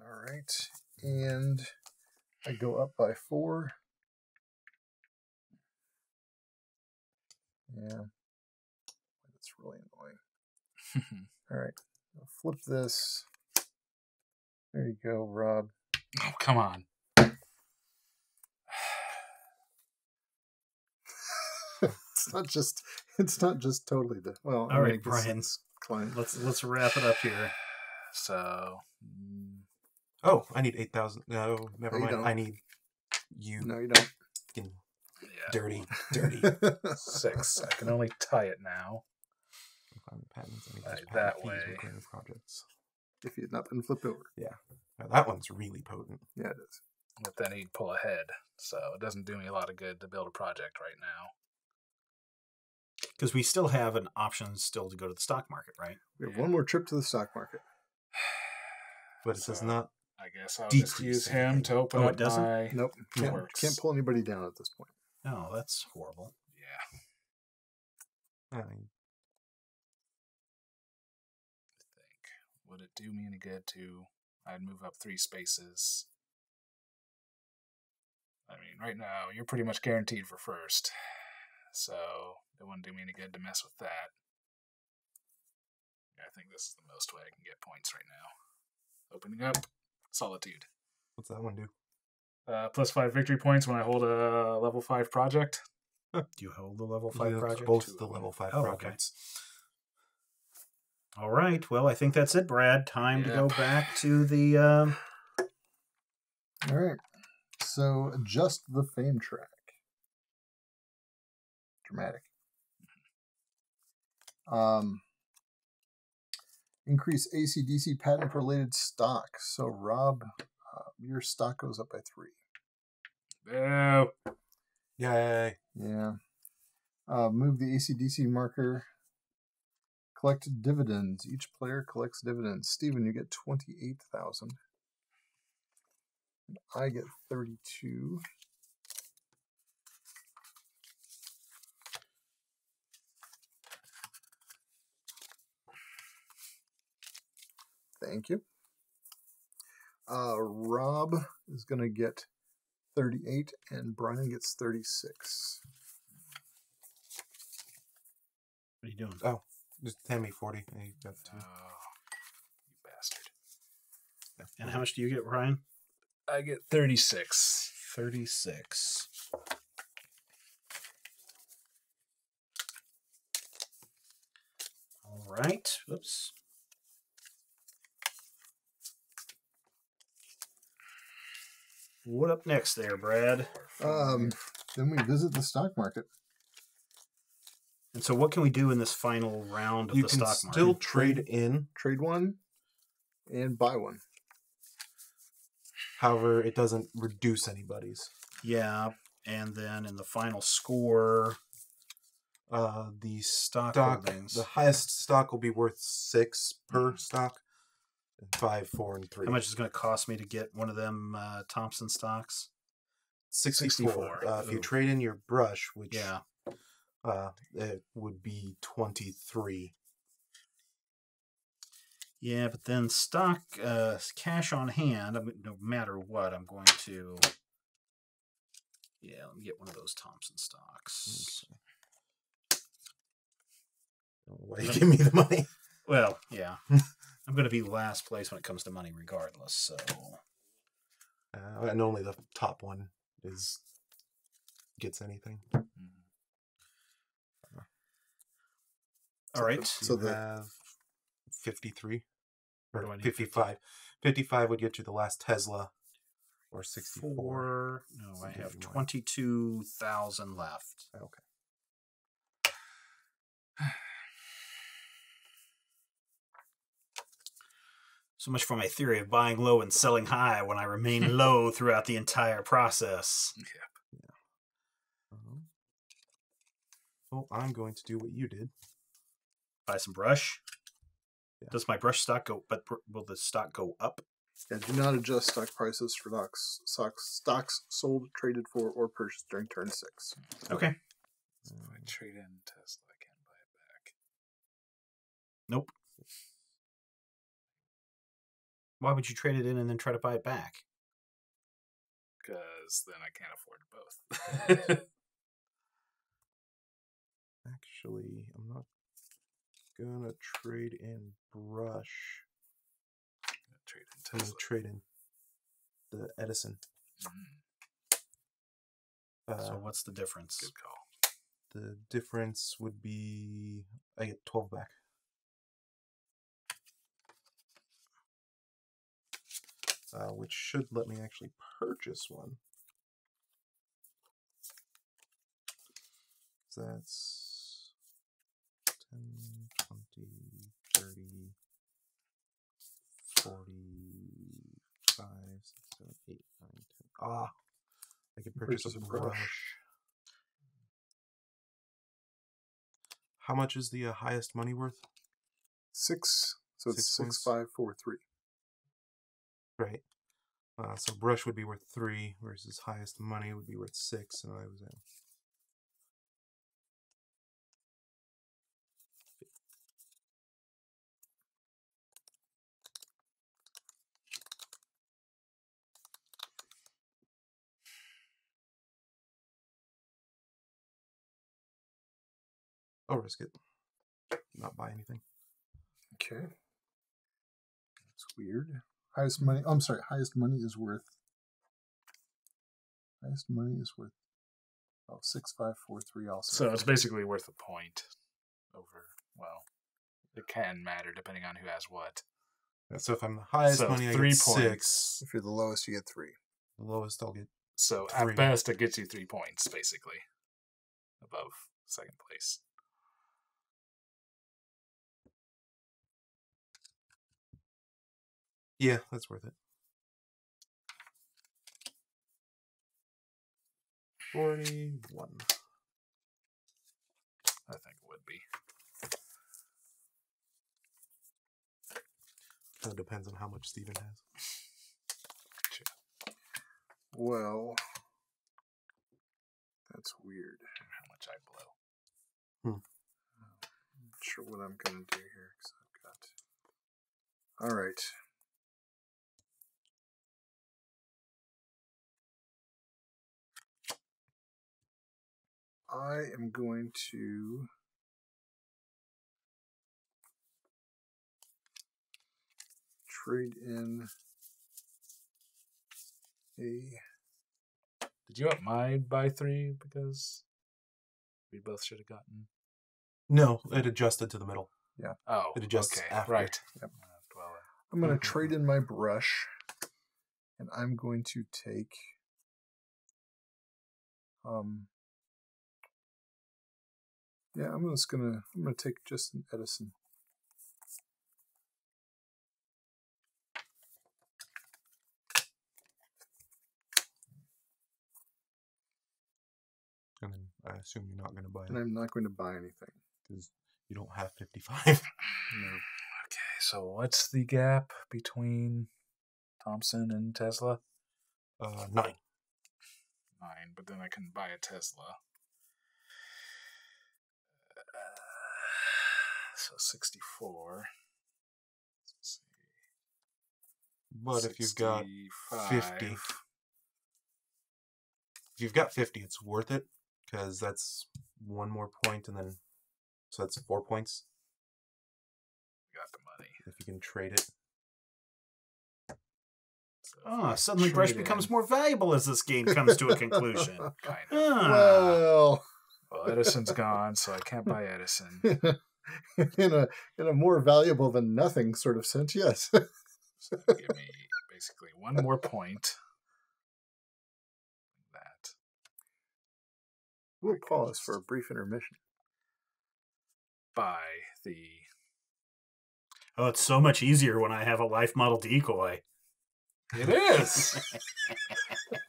All right, and I go up by 4. Yeah, that's really annoying. All right, flip this. There you go, Rob. Oh, come on. It's not just totally the well. All right, Brian. Client. Let's wrap it up here. So, Oh, I need 8,000. No, never No, you mind. don't. I need you. No, you don't. Fucking yeah, dirty. 6. I can only tie it now. Patents. I need Right, those that patent fees way. recurring projects. If you'd not been flipped over. Now, that one's really potent. Yeah, it is. But then he'd pull ahead. So it doesn't do me a lot of good to build a project right now. Because we still have an option still to go to the stock market, right? We have one more trip to the stock market. But it does not. I guess I'll Decrease just use anything. him to open Oh, up it doesn't? my... Nope. Works. Can't pull anybody down at this point. No, that's horrible. Yeah. I mean, I think. Would it do me any good to... I'd move up 3 spaces. I mean, right now, you're pretty much guaranteed for first. So, it wouldn't do me any good to mess with that. Yeah, I think this is the most way I can get points right now. Opening up, Solitude. what's that one do? Plus 5 victory points when I hold a level 5 project. Do you hold the level 5 Yeah, project? Both the level 5 Oh, okay. projects. All right. Well, I think that's it, Brad. Time to go Yep. back to the. All right. So adjust the fame track. Dramatic. Increase AC/DC patent related stock. So Rob, your stock goes up by 3. No. Yay. Yeah. Move the AC/DC marker. Collect dividends. Each player collects dividends. Steven, you get 28,000. And I get 32. Thank you. Rob is going to get 38, and Brian gets 36. What are you doing? Oh, just hand me 40. I got 2. Oh, you bastard. And how much do you get, Brian? I get 36. 36. All right. Whoops. What up next there, Brad? Then we visit the stock market. And so what can we do in this final round of You the can stock still market? trade in. Trade one and buy one. However, it doesn't reduce anybody's. Yeah. And then in the final score, The stock stock, holdings. the highest stock will be worth 6 per stock. 5, 4, and 3. How much is it going to cost me to get one of them Thompson stocks? 64. If you Ooh. trade in your brush, which Yeah. it would be 23. Yeah, but then stock, cash on hand, no matter what, I'm going to... Yeah, let me get one of those Thompson stocks. Why you give me the money? Well, yeah. I'm going to be last place when it comes to money regardless, so... And only the top one gets anything. All right. So you have 53 What do I or need? 55. 55 would get you the last Tesla, or 64. No, So I give have you mine. 22,000 left. Okay. So much for my theory of buying low and selling high when I remain low throughout the entire process. Well, I'm going to do what you did. Buy some brush. Yeah. Does my brush stock go? But will the stock go up? And do not adjust stock prices for stocks sold, traded for, or purchased during turn 6. Okay. So if I trade in Tesla, I can't buy it back. Nope. Why would you trade it in and then try to buy it back? Because then I can't afford both. Actually, I'm not gonna trade in brush. trade in I'm Tesla. gonna trade in the Edison. So what's the difference? Good call. The difference would be I get 12 back. Which should let me actually purchase one. So that's 10, 20, 30, 45, 6, 7, 8, 9, 10. Ah, I can purchase a brush. How much is the highest money worth? 6. So it's 6 6, points. 5, 4, 3. Right. So brush would be worth 3 versus highest money would be worth 6, and I was at. I'll risk it. Not buy anything. Okay. That's weird. Highest money. I'm sorry. Highest money is worth. Highest money is worth. Oh, 6, 5, 4, 3 also. So it's basically worth a point over, well, it can matter depending on who has what. So if I'm the highest So money, I 3 get points. 6. If you're the lowest, you get 3. The lowest, I'll get. So 3. at best, it gets you 3 points, basically, above second place. Yeah, that's worth it. 41. I think it would be. Kind of depends on how much Steven has. Well, that's weird. How much I blow. I'm not sure what I'm going to do here because I've got. All right. I am going to trade in a. Did you up mine by 3 because we both should have gotten? No, it adjusted to the middle. Oh, It adjusts okay, after. right. Yep. Well, I'm going to trade in my brush, and I'm going to take. Yeah, I'm gonna take just an Edison. And then I assume you're not going to buy And it I'm not going to buy anything. because you don't have 55. No. okay, so what's the gap between Thompson and Tesla? 9. 9, but then I can buy a Tesla. So 64. Let's see. But if you've got 50, 65. if you've got 50, it's worth it because that's 1 more point, and then so that's 4 points Got the money. if you can trade it. So Suddenly brush trade becomes in. more valuable as this game comes to a conclusion. Kind of. Well, Well, Edison's gone, so I can't buy Edison. in a more valuable than nothing sort of sense, yes. So give me basically 1 more point. That. We'll pause for a brief intermission. By the. Oh, it's so much easier when I have a life model decoy. It is!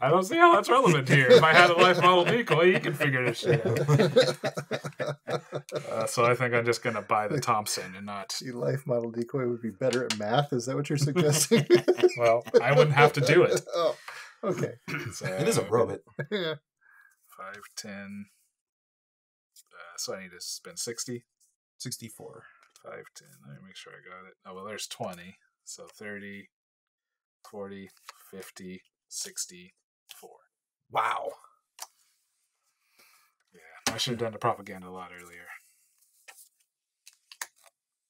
I don't see how that's relevant here. If I had a life model decoy, you could figure this shit out. So I think I'm just going to buy the Thompson and not. See, life model decoy would be better at math. Is that what you're suggesting? Well, I wouldn't have to do it. Oh, okay. So, It is a robot. 5, 10. So I need to spend 60. 64. 5, 10. Let me make sure I got it. Oh, well, there's 20. So 30, 40, 50, 64. Wow. Yeah, I should have done the propaganda a lot earlier.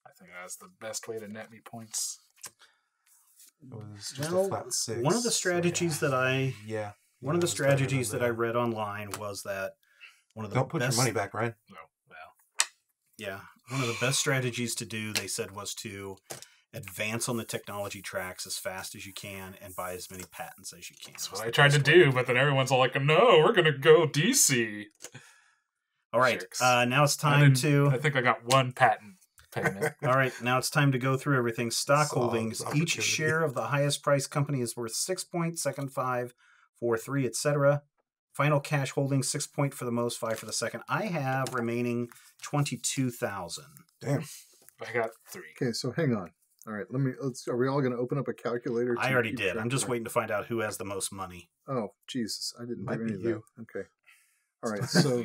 I think that's the best way to net me points. was just Well, a flat 6. one of the strategies that I Yeah. one of the I was better than strategies that I read online was that one of the Don't put best, your money back, Ryan. No, well, Yeah, one of the best strategies to do, they said, was to advance on the technology tracks as fast as you can and buy as many patents as you can. that's what I tried to do, but then everyone's all like, "No, we're gonna go DC." All right, Jerks. now it's time to. I think I got one patent payment. All right, now it's time to go through everything. Stock Saw holdings. this Each opportunity. share of the highest price company is worth 6 points, second 5, 4, 3, etc. Final cash holdings, 6 point for the most, 5 for the second. I have remaining 22,000. Damn. I got 3. Okay, so hang on. All right, are we all going to open up a calculator? I already keep did. track I'm just of- waiting to find out who has the most money. Oh, Jesus. I didn't Might do any be of you. that. Okay. All right, so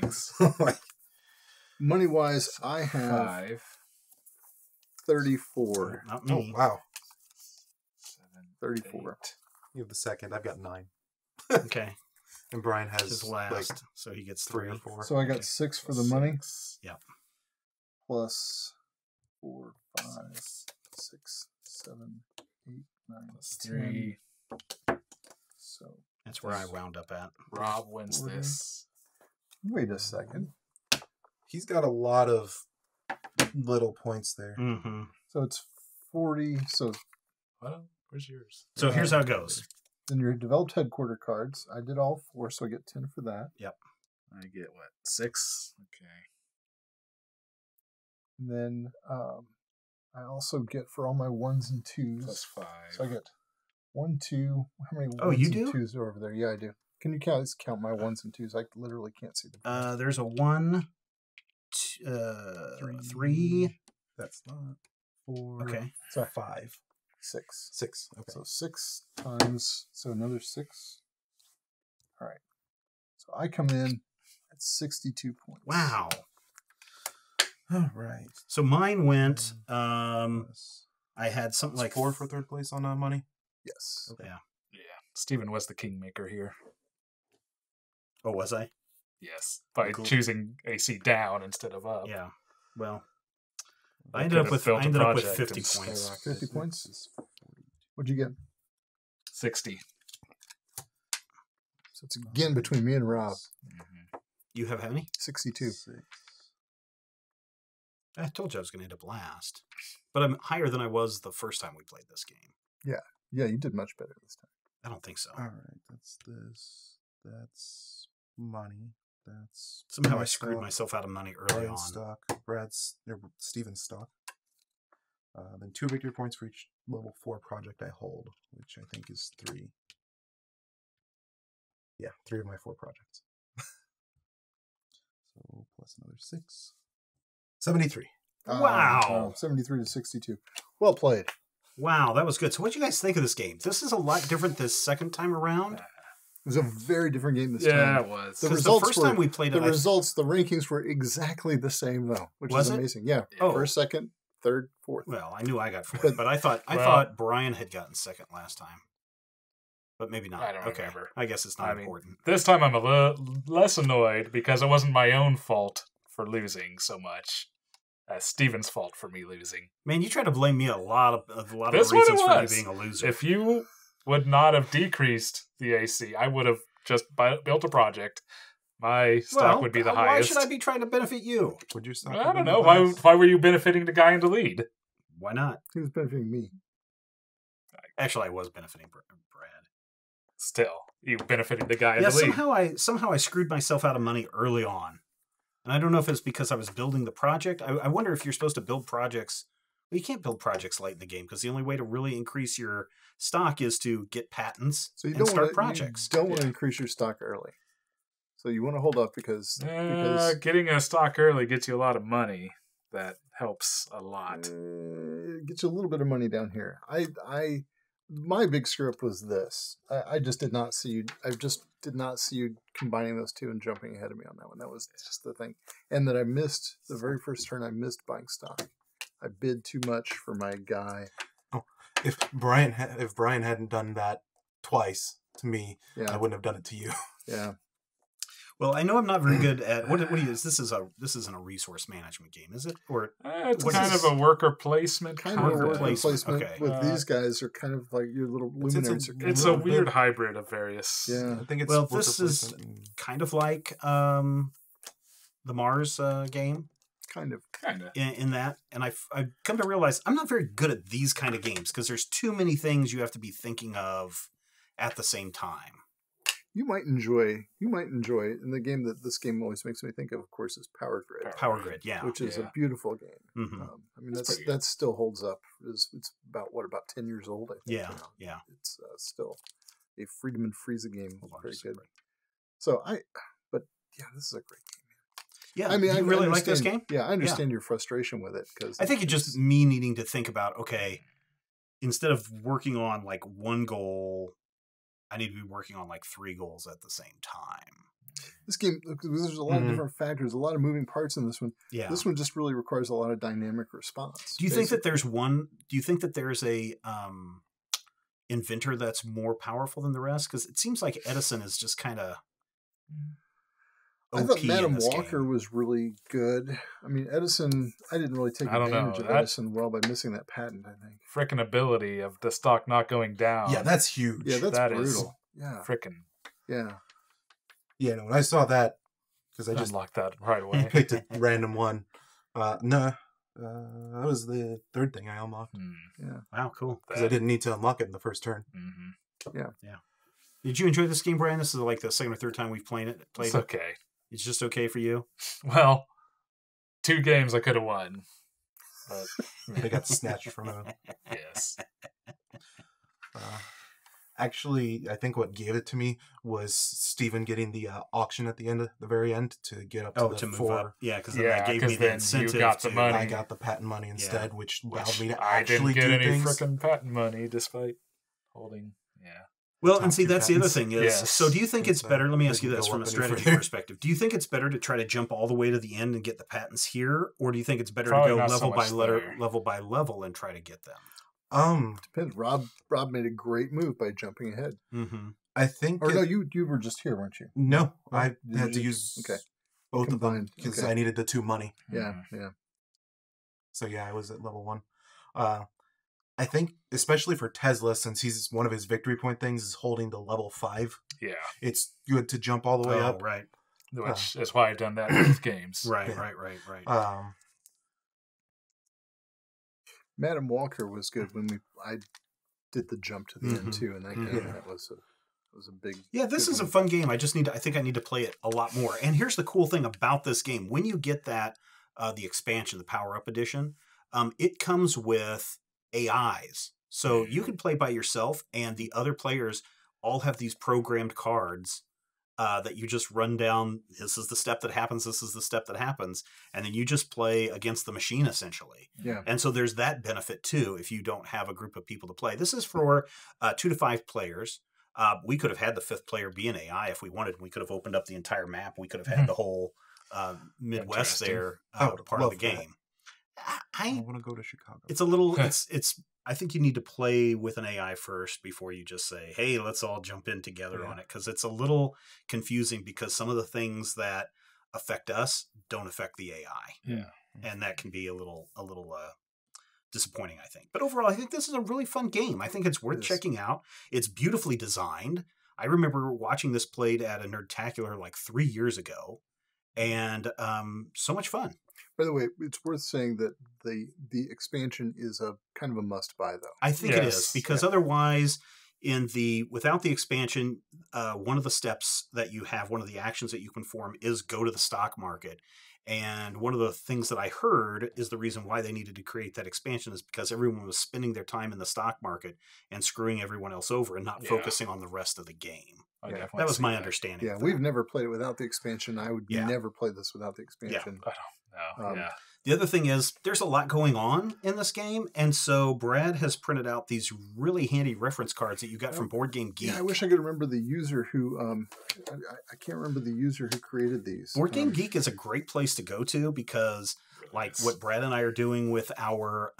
money-wise, I have 5, 34. Not Oh, me. wow. 7, 34. 8. You have the second. I've got 9. Okay, And Brian has his last, like so he gets 3 3. or 4. So I got 6 for the money, 6. plus 4, 5, 6, 7, 8, 9, Plus 10. 3. So That's where I wound up at. Rob wins 40. this. wait a second. He's got a lot of little points there. Mm-hmm. So it's 40. So Well, where's yours? So here's how it goes. then your developed headquarter cards. I did all 4, so I get 10 for that. I get what? 6? Okay. And then I also get for all my 1s and 2s. Plus 5. So I get 1, 2. How many Oh, 1s you and do? 2s are over there? Yeah, I do. Can you count my 1s and 2s? I literally can't see them. There's a 1, 3. That's not 4. Okay. So 5. 6. 6. Okay. So 6 times, so another 6. All right. So I come in at 62 points. Wow. All right. So mine went. Plus- I had something like like 4 for third place on money. Yes. Yeah. Yeah. Steven was the kingmaker here. Oh, was I? Yes. By Cool. choosing AC down instead of up. Yeah. Well, I I ended up could've with built a 50 project and points. Skyrocketed. 50 points? What'd you get? 60. So it's again between me and Rob. Mm-hmm. You have how many? 62. 6. I told you I was going to end up last, but I'm higher than I was the first time we played this game. Yeah, you did much better this time. I don't think so. All right. That's this. That's money. That's Somehow my I screwed stock, myself out of money early Brian's on. stock. Steven's stock. Then 2 victory points for each level 4 project I hold, which I think is 3. Yeah, 3 of my 4 projects. So plus another 6. 73. Wow. 73 to 62. Well played. Wow, that was good. So what do you guys think of this game? This is a lot different this second time around. It was a very different game this Yeah, time. it was. The Because the results first were- time we played it, The results, the rankings were exactly the same though, which Was is it? amazing. Yeah. Oh. First, second, third, fourth. well, I knew I got fourth, but I Well- thought Brian had gotten second last time. But maybe not. I don't okay. remember. I guess it's not I mean, important. This time I'm a little less annoyed because it wasn't my own fault for losing so much as Steven's fault for me losing. Man, you try to blame me a lot of That's the what reasons it for me was. being a loser. If you would not have decreased the AC, I would have just built a project. My stock would be the why highest. should I be trying to benefit you? Would your stock I have don't been know. the Why, highest? why were you benefiting the guy in the lead? Why not? He was benefiting me. Actually, I was benefiting Brad. Still, you benefiting the guy in Yeah, the lead. somehow I screwed myself out of money early on, and I don't know if it's because I was building the project. I wonder if you're supposed to build projects. Well, you can't build projects late in the game because the only way to really increase your stock is to get patents So you and don't start want projects. You don't want to increase your stock early. So you want to hold up because Getting a stock early gets you a lot of money. That helps a lot. it gets you a little bit of money down here. My big screw up was this. I just did not see you. I just did not see you combining those two and jumping ahead of me on that one. That was just the thing. And that I missed the very first turn. I missed buying stock. I bid too much for my guy. If Brian hadn't done that twice to me, Yeah, I wouldn't have done it to you. yeah. Well, I know I'm not very good at what do you? This isn't a resource management game, is it? Or It's what kind is of a worker placement. Kind of a Worker worker placement, placement okay. with these guys are kind of like your little luminaries. It's a weird hybrid of various. Yeah. I think it's Well, worker this is placement and- kind of like the Mars game Kind of. in that, and I've come to realize I'm not very good at these kind of games because there's too many things you have to be thinking of at the same time. You might enjoy, and the game that this game always makes me think of course, is Power Grid. Power Grid, yeah. Which is Yeah. a beautiful game. Mhm. I mean, It's pretty that still holds up. It's about 10 years old, I think. Yeah, now. yeah. It's still a Friedemann Friese game. Hold on Very just a good. second. So but yeah, this is a great game. Yeah, I mean, you I really like this understand- game? Yeah, I understand your frustration with it because I think it's just me needing to think about, okay, instead of working on like one goal, I need to be working on like 3 goals at the same time. this game. There's a lot of different factors, a lot of moving parts in this one. Yeah. This one just really requires a lot of dynamic response. Do you think that there's a inventor that's more powerful than the rest? Because it seems like Edison is just kind of I thought Madam Walker was really good. I mean, Edison, I didn't really take I don't advantage know. of Edison well by missing that patent, I think. Frickin' ability of the stock not going down. Yeah, that's huge. Yeah, that's That is- brutal. Yeah. Frickin' Yeah. Yeah, no, when I saw that, because I just unlock that right away. picked a random one. That was the 3rd thing I unlocked. Yeah. Wow, cool. Because I didn't need to unlock it in the first turn. Did you enjoy this game, Brian? This is like the 2nd or 3rd time we've played it. It's okay. It's just okay for you? Well, 2 games I could have won. But They got snatched from him. yes. Actually, I think what gave it to me was Steven getting the auction at the very end to get up to the to move 4. up. Yeah, because Yeah, that gave 'cause me the then you incentive got the to... money. I got the patent money instead, which allowed me to I actually didn't get do any things. frickin' patent money despite holding. Yeah. Well, Top and see, 2 that's the other patents. thing is, Yes. so do you think it's So better, let me they ask you can this go from a up any strategy further. perspective. Do you think it's better to try to jump all the way to the end and get the patents here? Or do you think it's better Probably to go not so level by much there. level by level and try to get them? Depends. Rob made a great move by jumping ahead. Mm-hmm. I think. Or no, you were just here, weren't you? No, No? I Did had to you- use okay. both of them Combined, because okay. I needed the 2 money. Yeah, yeah. So yeah, I was at level 1. I think, especially for Tesla, since one of his victory point things is holding the level 5, Yeah. it's good to jump all the way up. Right. Which is why I've done that with games. Right, Yeah. right. Madam Walker was good when I did the jump to the end too, and that game that was a big. Yeah, this good is a one. fun game. I think I need to play it a lot more. And here's the cool thing about this game. When you get that, the expansion, the Power Up Edition, it comes with AIs. So you can play by yourself, and the other players all have these programmed cards that you just run down. This is the step that happens. This is the step that happens. And then you just play against the machine, essentially. Yeah. And so there's that benefit, too, if you don't have a group of people to play. This is for 2 to 5 players. We could have had the 5th player be an AI if we wanted. We could have opened up the entire map. We could have had the whole Midwest Interesting. there I would part of the love that. game. I want to go to Chicago. It's a little. it's. I think you need to play with an AI first before you just say, "Hey, let's all jump in together on it," because it's a little confusing. Because some of the things that affect us don't affect the AI, Yeah. and that can be a little disappointing, I think. But overall, I think this is a really fun game. I think it's worth checking out. It's beautifully designed. I remember watching this played at a Nerdtacular like 3 years ago, and so much fun. By the way, it's worth saying that the expansion is a kind of a must buy, though. I think it is Yes. because otherwise, without the expansion, one of the steps that you have, one of the actions that you can perform is go to the stock market. And one of the things that I heard is the reason why they needed to create that expansion is because everyone was spending their time in the stock market and screwing everyone else over and not focusing on the rest of the game. I Yeah, definitely That was see my that. understanding. Yeah, of we've that. never played it without the expansion. I would never play this without the expansion. I don't know. Yeah. The other thing is there's a lot going on in this game. And so Brad has printed out these really handy reference cards that you got from Board Game Geek. Yeah, I wish I could remember the user who. I can't remember the user who created these. Board Game Geek is a great place to go to because, like what Brad and I are doing with our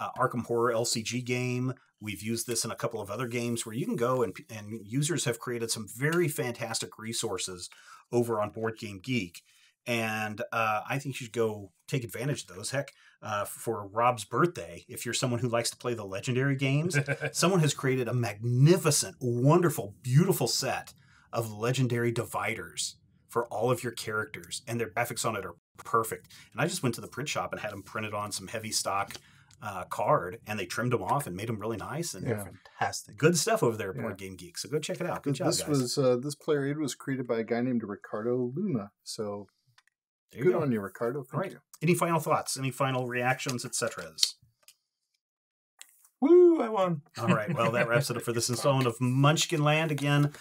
Arkham Horror LCG game. We've used this in a couple of other games where you can go and users have created some very fantastic resources over on Board Game Geek. And I think you should go take advantage of those. Heck, for Rob's birthday, if you're someone who likes to play the Legendary games, someone has created a magnificent, wonderful, beautiful set of Legendary dividers for all of your characters. And their graphics on it are perfect. And I just went to the print shop and had them printed on some heavy stock card, and they trimmed them off and made them really nice. And they're fantastic. Good stuff over there at Board Game Geek. So go check it out. Good job, guys. This player aid was created by a guy named Ricardo Luna. So good on you, Ricardo. Thank you. Any final thoughts? Any final reactions, etc.? Woo! I won. All right. Well, that wraps it up for this installment of Munchkin Land. Again,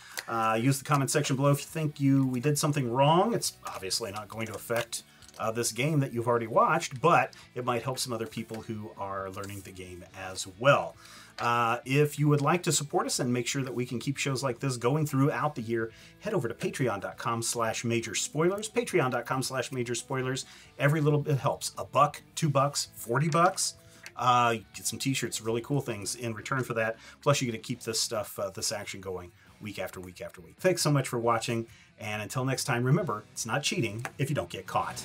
use the comment section below if you think we did something wrong. It's obviously not going to affect this game that you've already watched, but it might help some other people who are learning the game as well. If you would like to support us and make sure that we can keep shows like this going throughout the year, head over to patreon.com/majorspoilers, patreon.com/majorspoilers. Every little bit helps. $1, $2, $40. You get some t-shirts, really cool things in return for that. Plus, you get to keep this stuff, this action going week after week after week. Thanks so much for watching. And until next time, remember, it's not cheating if you don't get caught.